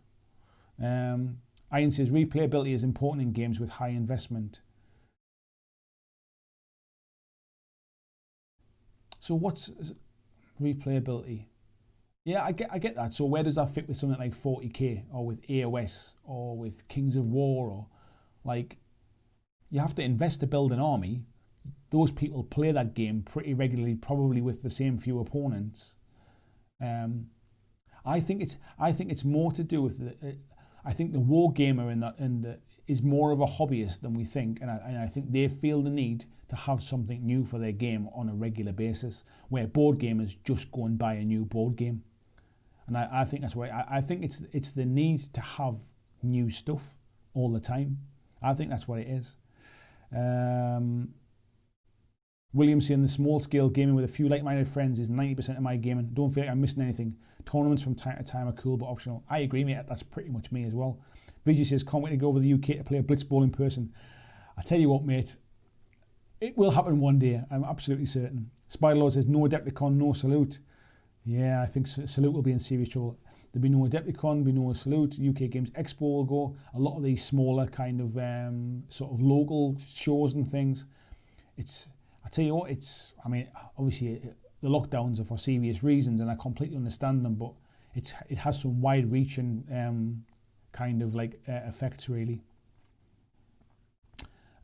Ian says replayability is important in games with high investment. So what's replayability? Yeah, I get that. So where does that fit with something like 40k or with AOS or with Kings of War, or like, you have to invest to build an army. Those people play that game pretty regularly, probably with the same few opponents. I think it's more to do with I think the war gamer is more of a hobbyist than we think, and I think they feel the need to have something new for their game on a regular basis, where board gamers just go and buy a new board game. And I think that's why I think it's the need to have new stuff all the time. I think that's what it is. William saying the small scale gaming with a few like-minded friends is 90% of my gaming. Don't feel like I'm missing anything. Tournaments from time to time are cool but optional. I agree, mate. That's pretty much me as well. Vijay says can't wait to go over the UK to play a Blitzball in person. I tell you what, mate, it will happen one day. I'm absolutely certain. Spiderlord says no Adepticon, no Salute. Yeah, I think Salute will be in serious trouble. There'll be no Adepticon, be no Salute. UK Games Expo will go. A lot of these smaller kind of sort of local shows and things. I tell you what, I mean, obviously the lockdowns are for serious reasons, and I completely understand them, but it has some wide-reaching kind of like effects, really.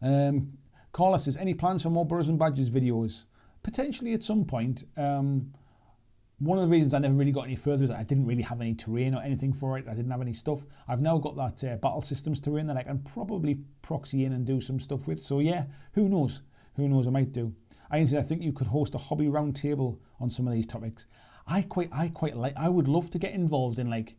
Carla says, any plans for more Burrows and Badgers videos? Potentially at some point. One of the reasons I never really got any further is that I didn't really have any terrain or anything for it. I didn't have any stuff. I've now got that Battle Systems terrain that I can probably proxy in and do some stuff with. So yeah, who knows? Who knows, I might do. I think you could host a hobby round table on some of these topics. I would love to get involved in like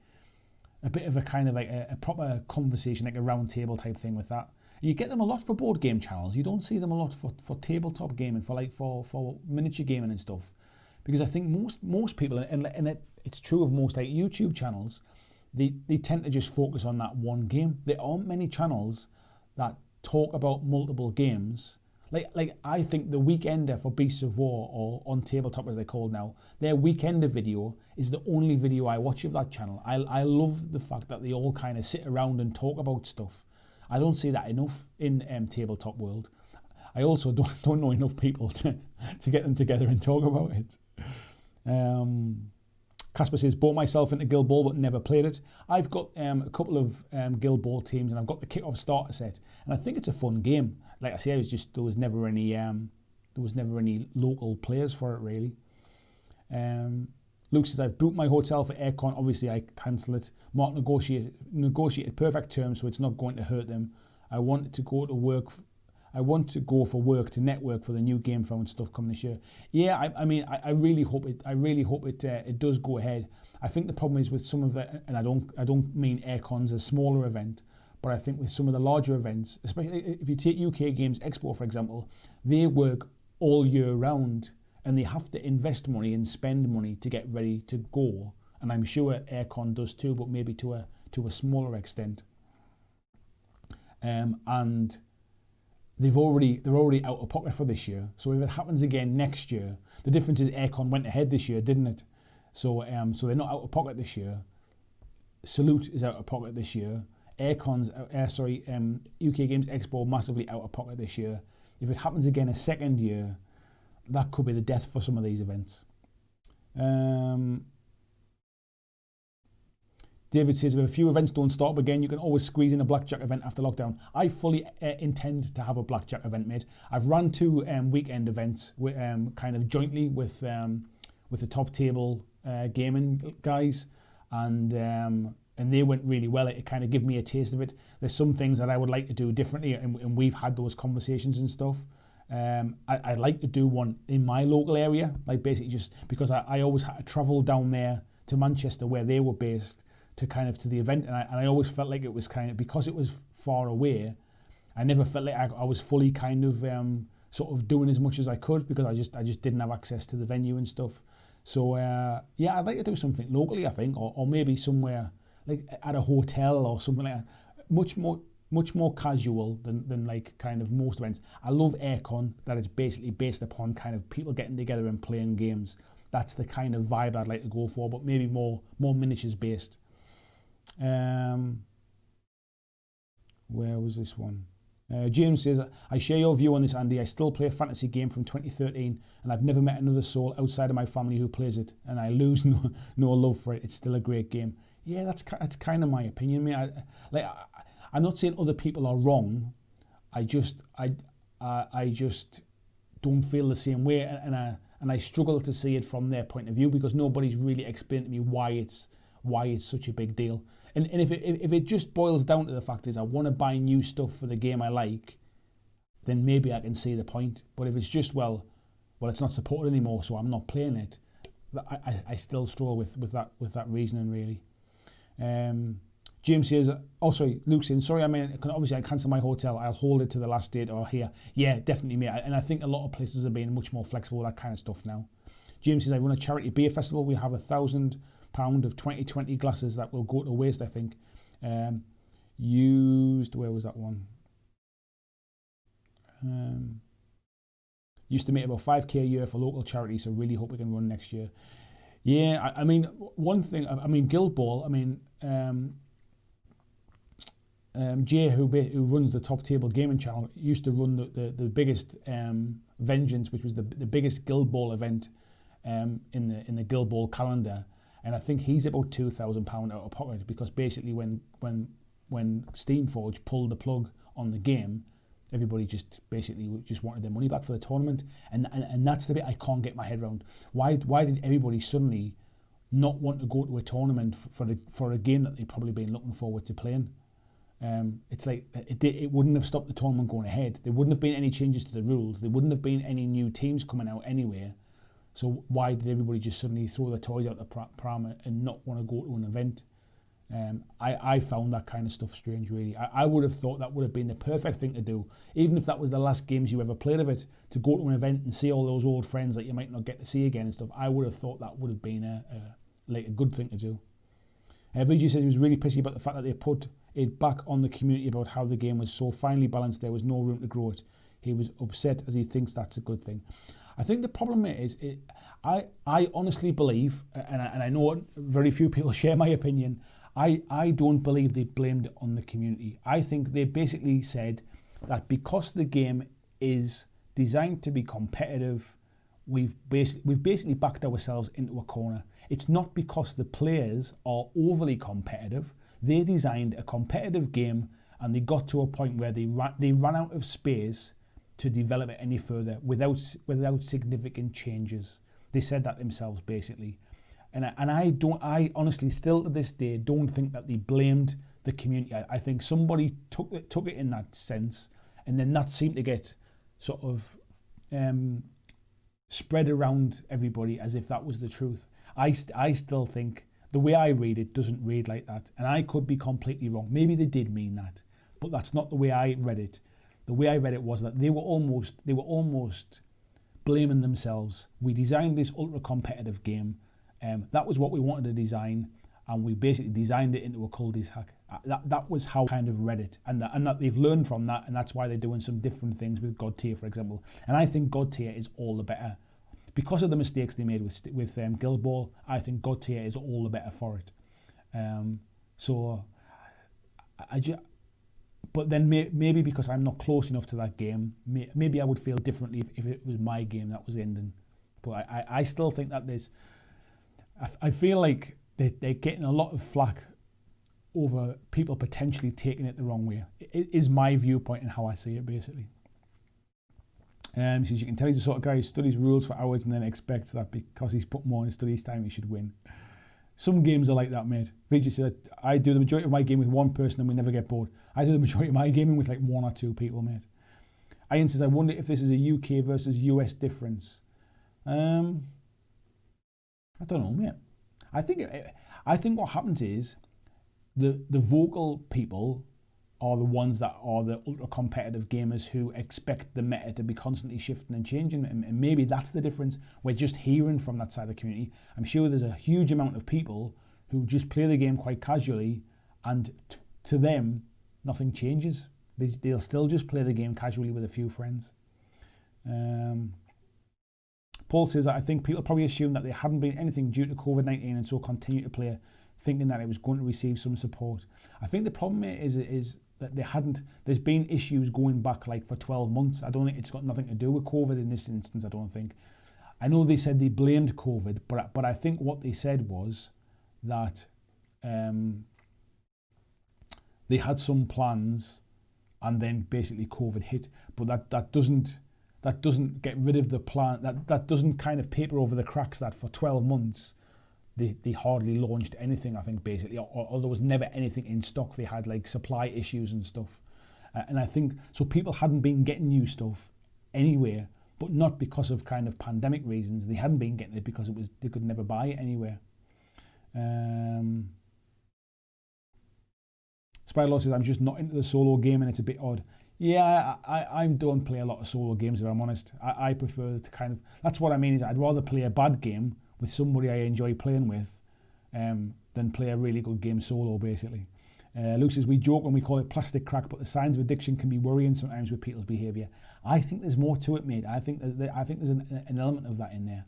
a bit of a kind of like a proper conversation, like a round table type thing with that. You get them a lot for board game channels. You don't see them a lot for tabletop gaming, for miniature gaming and stuff. Because I think most people, and it's true of most like YouTube channels, they tend to just focus on that one game. There aren't many channels that talk about multiple games. Like I think the Weekender for Beasts of War, or On Tabletop as they're called now, their Weekender video is the only video I watch of that channel. I love the fact that they all kind of sit around and talk about stuff. I don't see that enough in tabletop world. I also don't know enough people to get them together and talk about it. Casper says, bought myself into Guild Ball but never played it. I've got a couple of Guild Ball teams, and I've got the kick-off starter set, and I think it's a fun game. Like I say, there was never any local players for it, really. Luke says, I've booked my hotel for aircon. Obviously, I cancel it. Mark negotiated perfect terms, so it's not going to hurt them. I wanted to go to work I want to go for work to network for the new Game Found stuff coming this year. Yeah, I really hope it does go ahead. I think the problem is with some of the, and I don't mean Aircon's a smaller event, but I think with some of the larger events, especially if you take UK Games Expo for example, they work all year round and they have to invest money and spend money to get ready to go. And I'm sure Aircon does too, but maybe to a smaller extent. And they're already out of pocket for this year. So if it happens again next year, the difference is Aircon went ahead this year, didn't it? So they're not out of pocket this year. Salute is out of pocket this year. Aircon's UK Games Expo massively out of pocket this year. If it happens again a second year, that could be the death for some of these events. David says, if a few events don't start up again, you can always squeeze in a BlackJack event after lockdown. I fully intend to have a BlackJack event, mate. I've run 2 weekend events with, kind of jointly with the top table gaming guys, and they went really well. It kind of gave me a taste of it. There's some things that I would like to do differently, and we've had those conversations and stuff. I'd like to do one in my local area, like basically just because I always had to travel down there to Manchester where they were based to the event, and I always felt like it was kind of, because it was far away, I never felt like I was fully kind of sort of doing as much as I could, because I just didn't have access to the venue and stuff. So yeah, I'd like to do something locally, I think, or maybe somewhere like at a hotel or something like that, much more casual than like kind of most events. I love Aircon, that it's basically based upon kind of people getting together and playing games. That's the kind of vibe I'd like to go for, but maybe more miniatures based. Where was this one? James says, I share your view on this, Andy. I still play a fantasy game from 2013 and I've never met another soul outside of my family who plays it, and I lose no love for it. It's still a great game. Yeah, that's kind of my opinion, mate. I'm not saying other people are wrong. I just don't feel the same way, and I struggle to see it from their point of view, because nobody's really explained to me why it's such a big deal. And if it just boils down to the fact is I want to buy new stuff for the game I like, then maybe I can see the point. But if it's just well it's not supported anymore, so I'm not playing it, I still struggle with that reasoning really. James says, Luke saying, sorry, I cancel my hotel. I'll hold it to the last date or here. Yeah, definitely, mate. And I think a lot of places are being much more flexible with that kind of stuff now. James says, I run a charity beer festival. We have £1,000 of 2020 glasses that will go to waste, I think. Where was that one? Used to make about 5k a year for local charities, so really hope we can run next year. Yeah, one thing, Guild Ball, Jay, who runs the Top Table Gaming channel, used to run the biggest Vengeance, which was the biggest Guild Ball event in the Guild Ball calendar, and I think he's about £2,000 out of pocket, because basically when Steamforge pulled the plug on the game, everybody just wanted their money back for the tournament, and that's the bit I can't get my head around. Why did everybody suddenly not want to go to a tournament for a game that they'd probably been looking forward to playing? It's like it wouldn't have stopped the tournament going ahead. There wouldn't have been any changes to the rules. There wouldn't have been any new teams coming out anywhere. So why did everybody just suddenly throw the toys out the pram and not want to go to an event? I found that kind of stuff strange, really. I would have thought that would have been the perfect thing to do, even if that was the last games you ever played of it, to go to an event and see all those old friends that you might not get to see again and stuff. I would have thought that would have been a good thing to do. Vijay says he was really pissy about the fact that they put it back on the community about how the game was so finely balanced, there was no room to grow it. He was upset as he thinks that's a good thing. I think the problem is, I honestly believe, and I know very few people share my opinion, I don't believe they blamed it on the community. I think they basically said that because the game is designed to be competitive, we've basically backed ourselves into a corner. It's not because the players are overly competitive. They designed a competitive game and they got to a point where they ran out of space to develop it any further without significant changes. They said that themselves basically. And I honestly still to this day don't think that they blamed the community. I think somebody took it in that sense and then that seemed to get sort of spread around everybody as if that was the truth. I still think the way I read it doesn't read like that, and I could be completely wrong. Maybe they did mean that, but that's not the way I read it. The way I read it was that they were almost blaming themselves. We designed this ultra competitive game. That was what we wanted to design, and we basically designed it into a cul-de-sac. That was how I kind of read it, and that they've learned from that, and that's why they're doing some different things with God Tier, for example. And I think God Tier is all the better because of the mistakes they made with Guild Ball. I think God Tier is all the better for it. But then maybe because I'm not close enough to that game, maybe I would feel differently if it was my game that was ending. But I still think that I feel like they're getting a lot of flack over people potentially taking it the wrong way. It is my viewpoint and how I see it, basically. He says, you can tell he's the sort of guy who studies rules for hours and then expects that because he's put more in studies time, he should win. Some games are like that, mate. Vijay said, I do the majority of my game with one person and we never get bored. I do the majority of my gaming with like 1 or 2 people, mate. Ian says, I wonder if this is a UK versus US difference. I don't know, mate. I think what happens is the vocal people are the ones that are the ultra competitive gamers who expect the meta to be constantly shifting and changing, and maybe that's the difference. We're just hearing from that side of the community. I'm sure there's a huge amount of people who just play the game quite casually, and to them nothing changes. They'll still just play the game casually with a few friends. Paul says, I think people probably assume that there hadn't been anything due to COVID-19 and so continue to play thinking that it was going to receive some support. I think the problem is that there's been issues going back like for 12 months. I don't think it's got nothing to do with COVID in this instance, I don't think. I know they said they blamed COVID, but I think what they said was that they had some plans and then basically COVID hit, but that doesn't get rid of the plan, that doesn't kind of paper over the cracks that for 12 months they hardly launched anything, I think, basically, or there was never anything in stock. They had like supply issues and stuff. And I think, so people hadn't been getting new stuff anywhere, but not because of kind of pandemic reasons. They hadn't been getting it because they could never buy it anywhere. Spiderlaw says, I'm just not into the solo game and it's a bit odd. Yeah, I don't play a lot of solo games, if I'm honest. I prefer to kind of, that's what I mean, is I'd rather play a bad game with somebody I enjoy playing with than play a really good game solo, basically. Luke says, we joke when we call it plastic crack, but the signs of addiction can be worrying sometimes with people's behaviour. I think there's more to it, mate. I think there's an element of that in there.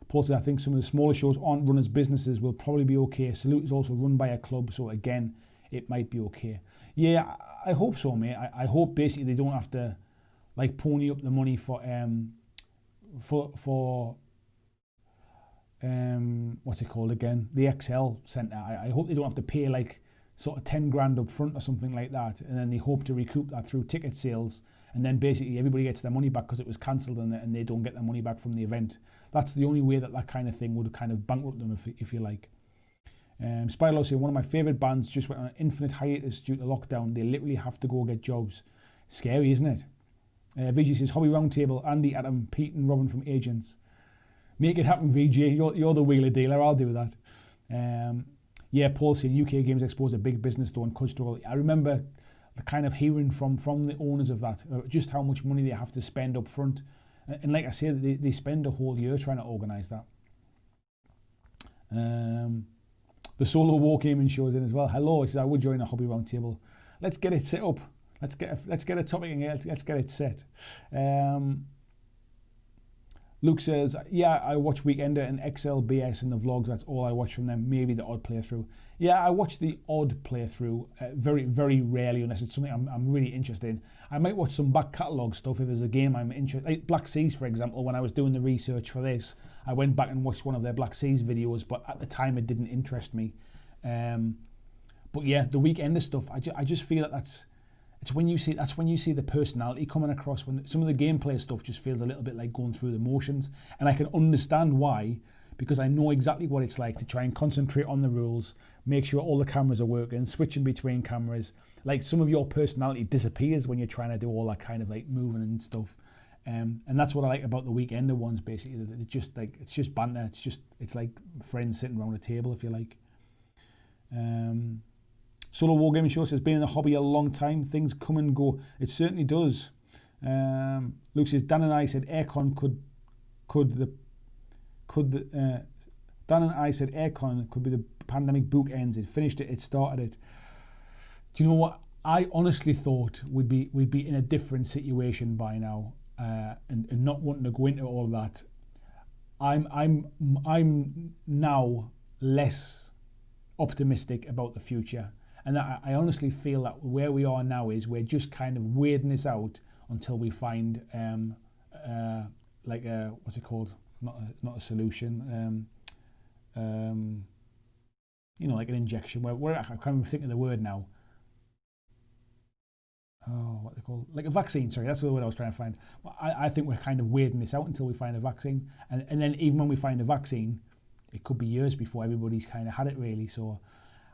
Paul says, I think some of the smaller shows aren't run as businesses, will probably be okay. Salute is also run by a club, so again, it might be okay. Yeah, I hope so, mate. I hope basically they don't have to like pony up the money for what's it called again? The XL Centre. I hope they don't have to pay like sort of 10 grand up front or something like that, and then they hope to recoup that through ticket sales, and then basically everybody gets their money back because it was cancelled and they don't get their money back from the event. That's the only way that kind of thing would kind of bankrupt them, if you like. Spylo said, one of my favourite bands just went on an infinite hiatus due to lockdown. They literally have to go get jobs. Scary, isn't it? VG says, Hobby Roundtable, Andy, Adam, Pete and Robin from Agents. Make it happen, VG. You're the wheeler dealer. I'll do that. Yeah, Paul saying UK Games Expo is a big business though and could struggle. I remember the kind of hearing from the owners of that, just how much money they have to spend up front. And like I said, they spend a whole year trying to organise that. The solo wargaming shows in as well. Hello, he says, I would join a Hobby Roundtable. Let's get it set up. Let's get a topic in here. Let's get it set. Luke says, yeah, I watch Weekender and XLBS in the vlogs. That's all I watch from them. Maybe the odd playthrough. Yeah, I watch the odd playthrough very, very rarely unless it's something I'm really interested in. I might watch some back catalogue stuff if there's a game I'm interested in. Like Black Seas, for example, when I was doing the research for this, I went back and watched one of their Black Seas videos, but at the time it didn't interest me. But yeah, the Weekender stuff, I just feel that that's when you see the personality coming across, when some of the gameplay stuff just feels a little bit like going through the motions. And I can understand why, because I know exactly what it's like to try and concentrate on the rules, make sure all the cameras are working, switching between cameras. Like, some of your personality disappears when you're trying to do all that kind of like moving and stuff. And that's what I like about the weekender ones, basically. It's just like, it's just banter. It's like friends sitting around a table, if you like. Solo Wargaming Show says, been in the hobby a long time, things come and go. It certainly does. Luke says, Dan and I said aircon Dan and I said aircon could be the pandemic bookends. It finished it, it started it. Do you know what? I honestly thought we'd be in a different situation by now, and not wanting to go into all that. I'm now less optimistic about the future, and I honestly feel that where we are now is we're just kind of waiting this out until we find like a, what's it called? Not a solution. You know, like an injection. Where I can't even think of the word now. Oh, what they call, like a vaccine. Sorry, that's the word I was trying to find. I think we're kind of waiting this out until we find a vaccine, and then even when we find a vaccine, it could be years before everybody's kind of had it, really. So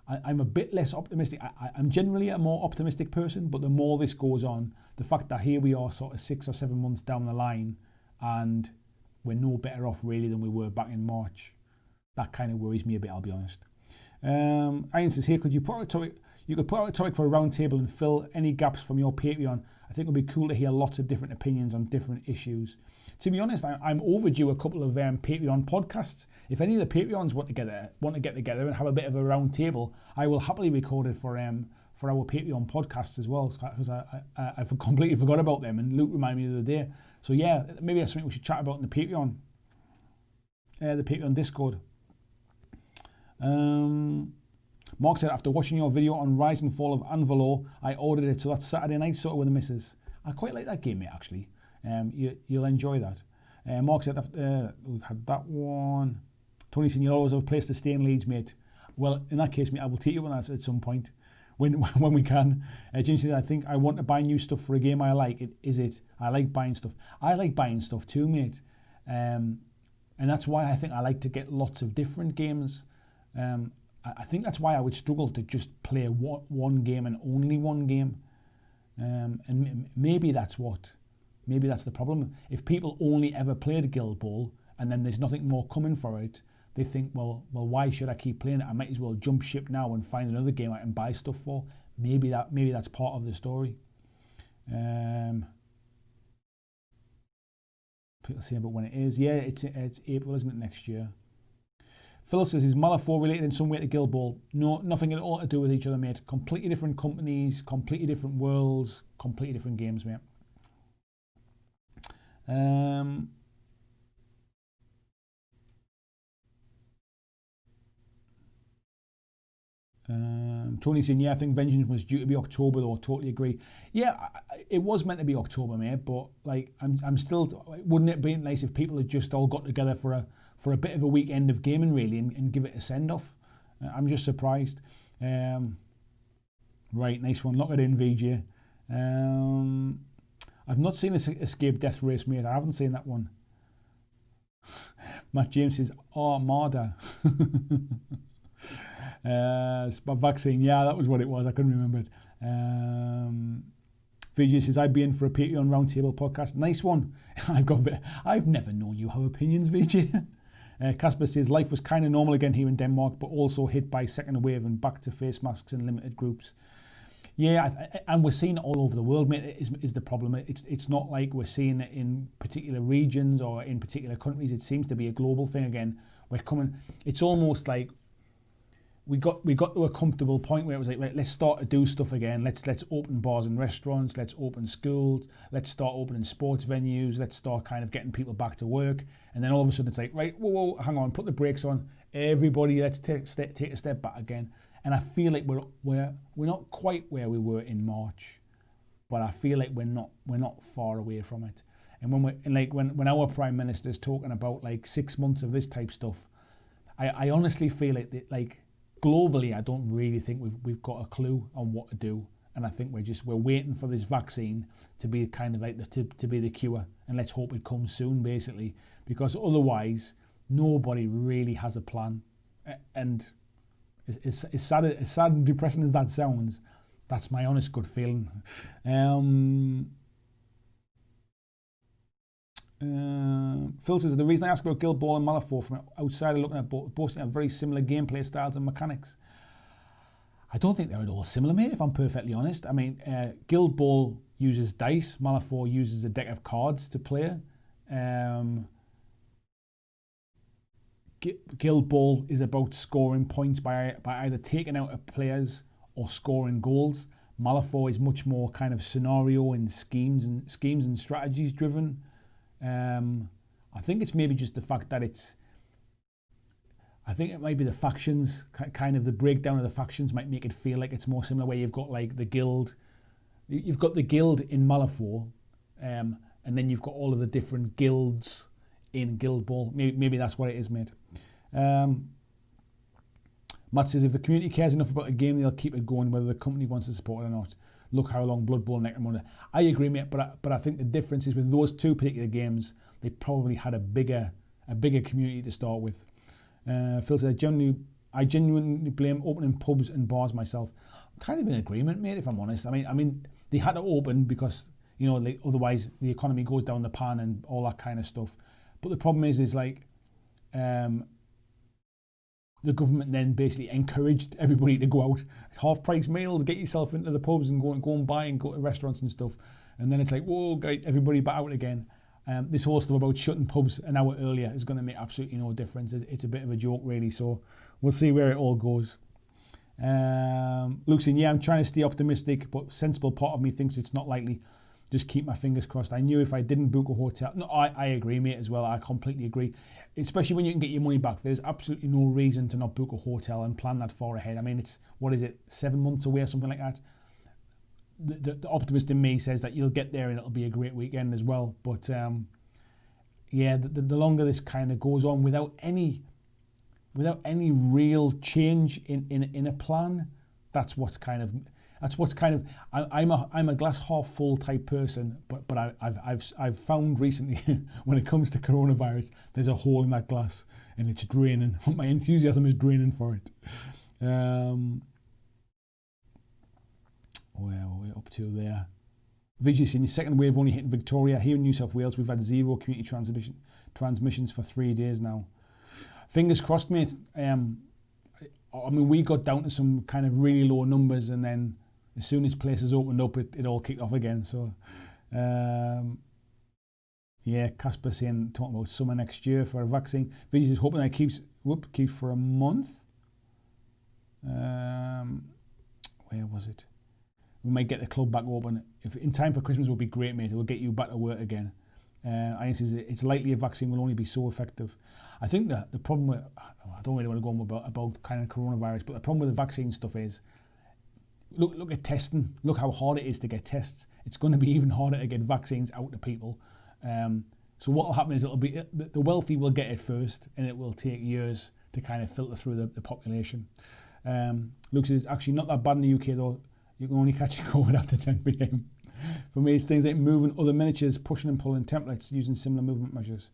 I'm a bit less optimistic. I'm generally a more optimistic person, but the more this goes on, the fact that here we are sort of 6 or 7 months down the line and we're no better off really than we were back in March, that kind of worries me a bit, I'll be honest. Ian says, here, could you put out a topic? You could put out a topic for a round table and fill any gaps from your Patreon. I think it would be cool to hear lots of different opinions on different issues. To be honest, I'm overdue a couple of Patreon podcasts. If any of the Patreons want to get together and have a bit of a round table, I will happily record it for our Patreon podcasts as well, because I completely forgot about them, and Luke reminded me the other day. So yeah, maybe that's something we should chat about in the Patreon Discord. Mark said, after watching your video on Rise and Fall of Anvalo, I ordered it, so that's Saturday night sort of with the missus. I quite like that game, mate, actually. You'll enjoy that. Mark said, we had that one. Tony said, you'll always have a place to stay in Leeds, mate. Well, in that case, mate, I will take you on that at some point when we can. Jim said, I think I want to buy new stuff for a game I like. I like buying stuff. I like buying stuff too, mate. And that's why I think I like to get lots of different games. I think that's why I would struggle to just play one game and only one game. And maybe that's the problem. If people only ever played Guild Ball and then there's nothing more coming for it, they think, well, why should I keep playing it? I might as well jump ship now and find another game I can buy stuff for. Maybe that's part of the story. People say about when it is. Yeah, it's April, isn't it, next year? Phil says, is Malifaux related in some way to Guild Ball? No, nothing at all to do with each other, mate. Completely different companies, completely different worlds, completely different games, mate. Tony saying, yeah, I think Vengeance was due to be October, though. Totally agree. Yeah, it was meant to be October, mate, but like, I'm still, wouldn't it be nice if people had just all got together for a bit of a weekend of gaming, really, and give it a send-off? I'm just surprised. Right, nice one. Lock it in, VJ. I've not seen Escape Death Race, mate. I haven't seen that one. Matt James says, Armada. Vaccine, yeah, that was what it was. I couldn't remember it. VJ says, I'd be in for a Patreon Roundtable podcast. Nice one. I've never known you have opinions, VJ. Casper says, life was kind of normal again here in Denmark, but also hit by second wave and back to face masks and limited groups. Yeah, and we're seeing it all over the world, mate, is the problem. It's not like we're seeing it in particular regions or in particular countries. It seems to be a global thing again. It's almost like we got to a comfortable point where it was like, let's start to do stuff again. Let's open bars and restaurants. Let's open schools. Let's start opening sports venues. Let's start kind of getting people back to work. And then all of a sudden it's like, right, whoa, hang on, put the brakes on. Everybody, let's take a step back again. And I feel like we're not quite where we were in March, but I feel like we're not far away from it. And when our Prime Minister is talking about like 6 months of this type stuff, I honestly feel like globally, I don't really think we've got a clue on what to do, and I think we're waiting for this vaccine to be kind of like to be the cure, and let's hope it comes soon, basically, because otherwise nobody really has a plan. And as sad and depressing as that sounds, that's my honest good feeling. Phil says, the reason I ask about Guild Ball and Malifaux from outside looking at both have very similar gameplay styles and mechanics. I don't think they're at all similar, mate, if I'm perfectly honest. I mean, Guild Ball uses dice, Malifaux uses a deck of cards to play. Guild Ball is about scoring points by either taking out players or scoring goals. Malifaux is much more kind of scenario and schemes and strategies driven. I think it's maybe just the fact that I think it might be the factions, kind of the breakdown of the factions might make it feel like it's more similar, where you've got like the guild, you've got the guild in Malifaux, and then you've got all of the different guilds in Guild Ball. Maybe that's what it is, mate. Matt says, if the community cares enough about a game, they'll keep it going, whether the company wants to support it or not. Look how long Blood Bowl and Necromunda. I agree, mate, but I think the difference is with those two particular games, they probably had a bigger community to start with. Phil said, I genuinely blame opening pubs and bars myself. I'm kind of in agreement, mate, if I'm honest. I mean, they had to open because, you know, otherwise the economy goes down the pan and all that kind of stuff. But the problem is like, the government then basically encouraged everybody to go out, half-price meals, get yourself into the pubs and go and buy and go to restaurants and stuff. And then it's like, whoa, guys, everybody back out again. This whole stuff about shutting pubs an hour earlier is going to make absolutely no difference. It's a bit of a joke, really. So we'll see where it all goes. Luke saying, yeah, I'm trying to stay optimistic, but sensible part of me thinks it's not likely. Just keep my fingers crossed. I knew if I didn't book a hotel... No, I agree, mate, as well. I completely agree. Especially when you can get your money back. There's absolutely no reason to not book a hotel and plan that far ahead. I mean, it's, 7 months away or something like that? The optimist in me says that you'll get there and it'll be a great weekend as well. But, yeah, the longer this kind of goes on without any real change in a plan, that's what's kind of... I'm a glass half full type person, but I've found recently when it comes to coronavirus, there's a hole in that glass and it's draining. My enthusiasm is draining for it. Where are we up to there? Vijay saying the second wave only hitting Victoria. Here in New South Wales, we've had 0 community transmissions for 3 days now. Fingers crossed, mate. I mean, we got down to some kind of really low numbers, and then as soon as places opened up, it all kicked off again. So, yeah, Casper talking about summer next year for a vaccine. Vijay is hoping that keeps for a month. Where was it? We might get the club back open. If in time for Christmas would be great, mate. It will get you back to work again. I think it's likely a vaccine will only be so effective. I think that the problem with, I don't really want to go on about kind of coronavirus, but the problem with the vaccine stuff is, look at testing. Look how hard it is to get tests. It's going to be even harder to get vaccines out to people. So what will happen is it'll be the wealthy will get it first, and it will take years to kind of filter through the population. Luke says, actually not that bad in the UK though. You can only catch COVID after 10 p.m. For me, it's things like moving other miniatures, pushing and pulling templates, using similar movement measures.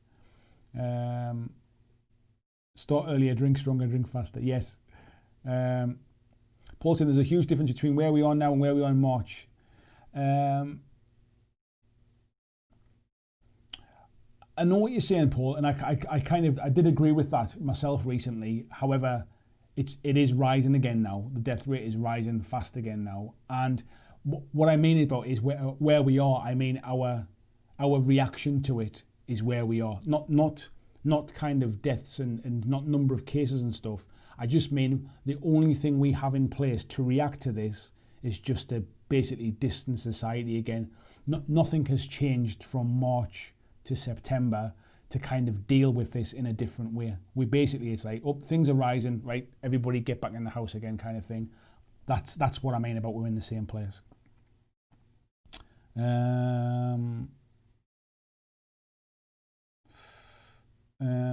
Start earlier, drink stronger, drink faster. Yes. Paul said there's a huge difference between where we are now and where we are in March. I know what you're saying, Paul, and I did agree with that myself recently. However, it is rising again now. The death rate is rising fast again now. And what I mean about is where we are. I mean our reaction to it is where we are. Not kind of deaths and not number of cases and stuff. I just mean the only thing we have in place to react to this is just to basically distance society again. Nothing has changed from March to September to kind of deal with this in a different way. It's like, oh, things are rising, right? Everybody get back in the house again kind of thing. That's what I mean about we're in the same place.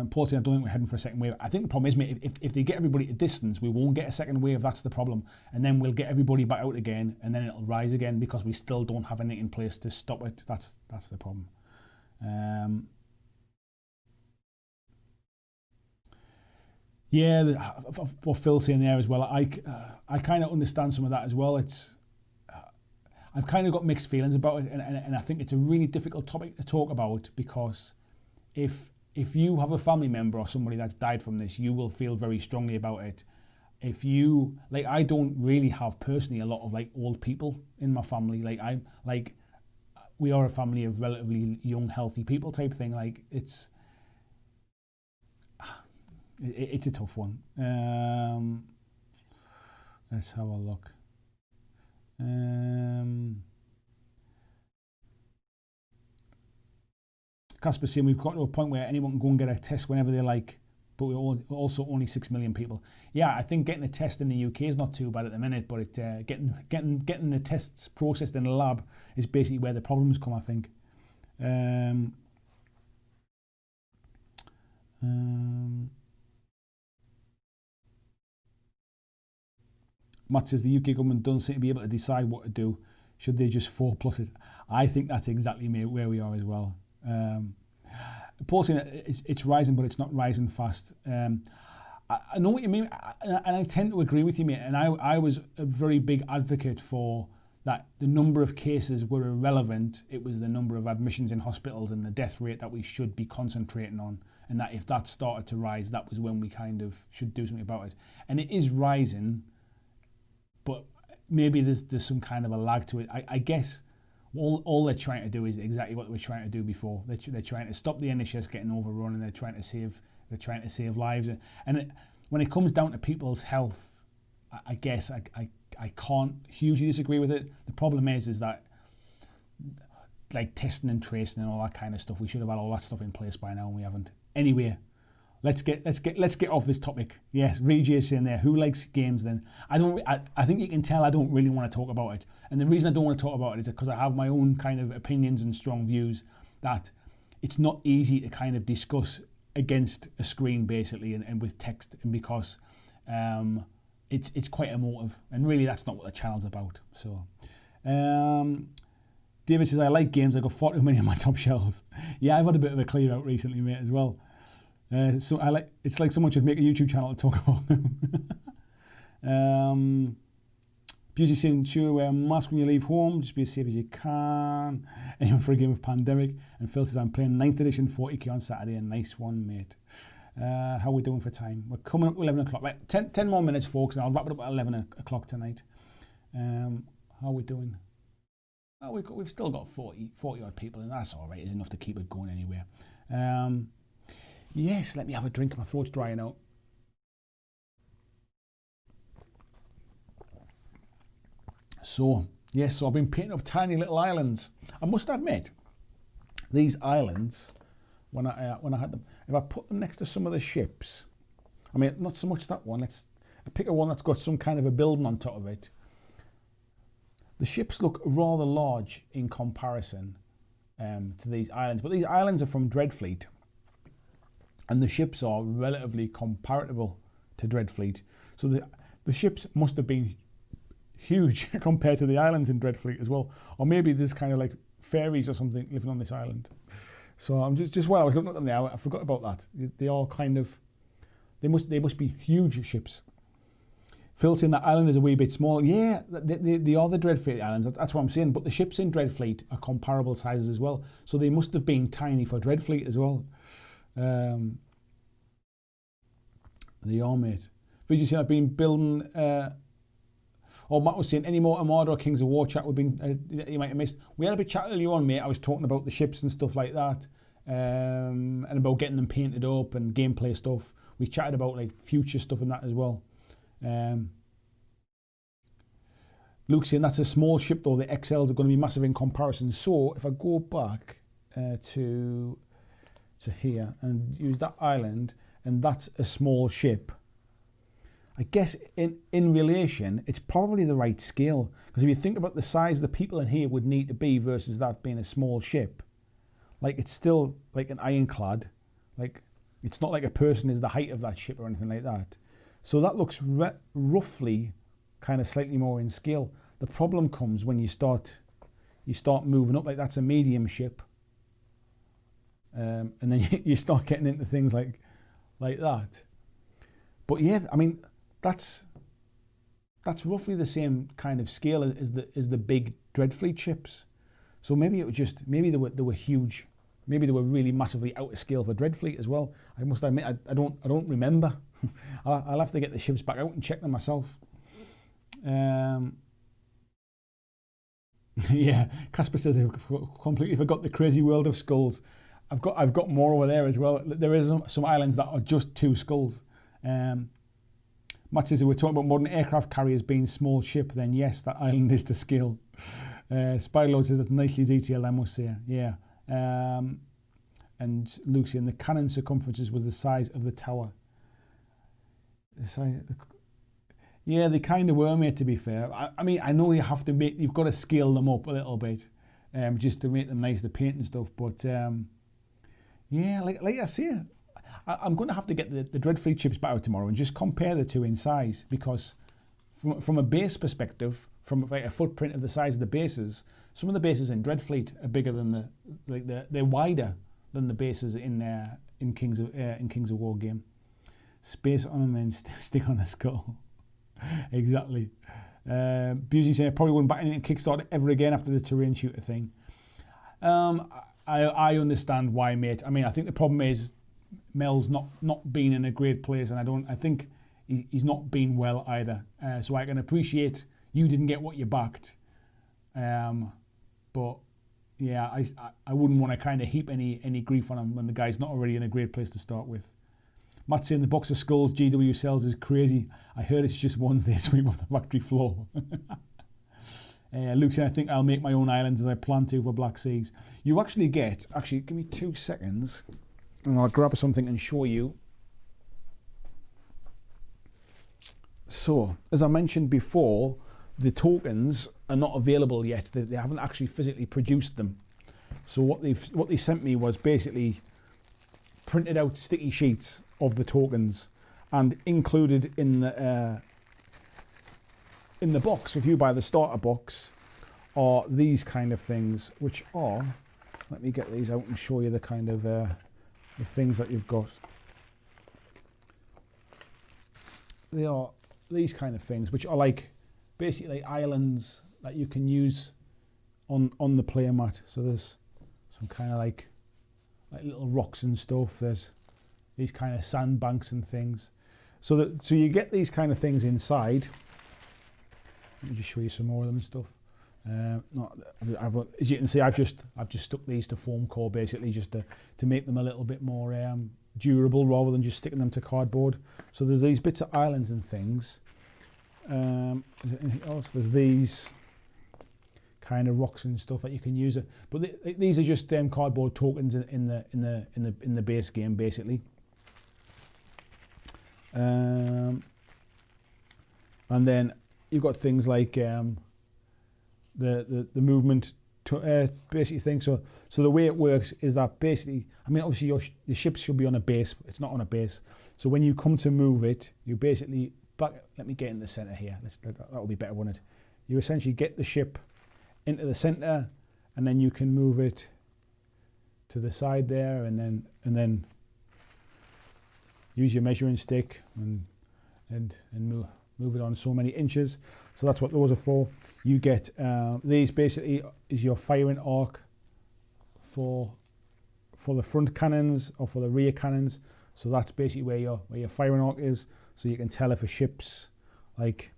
Paul said, I don't think we're heading for a second wave. I think the problem is, mate, if they get everybody to distance, we won't get a second wave. That's the problem. And then we'll get everybody back out again, and then it'll rise again because we still don't have anything in place to stop it. That's the problem. what Phil's saying there as well, I kind of understand some of that as well. I've kind of got mixed feelings about it, and I think it's a really difficult topic to talk about, because if you have a family member or somebody that's died from this, you will feel very strongly about it. If you, like, I don't really have personally a lot of like old people in my family. We are a family of relatively young, healthy people type thing. Like, it's a tough one. Let's have a look. Casper saying we've got to a point where anyone can go and get a test whenever they like, but we're also only 6 million people. Yeah, I think getting a test in the UK is not too bad at the minute, but getting the tests processed in a lab is basically where the problems come, I think. Matt says the UK government doesn't seem to be able to decide what to do. Should they just 4+ it? I think that's exactly where we are as well. Paul saying it's rising, but it's not rising fast. I know what you mean, and I tend to agree with you, mate. And I was a very big advocate for that. The number of cases were irrelevant. It was the number of admissions in hospitals and the death rate that we should be concentrating on. And that if that started to rise, that was when we kind of should do something about it. And it is rising, but maybe there's some kind of a lag to it. I guess all they're trying to do is exactly what they were trying to do before. They're trying to stop the NHS getting overrun, and they're trying to save lives. And when it comes down to people's health, I guess I can't hugely disagree with it. The problem is that like testing and tracing and all that kind of stuff, we should have had all that stuff in place by now, and we haven't. Anyway, let's get off this topic. Yes, Reg is saying there, who likes games then? I think you can tell I don't really want to talk about it. And the reason I don't want to talk about it is because I have my own kind of opinions and strong views that it's not easy to kind of discuss against a screen basically and with text, and because it's quite emotive, and really that's not what the channel's about. So David says, I like games. I got 40 many on my top shelves. Yeah, I've had a bit of a clear out recently, mate, as well. So it's like someone should make a YouTube channel to talk about them. Beauty saying, sure, wear a mask when you leave home, just be as safe as you can. Anyone for a game of Pandemic? And Phil says, I'm playing 9th edition 40k on Saturday. A nice one, mate. How are we doing for time? We're coming up to 11 o'clock. Right, 10 more minutes, folks, and I'll wrap it up at 11 o'clock tonight. How are we doing? Oh, we've still got 40 odd people, and that's all right. It's enough to keep it going anywhere. Yes, let me have a drink. My throat's drying out. So, yes, so I've been painting up tiny little islands. I must admit, these islands, when I had them, if I put them next to some of the ships, I mean, not so much that one. I pick a one that's got some kind of a building on top of it. The ships look rather large in comparison to these islands, but these islands are from Dreadfleet, and the ships are relatively comparable to Dreadfleet. So the ships must have been huge compared to the islands in Dreadfleet as well, or maybe there's kind of like fairies or something living on this island. So I'm just while I was looking at them now, I forgot about that. They are kind of, they must be huge ships. Phil saying that island is a wee bit small. Yeah, they are the Dreadfleet islands. That's what I'm saying. But the ships in Dreadfleet are comparable sizes as well, so they must have been tiny for Dreadfleet as well. They are, mate. Vijay saying I've been building. Matt was saying any more Armada or Kings of War chat we've been you might have missed. We had a bit chat earlier on, mate. I was talking about the ships and stuff like that, and about getting them painted up and gameplay stuff. We chatted about like future stuff and that as well. Luke saying that's a small ship though. The XLs are going to be massive in comparison. So if I go back to here and use that island, and that's a small ship, I guess in relation, it's probably the right scale. Because if you think about the size the people in here would need to be versus that being a small ship, like it's still like an ironclad. Like it's not like a person is the height of that ship or anything like that. So that looks roughly kind of slightly more in scale. The problem comes when you start moving up, like that's a medium ship. And then you start getting into things like that. But yeah, I mean, that's roughly the same kind of scale as the big Dreadfleet ships. So maybe it was just, maybe they were huge. Maybe they were really massively out of scale for Dreadfleet as well. I must admit, I don't remember. I'll have to get the ships back out and check them myself. Yeah, Casper says I've completely forgot the crazy world of skulls. I've got more over there as well. There is some islands that are just 2 skulls. Matt says if we're talking about modern aircraft carriers being small ship, then yes, that island is to scale. Spylord says it's nicely detailed, I must say. Yeah. And Luke saying the cannon circumferences was the size of the tower. Yeah, they kind of were, mate, to be fair. I mean, I know you've got to scale them up a little bit, just to make them nice to paint and stuff. But yeah, like I say, I'm going to have to get the Dreadfleet ships back out tomorrow and just compare the two in size, because from a base perspective, from like a footprint of the size of the bases, some of the bases in Dreadfleet are bigger than they're wider than the bases in Kings of War game. Space on them and stick on the skull. Exactly. Busey saying I probably wouldn't back into Kickstarter ever again after the terrain shooter thing. I understand why, mate. I mean, I think the problem is Mel's not been in a great place, and I think he's not been well either. So I can appreciate you didn't get what you backed, but yeah, I wouldn't want to kind of heap any grief on him when the guy's not already in a great place to start with. Matt saying the box of skulls GW sells is crazy. I heard it's just ones they sweep off the factory floor. Luke saying I think I'll make my own islands as I plan to for Black Seas. You actually give me 2 seconds and I'll grab something and show you. So, as I mentioned before, the tokens are not available yet. They haven't actually physically produced them. So what they sent me was basically printed out sticky sheets of the tokens, and included in the box, if you buy the starter box, are these kind of things, which are, let me get these out and show you the kind of the things that you've got. They are these kind of things, which are like basically islands that you can use on the player mat. So there's some kind of like little rocks and stuff. There's these kind of sandbanks and things. So you get these kind of things inside. Let me just show you some more of them and stuff. As you can see, I've just stuck these to foam core basically, just to make them a little bit more durable rather than just sticking them to cardboard. So there's these bits of islands and things. Is there anything else? There's these kind of rocks and stuff that you can use. But these are just cardboard tokens in the base game basically. And then you've got things like the movement basically thing. So the way it works is that basically, I mean, obviously your ship should be on a base, but it's not on a base. So when you come to move it, you basically let me get in the center here. That'll be better, won't it? You essentially get the ship into the center, and then you can move it to the side there, and then use your measuring stick and move it on so many inches. So that's what those are for. You get these basically is your firing arc for the front cannons or for the rear cannons. So that's basically where your firing arc is. So you can tell if a ship's, like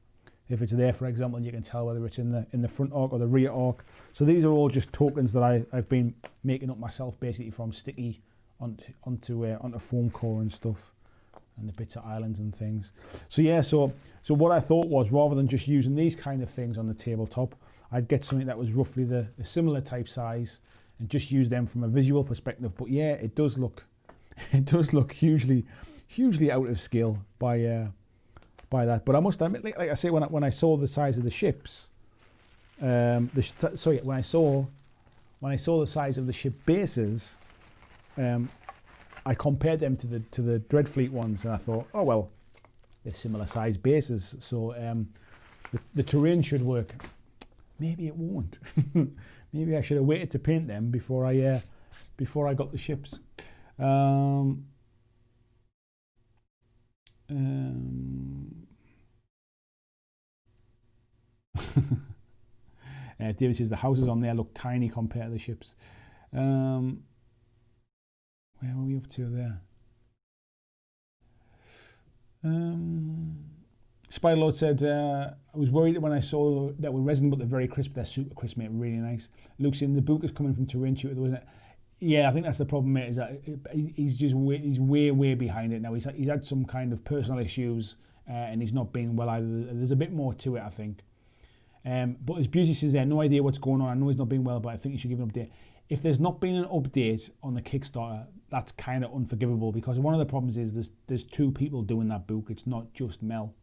if it's there, for example, you can tell whether it's in the front arc or the rear arc. So these are all just tokens that I've been making up myself basically from sticky onto foam core and stuff, and the bits of islands and things. So yeah, so what I thought was, rather than just using these kind of things on the tabletop, I'd get something that was roughly the similar type size and just use them from a visual perspective. But yeah, it does look hugely out of scale by that. But I must admit, like I say, when I saw the size of the ships, when I saw the size of the ship bases, I compared them to the Dreadfleet ones, and I thought, oh well, they're similar size bases, so the terrain should work. Maybe it won't. Maybe I should have waited to paint them before I got the ships. David says the houses on there look tiny compared to the ships. Where are we up to there? Spiderlord said, I was worried when I saw that we're resin, but they're very crisp. They're super crisp, mate. Really nice. Luke's in the book is coming from Terrain Tutor, wasn't it? Yeah, I think that's the problem, mate. Is that he's way behind it now. He's had some kind of personal issues, and he's not been well either. There's a bit more to it, I think. But as Busey says there, no idea what's going on. I know he's not been well, but I think you should give an update. If there's not been an update on the Kickstarter, that's kind of unforgivable, because one of the problems is there's two people doing that book. It's not just Mel.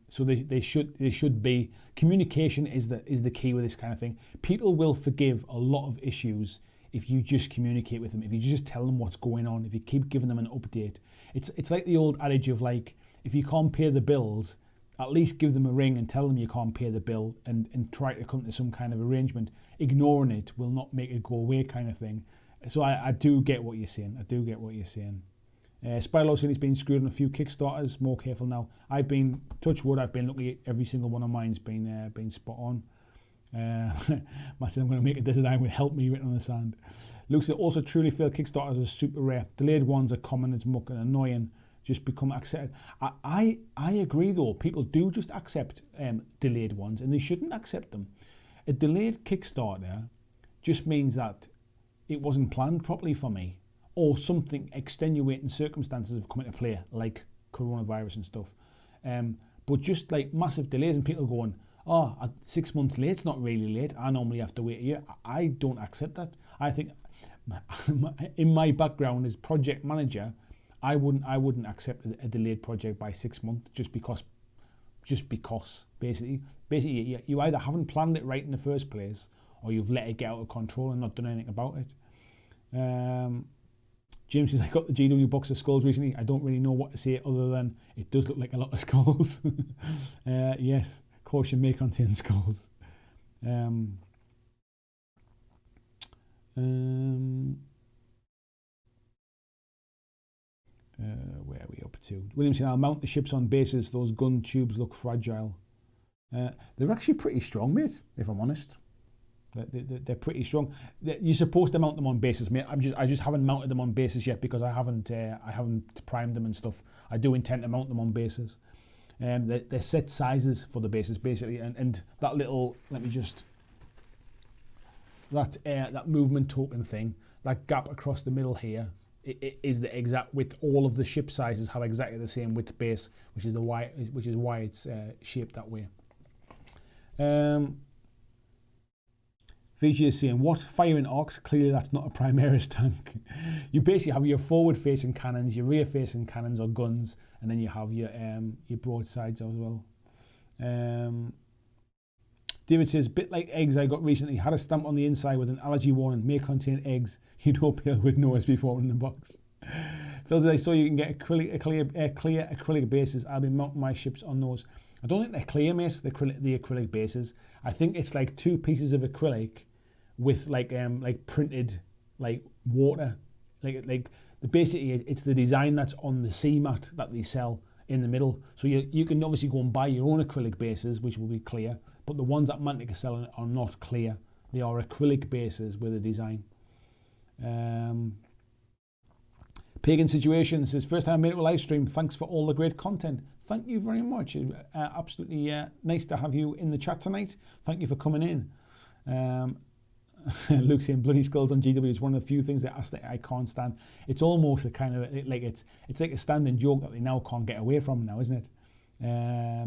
So they should be. Communication is the key with this kind of thing. People will forgive a lot of issues if you just communicate with them. If you just tell them what's going on. If you keep giving them an update. It's like the old adage of, like, if you can't pay the bills, at least give them a ring and tell them you can't pay the bill, and try to come to some kind of arrangement. Ignoring it will not make it go away, kind of thing. So I do get what you're saying. I do get what you're saying. Spylo said he's been screwed on a few Kickstarters. More careful now. I've been, touch wood, I've been lucky at every single one of mine's been spot on. Matt said I'm going to make a design with "help me" written on the sand. Luke said also truly failed Kickstarters are super rare. Delayed ones are common as muck and annoying. Just become accepted. I agree though. People do just accept delayed ones, and they shouldn't accept them. A delayed Kickstarter just means that it wasn't planned properly for me, or something extenuating circumstances have come into play, like coronavirus and stuff. But just like massive delays and people going, oh, 6 months late, it's not really late. I normally have to wait a year. I don't accept that. I think in my background as project manager, I wouldn't accept a delayed project by 6 months just because basically you either haven't planned it right in the first place, or you've let it get out of control and not done anything about it. James says, I got the GW box of skulls recently. I don't really know what to say other than it does look like a lot of skulls. Yes, caution may contain skulls. Where are we up to? William said, I'll mount the ships on bases. Those gun tubes look fragile. They're actually pretty strong, mate, if I'm honest. They're pretty strong. You're supposed to mount them on bases, mate. I just haven't mounted them on bases yet because I haven't primed them and stuff. I do intend to mount them on bases. They're set sizes for the bases basically, and that little, let me just, that movement token thing, that gap across the middle here, it is the exact width. All of the ship sizes have exactly the same width base, which is why it's shaped that way. VG is saying, what? Firing arcs? Clearly that's not a Primaris tank. You basically have your forward-facing cannons, your rear-facing cannons or guns, and then you have your broadsides as well. David says, bit like eggs I got recently. Had a stamp on the inside with an allergy warning. May contain eggs. You'd hope you would know as before in the box. Phil says, I saw you can get clear acrylic bases. I'll be mounting my ships on those. I don't think they're clear, mate, the acrylic bases. I think it's like two pieces of acrylic with like printed like water, basically it's the design that's on the CMAT that they sell in the middle. So you can obviously go and buy your own acrylic bases, which will be clear, but the ones that Mantic are selling are not clear. They are acrylic bases with a design. Pagan Situation says, first time I made it a live stream. Thanks for all the great content. Thank you very much. Absolutely nice to have you in the chat tonight. Thank you for coming in. Luke saying bloody skulls on GW is one of the few things that I can't stand. It's almost a kind of like it's like a standing joke that they now can't get away from now, isn't it?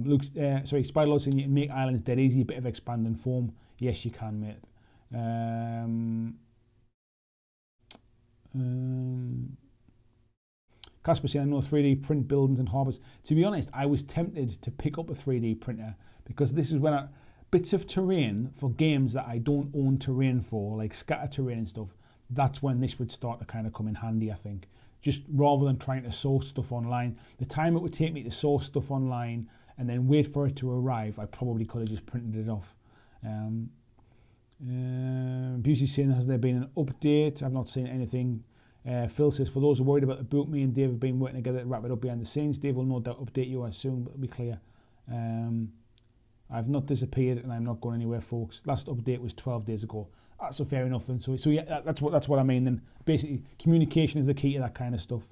Luke's Spylo saying you can make islands dead easy, a bit of expanding foam. Yes, you can, mate. Casper saying, I know 3D print buildings and harbours. To be honest, I was tempted to pick up a 3D printer because this is when bits of terrain for games that I don't own terrain for, like scatter terrain and stuff, that's when this would start to kind of come in handy, I think. Just rather than trying to source stuff online. The time it would take me to source stuff online and then wait for it to arrive, I probably could have just printed it off. Busey saying, has there been an update? I've not seen anything. Phil says, for those who are worried about the book, me and Dave have been working together to wrap it up behind the scenes. Dave will no doubt update you as soon, but it'll be clear. I've not disappeared and I'm not going anywhere, folks. Last update was 12 days ago. That's fair enough then. So yeah, that's what I mean then. Basically, communication is the key to that kind of stuff.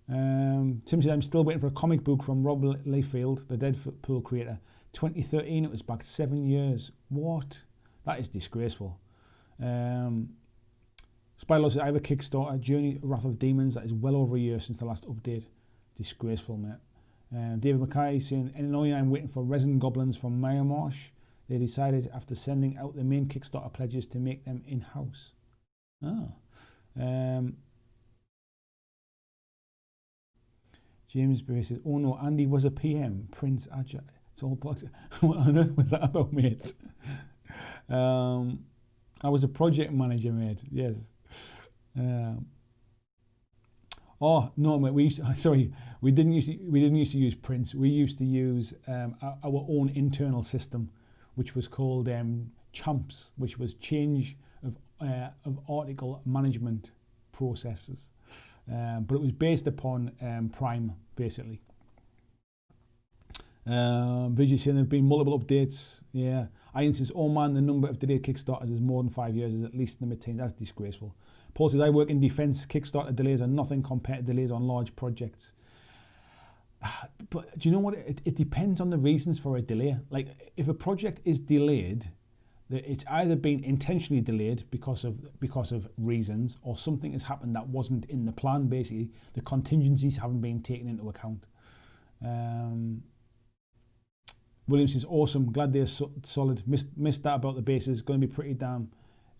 Tim said, I'm still waiting for a comic book from Rob Liefeld, the Deadpool creator. 2013, it was back 7 years. What? That is disgraceful. Spylo says, I have a Kickstarter, Journey Wrath of Demons, that is well over a year since the last update. Disgraceful, mate. David Mackay saying, annoying, I'm waiting for Resin Goblins from Miremarsh. They decided after sending out the main Kickstarter pledges to make them in-house. James Berry says, oh no, Andy was a PM, Prince Ajay. It's all plugs. What on earth was that about, mate? I was a project manager, mate. Yes. Oh no, mate. We didn't used to use Prince. We used to use our own internal system, which was called CHAMPS, which was Change of Article Management Processes. But it was based upon Prime, basically. Vijay saying there have been multiple updates. Yeah. Ian says, oh man, the number of delayed Kickstarters is more than 5 years, is at least in the mid-teens. That's disgraceful. Paul says, I work in defence. Kickstarter delays are nothing compared to delays on large projects. But do you know what? It depends on the reasons for a delay. Like, if a project is delayed, it's either been intentionally delayed because of reasons, or something has happened that wasn't in the plan. Basically, the contingencies haven't been taken into account. Williams says, awesome, glad they're solid. Missed that about the bases. Going to be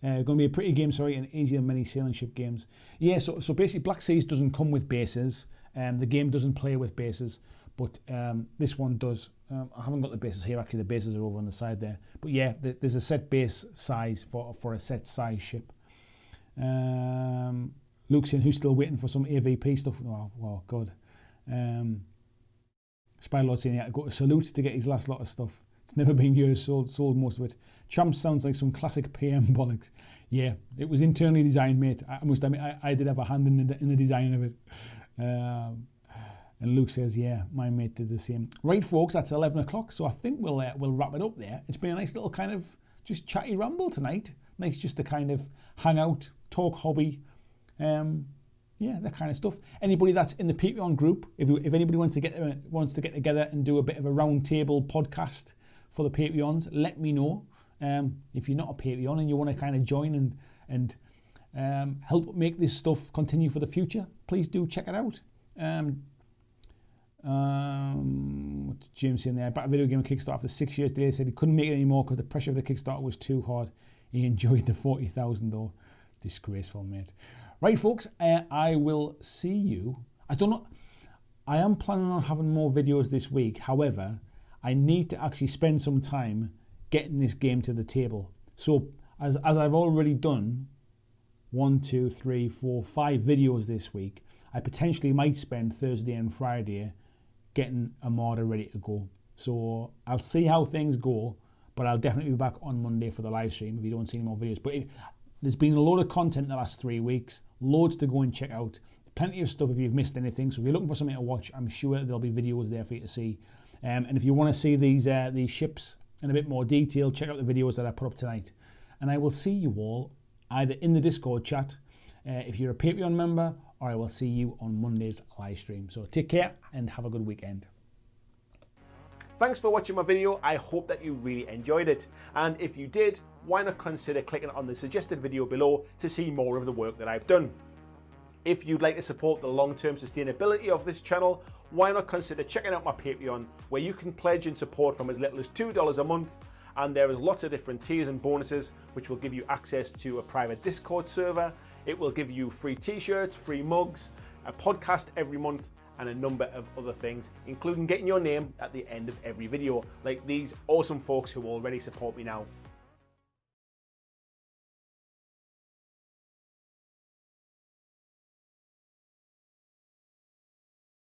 going to be a pretty game, and easier than many sailing ship games. Yeah, so basically Black Seas doesn't come with bases. The game doesn't play with bases, but this one does. I haven't got the bases here. Actually, the bases are over on the side there. But yeah, there's a set base size for a set size ship. Luke's in, who's still waiting for some AVP stuff. Oh God. Spylord saying he had to go to Salute to get his last lot of stuff. It's never been yours, sold most of it. Champ sounds like some classic PM bollocks. Yeah, it was internally designed, mate. I must admit, I did have a hand in the design of it. And Luke says, yeah, my mate did the same. Right, folks, that's 11 o'clock, so I think we'll wrap it up there. It's been a nice little kind of just chatty ramble tonight. Nice just to kind of hang out, talk hobby, yeah, that kind of stuff. Anybody that's in the Patreon group, if anybody wants to get together and do a bit of a round table podcast for the Patreons, let me know. If you're not a Patreon and you want to kind of join and help make this stuff continue for the future, please do check it out. What's James saying there? Back video game Kickstarter after 6 years delay, said he couldn't make it anymore because the pressure of the Kickstarter was too hard. He enjoyed the 40,000 though. Disgraceful, mate. Right, folks, I will see you. I don't know. I am planning on having more videos this week. However, I need to actually spend some time getting this game to the table. So as I've already done 1, 2, 3, 4, 5 videos this week, I potentially might spend Thursday and Friday getting Armada ready to go. So I'll see how things go, but I'll definitely be back on Monday for the live stream if you don't see any more videos. But there's been a load of content in the last 3 weeks, loads to go and check out. Plenty of stuff if you've missed anything. So if you're looking for something to watch, I'm sure there'll be videos there for you to see. And if you want to see these ships in a bit more detail, check out the videos that I put up tonight. And I will see you all either in the Discord chat, if you're a Patreon member, or I will see you on Monday's live stream. So take care and have a good weekend. Thanks for watching my video. I hope that you really enjoyed it. And if you did, why not consider clicking on the suggested video below to see more of the work that I've done. If you'd like to support the long-term sustainability of this channel, why not consider checking out my Patreon, where you can pledge and support from as little as $2 a month. And there is lots of different tiers and bonuses, which will give you access to a private Discord server. It will give you free t-shirts, free mugs, a podcast every month, and a number of other things, including getting your name at the end of every video, like these awesome folks who already support me now.